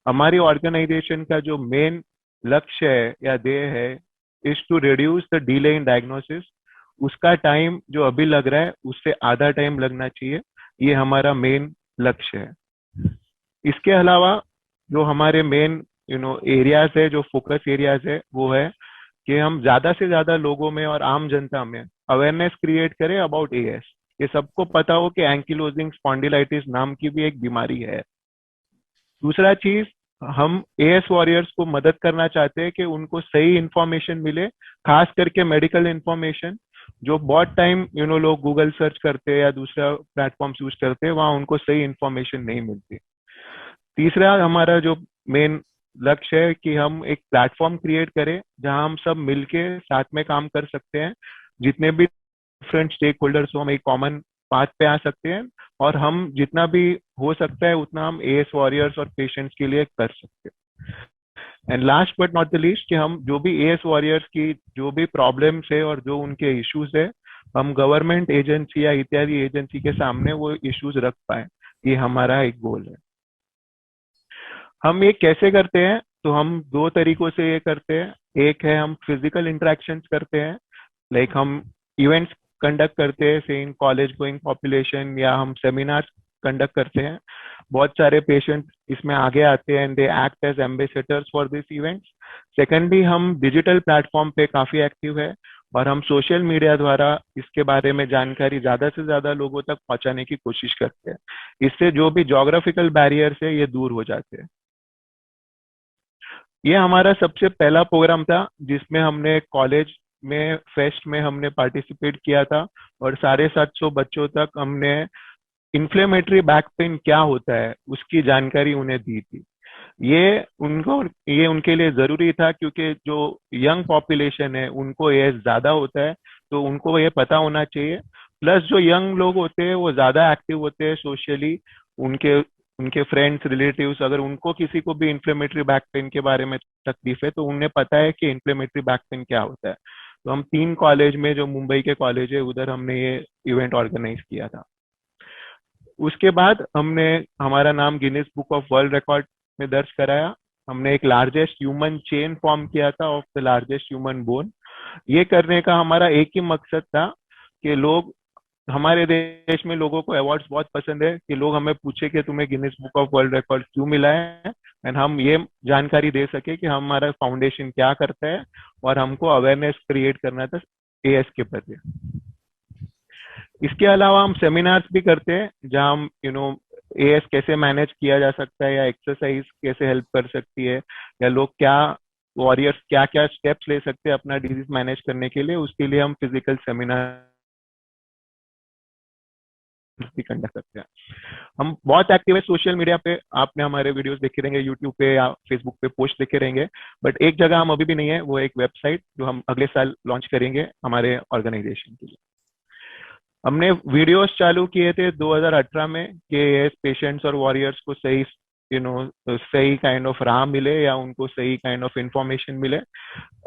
हमारी ऑर्गेनाइजेशन का जो मेन लक्ष्य है या ध्येय है is to reduce the delay in diagnosis. उसका टाइम जो अभी लग रहा है उससे आधा टाइम लगना चाहिए, ये हमारा मेन लक्ष्य है. इसके अलावा जो हमारे मेन एरियाज है, जो फोकस एरियाज है, वो है कि हम ज्यादा से ज्यादा लोगों में और आम जनता में अवेयरनेस क्रिएट करें अबाउट एएस. ये सबको पता हो कि एंकिलोजिंग स्पॉन्डिलाइटिस नाम की भी एक बीमारी है. दूसरा चीज, हम एएस वॉरियर्स को मदद करना चाहते हैं कि उनको सही इंफॉर्मेशन मिले, खास करके मेडिकल इंफॉर्मेशन. जो बहुत टाइम लोग गूगल सर्च करते हैं या दूसरा प्लेटफॉर्म यूज करते हैं, वहां उनको सही इंफॉर्मेशन नहीं मिलती. तीसरा हमारा जो मेन लक्ष्य है कि हम एक प्लेटफॉर्म क्रिएट करें जहां हम सब मिलके साथ में काम कर सकते हैं. जितने भी डिफरेंट स्टेक होल्डर्स हो, हम एक कॉमन पाथ पे आ सकते हैं, और हम जितना भी हो सकता है उतना हम एएस वॉरियर्स और पेशेंट्स के लिए कर सकते हैं. And last but not the least, कि हम जो भी एएस वॉरियर्स की जो भी प्रॉब्लम्स है और जो उनके इश्यूज है, हम गवर्नमेंट एजेंसी या इत्यादि एजेंसी के सामने वो इश्यूज रख पाए. ये हमारा एक गोल है. हम ये कैसे करते हैं? तो हम दो तरीकों से ये करते हैं. एक है हम फिजिकल इंटरेक्शंस करते हैं, लाइक हम इवेंट्स कंडक्ट करते हैं से इन कॉलेज गोइंग पॉपुलेशन, या हम सेमिनार्स कंडक्ट करते हैं. बहुत सारे पेशेंट इसमें आगे आते हैं and they act as ambassadors for this events. Secondly, हम डिजिटल प्लेटफॉर्म पे काफी एक्टिव है, और हम सोशल मीडिया द्वारा इसके बारे में जानकारी ज्यादा से ज्यादा लोगों तक पहुंचाने की कोशिश करते हैं. इससे जो भी ज्योग्राफिकल बैरियर्स है ये दूर हो जाते हैं. ये हमारा सबसे पहला प्रोग्राम था जिसमें हमने कॉलेज में फेस्ट में हमने पार्टिसिपेट किया था, और 750 बच्चों तक हमने इन्फ्लेमेटरी बैक पेन क्या होता है उसकी जानकारी उन्हें दी थी. ये उनके लिए जरूरी था, क्योंकि जो यंग पॉपुलेशन है उनको ये ज्यादा होता है, तो उनको ये पता होना चाहिए. प्लस जो यंग लोग होते हैं वो ज्यादा एक्टिव होते हैं सोशली, उनके फ्रेंड्स रिलेटिव्स, अगर उनको किसी को भी इन्फ्लेमेटरी बैक पेन के बारे में तकलीफ है तो उन्हें पता है कि इन्फ्लेमेटरी बैक पेन क्या होता है. तो हम 3 कॉलेज में, जो मुंबई के कॉलेज है, उधर हमने ये इवेंट ऑर्गेनाइज किया था. उसके बाद हमने हमारा नाम Guinness book of world record में दर्ज कराया. हमने एक लार्जेस्ट ह्यूमन चेन फॉर्म किया था of the largest human bone. ये करने का हमारा एक ही मकसद था कि लोग, हमारे देश में लोगों को अवार्ड्स बहुत पसंद है, कि लोग हमें पूछे कि तुम्हें Guinness book of world record क्यों मिला है, एंड हम ये जानकारी दे सके कि हमारा फाउंडेशन क्या करता है, और हमको अवेयरनेस क्रिएट करना था एएस के प्रति. इसके अलावा हम सेमिनार्स भी करते हैं जहां हम एएस कैसे मैनेज किया जा सकता है, या एक्सरसाइज कैसे हेल्प कर सकती है, या लोग वॉरियर्स क्या क्या स्टेप्स ले सकते हैं अपना डिजीज मैनेज करने के लिए. उसके लिए हम फिजिकल सेमिनार भी कंडक्ट करते हैं. हम बहुत एक्टिव है सोशल मीडिया पे. आपने हमारे वीडियोस देखे रहेंगे यूट्यूब पे या फेसबुक पे पोस्ट देखे रहेंगे, बट एक जगह हम अभी भी नहीं है, वो एक वेबसाइट जो हम अगले साल लॉन्च करेंगे हमारे ऑर्गेनाइजेशन के लिए. हमने वीडियोस चालू किए थे 2018 में कि पेशेंट्स और वॉरियर्स को सही सही काइंड ऑफ राह मिले या उनको सही काइंड ऑफ इंफॉर्मेशन मिले।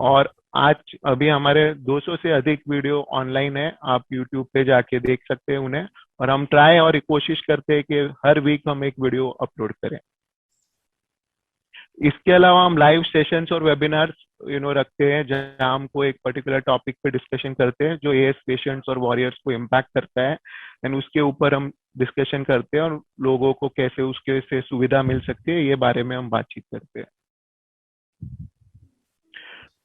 और आज अभी हमारे 200 से अधिक वीडियो ऑनलाइन है, आप यूट्यूब पे जाके देख सकते हैं उन्हें। और हम ट्राई और कोशिश करते हैं कि हर वीक हम एक वीडियो अपलोड करें। इसके अलावा हम लाइव सेशंस और वेबिनार्स रखते हैं जहां हमको एक पर्टिकुलर टॉपिक पे डिस्कशन करते हैं जो एएस पेशेंट्स और वॉरियर्स को इम्पैक्ट करता है, एंड उसके ऊपर हम डिस्कशन करते हैं और लोगों को कैसे उसके से सुविधा मिल सकती है ये बारे में हम बातचीत करते हैं।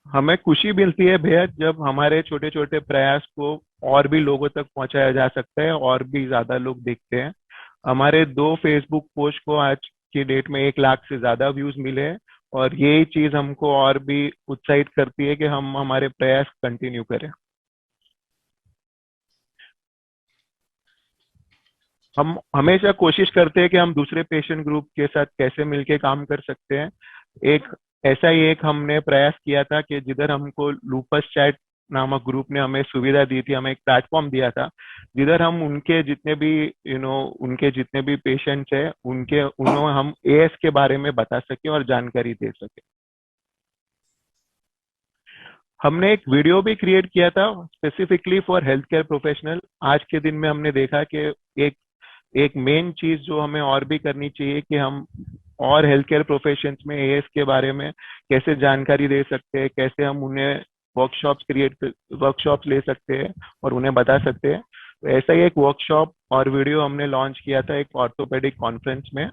हमें खुशी मिलती है बेहद जब हमारे छोटे छोटे प्रयास को और भी लोगों तक पहुंचाया जा सकता है और भी ज्यादा लोग देखते हैं। हमारे 2 फेसबुक पोस्ट को आज की डेट में 1 लाख से ज्यादा व्यूज मिले हैं, और यही चीज हमको और भी उत्साहित करती है कि हम हमारे प्रयास कंटिन्यू करें। हम हमेशा कोशिश करते हैं कि हम दूसरे पेशेंट ग्रुप के साथ कैसे मिलके काम कर सकते हैं। एक हमने प्रयास किया था कि जिधर हमको लूपस चैट नामक ग्रुप ने हमें सुविधा दी थी, हमें एक प्लेटफॉर्म दिया था जिधर हम उनके जितने भी पेशेंट्स है उन्हें हम एएस के बारे में बता सके और जानकारी दे सके। हमने एक वीडियो भी क्रिएट किया था specifically for health care professional. आज के दिन में हमने देखा कि एक मेन चीज जो हमें और भी करनी चाहिए कि हम और हेल्थ केयर प्रोफेशंस में एएस के बारे में कैसे जानकारी दे सकते हैं, कैसे हम उन्हें वर्कशॉप्स ले सकते हैं और उन्हें बता सकते हैं। तो ऐसा ही एक वर्कशॉप और वीडियो हमने लॉन्च किया था एक ऑर्थोपेडिक कॉन्फ्रेंस में।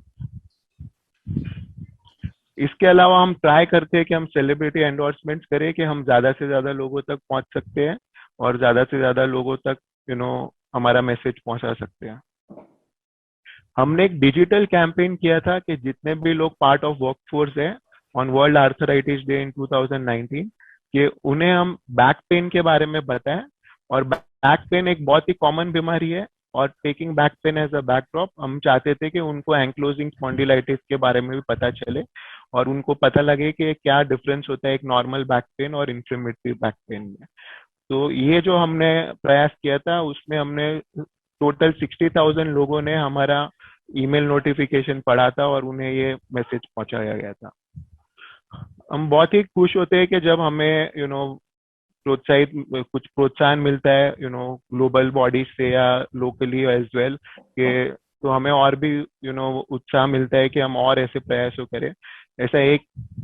इसके अलावा हम ट्राई करते हैं कि हम सेलिब्रिटी एंडोर्समेंट्स करें कि हम ज्यादा से ज्यादा लोगों तक पहुंच सकते हैं और ज्यादा से ज्यादा लोगों तक हमारा मैसेज पहुंचा सकते हैं। हमने एक डिजिटल कैंपेन किया था कि जितने भी लोग पार्ट ऑफ वर्कफोर्स है on world arthritis day in 2019 कि उन्हें हम बैक पेन के बारे में बताएं। और बैक पेन एक बहुत ही कॉमन बीमारी है और taking back pain as a backdrop हम चाहते थे कि उनको एंक्लोजिंग स्पॉन्डिलाइटिस के बारे में भी पता चले और उनको पता लगे कि क्या डिफरेंस होता है एक नॉर्मल बैक पेन और इन्फ्लेमेटरी बैक पेन में। तो ये जो हमने प्रयास किया था उसमें हमने टोटल 60,000 लोगों ने हमारा ईमेल नोटिफिकेशन पढ़ा था और उन्हें ये मैसेज पहुंचाया गया था। हम बहुत ही खुश होते हैं कि जब हमें कुछ प्रोत्साहन मिलता है ग्लोबल बॉडीज से या लोकली एज वेल के, तो हमें और भी उत्साह मिलता है कि हम और ऐसे प्रयासों करें। ऐसा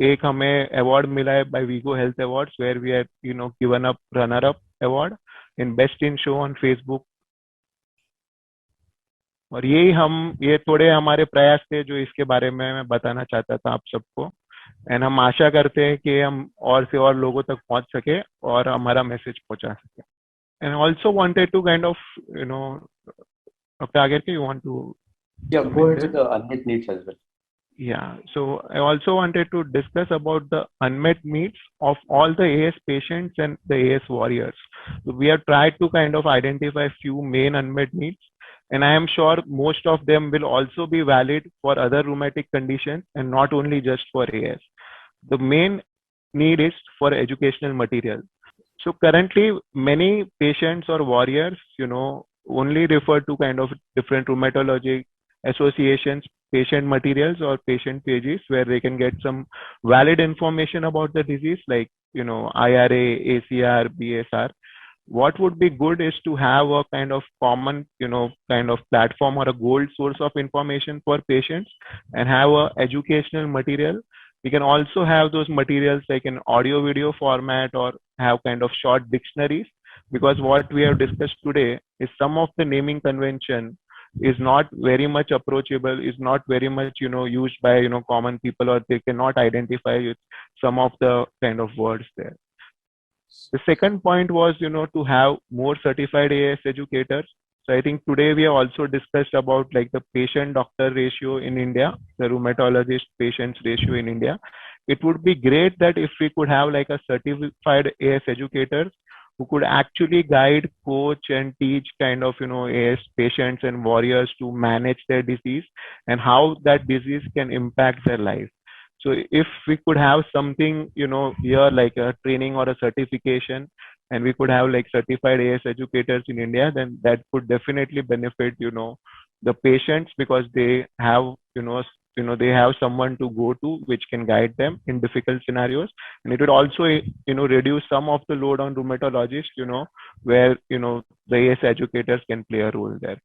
एक हमें अवार्ड मिला है बाय वीगो health awards where we are given up runner up award in best in show on Facebook. और ये थोड़े हमारे प्रयास थे जो इसके बारे में मैं बताना चाहता था आप सबको। एंड हम आशा करते हैं कि हम और से और लोगों तक पहुंच सके और हमारा मैसेज पहुंचा सके। And also wanted to kind of Dr. Agarkar, you want to go ahead with the unmet needs as well. Yeah, so I also wanted to discuss about the unmet needs of all the AS patients and the AS warriors. So we have tried to kind of identify few main unmet needs, and I am sure most of them will also be valid for other rheumatic conditions and not only just for AS. The main need is for educational material. So currently many patients or warriors, only refer to kind of different rheumatology associations, patient materials or patient pages where they can get some valid information about the disease like, IRA, ACR, BSR. What would be good is to have a kind of common, kind of platform or a gold source of information for patients and have a educational material. We can also have those materials like in audio video format or have kind of short dictionaries, because what we have discussed today is some of the naming convention is not very much approachable, is not very much used by common people, or they cannot identify some of the kind of words there. The second point was to have more certified AS educators. So I think today we have also discussed about like the patient doctor ratio in India, the rheumatologist patients ratio in India. It would be great that if we could have like a certified AS educators who could actually guide, coach and teach kind of AS patients and warriors to manage their disease and how that disease can impact their life. So if we could have something here like a training or a certification, and we could have like certified AS educators in India, then that could definitely benefit the patients, because they have they have someone to go to which can guide them in difficult scenarios. And it would also, reduce some of the load on rheumatologists, where, the AS educators can play a role there.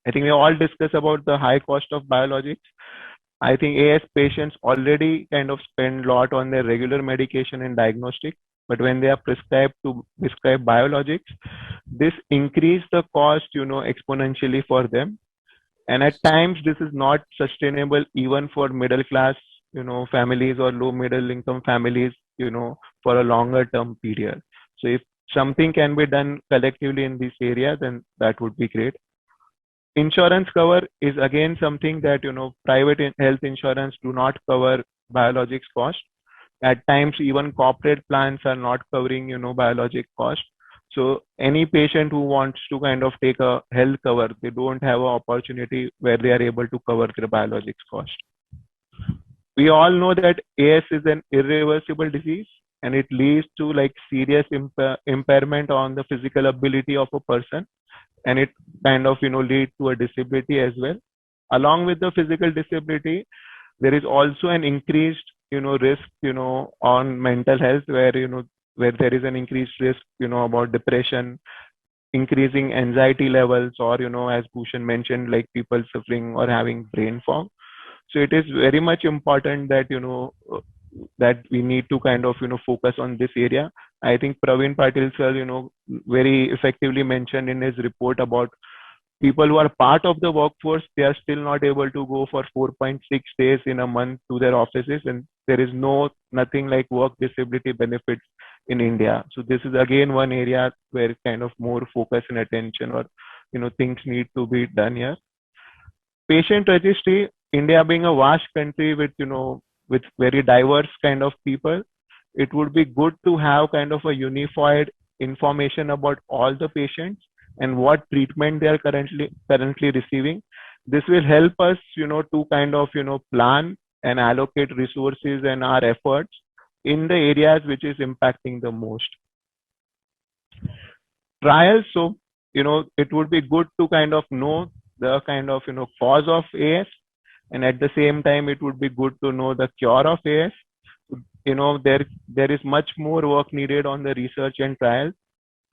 I think we all discuss about the high cost of biologics. I think AS patients already kind of spend a lot on their regular medication and diagnostic, but when they are prescribed biologics, this increase the cost, exponentially for them. And at times this is not sustainable even for middle class, families or low middle income families, for a longer term period. So if something can be done collectively in this area, then that would be great. Insurance cover is again something that, private health insurance do not cover biologics cost. At times, even corporate plans are not covering, biologic cost. So any patient who wants to kind of take a health cover, they don't have an opportunity where they are able to cover their biologics cost. We all know that AS is an irreversible disease, and it leads to like serious impairment on the physical ability of a person, and it kind of lead to a disability as well. Along with the physical disability, there is also an increased risk on mental health, where where there is an increased risk about depression, increasing anxiety levels, or as Bhushan mentioned, like people suffering or having brain fog. So it is very much important that that we need to kind of focus on this area. I think Praveen Patil sir very effectively mentioned in his report about people who are part of the workforce, they are still not able to go for 4.6 days in a month to their offices, and there is nothing like work disability benefits in India. So this is again one area where kind of more focus and attention, or things need to be done here. Patient registry, India being a vast country with with very diverse kind of people, it would be good to have kind of a unified information about all the patients and what treatment they are currently receiving. This will help us to kind of plan and allocate resources and our efforts in the areas which is impacting the most. Trials, so it would be good to kind of know the kind of cause of AS, and at the same time it would be good to know the cure of AS. There is much more work needed on the research and trials.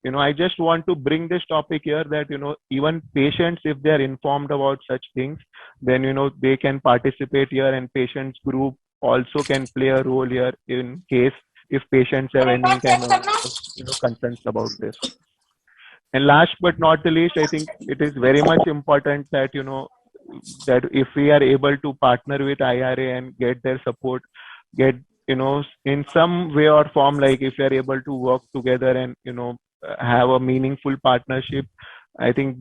I just want to bring this topic here that even patients, if they are informed about such things, then they can participate here, and patients group also can play a role here in case if patients have any kind of concerns about this. And last but not the least, I think it is very much important that that if we are able to partner with IRA and get their support, get in some way or form, like if we are able to work together and have a meaningful partnership, I think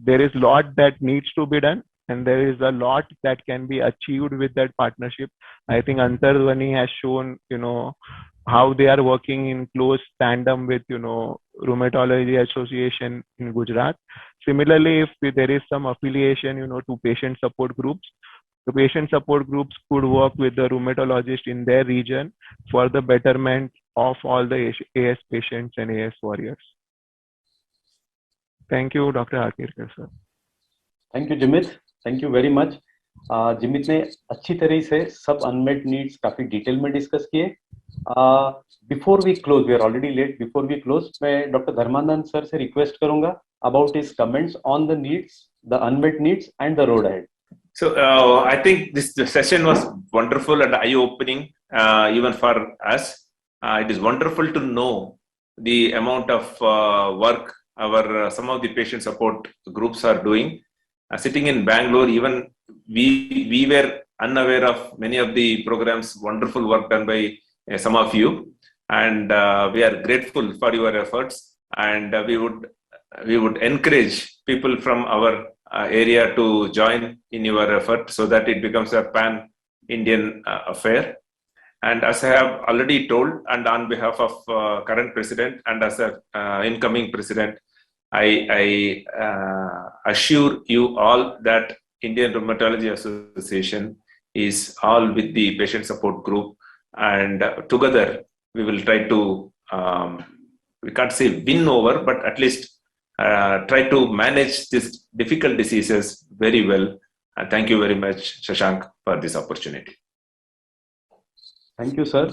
there is a lot that needs to be done, and there is a lot that can be achieved with that partnership. I think Antardhvani has shown how they are working in close tandem with Rheumatology Association in Gujarat. Similarly, if there is some affiliation to patient support groups, the patient support groups could work with the rheumatologist in their region for the betterment of all the AS patients and AS warriors. Thank you, Dr. Akirkar sir. Thank you, Jimit. Thank you very much. Jimit ने अच्छी तरह से सब unmet needs काफी detail में discuss किए. Before we close, we are already late, before we close मैं doctor Dharmanand sir से रिक्वेस्ट करूंगा about his comments on the needs, the unmet needs and the road ahead. So I think this session was wonderful and eye-opening even for us. It is wonderful to know the amount of work our some of the patient support groups are doing. Sitting in Bangalore, even we were unaware of many of the programs, wonderful work done by some of you, and we are grateful for your efforts, and we would encourage people from our area to join in your effort so that it becomes a pan-Indian affair. And as I have already told, and on behalf of current president and as a incoming president, I assure you all that Indian Rheumatology Association is all with the patient support group, and together we will try to, we can't say win over, but at least try to manage these difficult diseases very well And thank you very much, Shashank, for this opportunity. Thank you sir,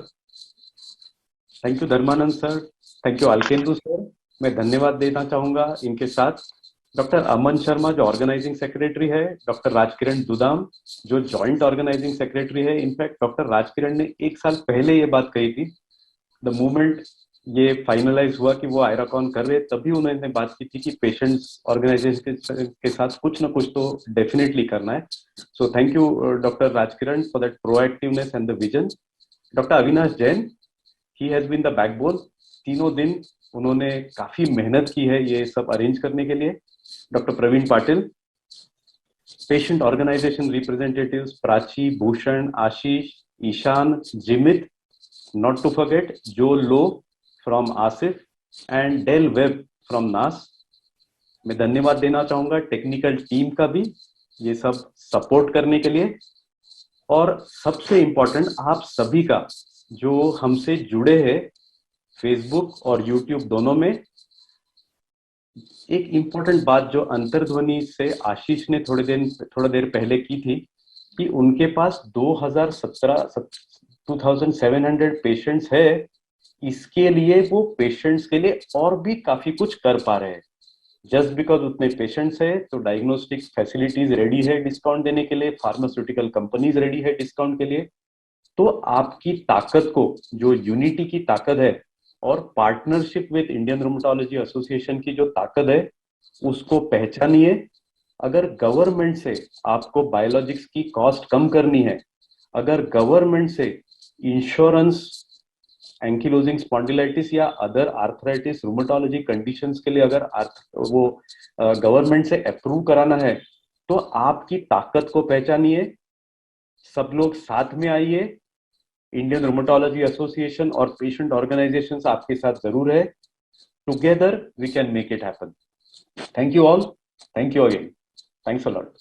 thank you Dharmanand sir, thank you Alakendu sir. मैं धन्यवाद देना चाहूंगा इनके साथ doctor अमन शर्मा जो organising secretary है, doctor Rajkiran दुदाम जो joint organising secretary है। इनफैक्ट डॉक्टर राजकिरण ने 1 साल पहले ये बात कही थी, द मोमेंट ये फाइनलाइज हुआ कि वो आयराकॉन कर रहे, तभी उन्होंने बात की थी कि पेशेंट्स ऑर्गेनाइजेशन के साथ कुछ ना कुछ तो डेफिनेटली करना है। So thank you doctor Rajkiran for that proactiveness and the vision. Doctor Avinash Jain, he has been the backbone. तीनों दिन उन्होंने काफी मेहनत की है ये सब अरेंज करने के लिए। Doctor Praveen Patil, patient organisation representatives Prachi, Bhushan, Ashish, Ishaan, Jimit, not to forget Joe Low from ASIF and Del Webb from NAS। मैं धन्यवाद देना चाहूंगा टेक्निकल टीम का भी ये सब सपोर्ट करने के लिए, और सबसे इम्पोर्टेंट आप सभी का जो हमसे जुड़े हैं फेसबुक और यूट्यूब दोनों में। एक इम्पोर्टेंट बात जो अंतर्ध्वनि से आशीष ने थोड़ा देर पहले की थी कि उनके पास 2700 पेशेंट्स है, इसके लिए वो पेशेंट्स के लिए और भी काफी कुछ कर पा रहे हैं। जस्ट बिकॉज उतने पेशेंट्स है तो डायग्नोस्टिक फैसिलिटीज रेडी है डिस्काउंट देने के लिए, फार्मास्यूटिकल कंपनीज रेडी है डिस्काउंट के लिए। तो आपकी ताकत को, जो यूनिटी की ताकत है और partnership with Indian rheumatology association की जो ताकत है, उसको पहचानिए। अगर गवर्नमेंट से आपको बायोलॉजिक्स की कॉस्ट कम करनी है, अगर गवर्नमेंट से इंश्योरेंस एंकिलोजिंग स्पॉन्डिलाइटिस या अदर आर्थराइटिस रूमेटोलॉजी कंडीशंस के लिए अगर वो गवर्नमेंट से अप्रूव कराना है, तो आपकी ताकत को पहचानिए। सब लोग साथ में आइए। इंडियन रूमेटोलॉजी एसोसिएशन और पेशेंट ऑर्गेनाइजेशंस आपके साथ जरूर है। Together we can make it happen. Thank you all, thank you again, thanks a lot.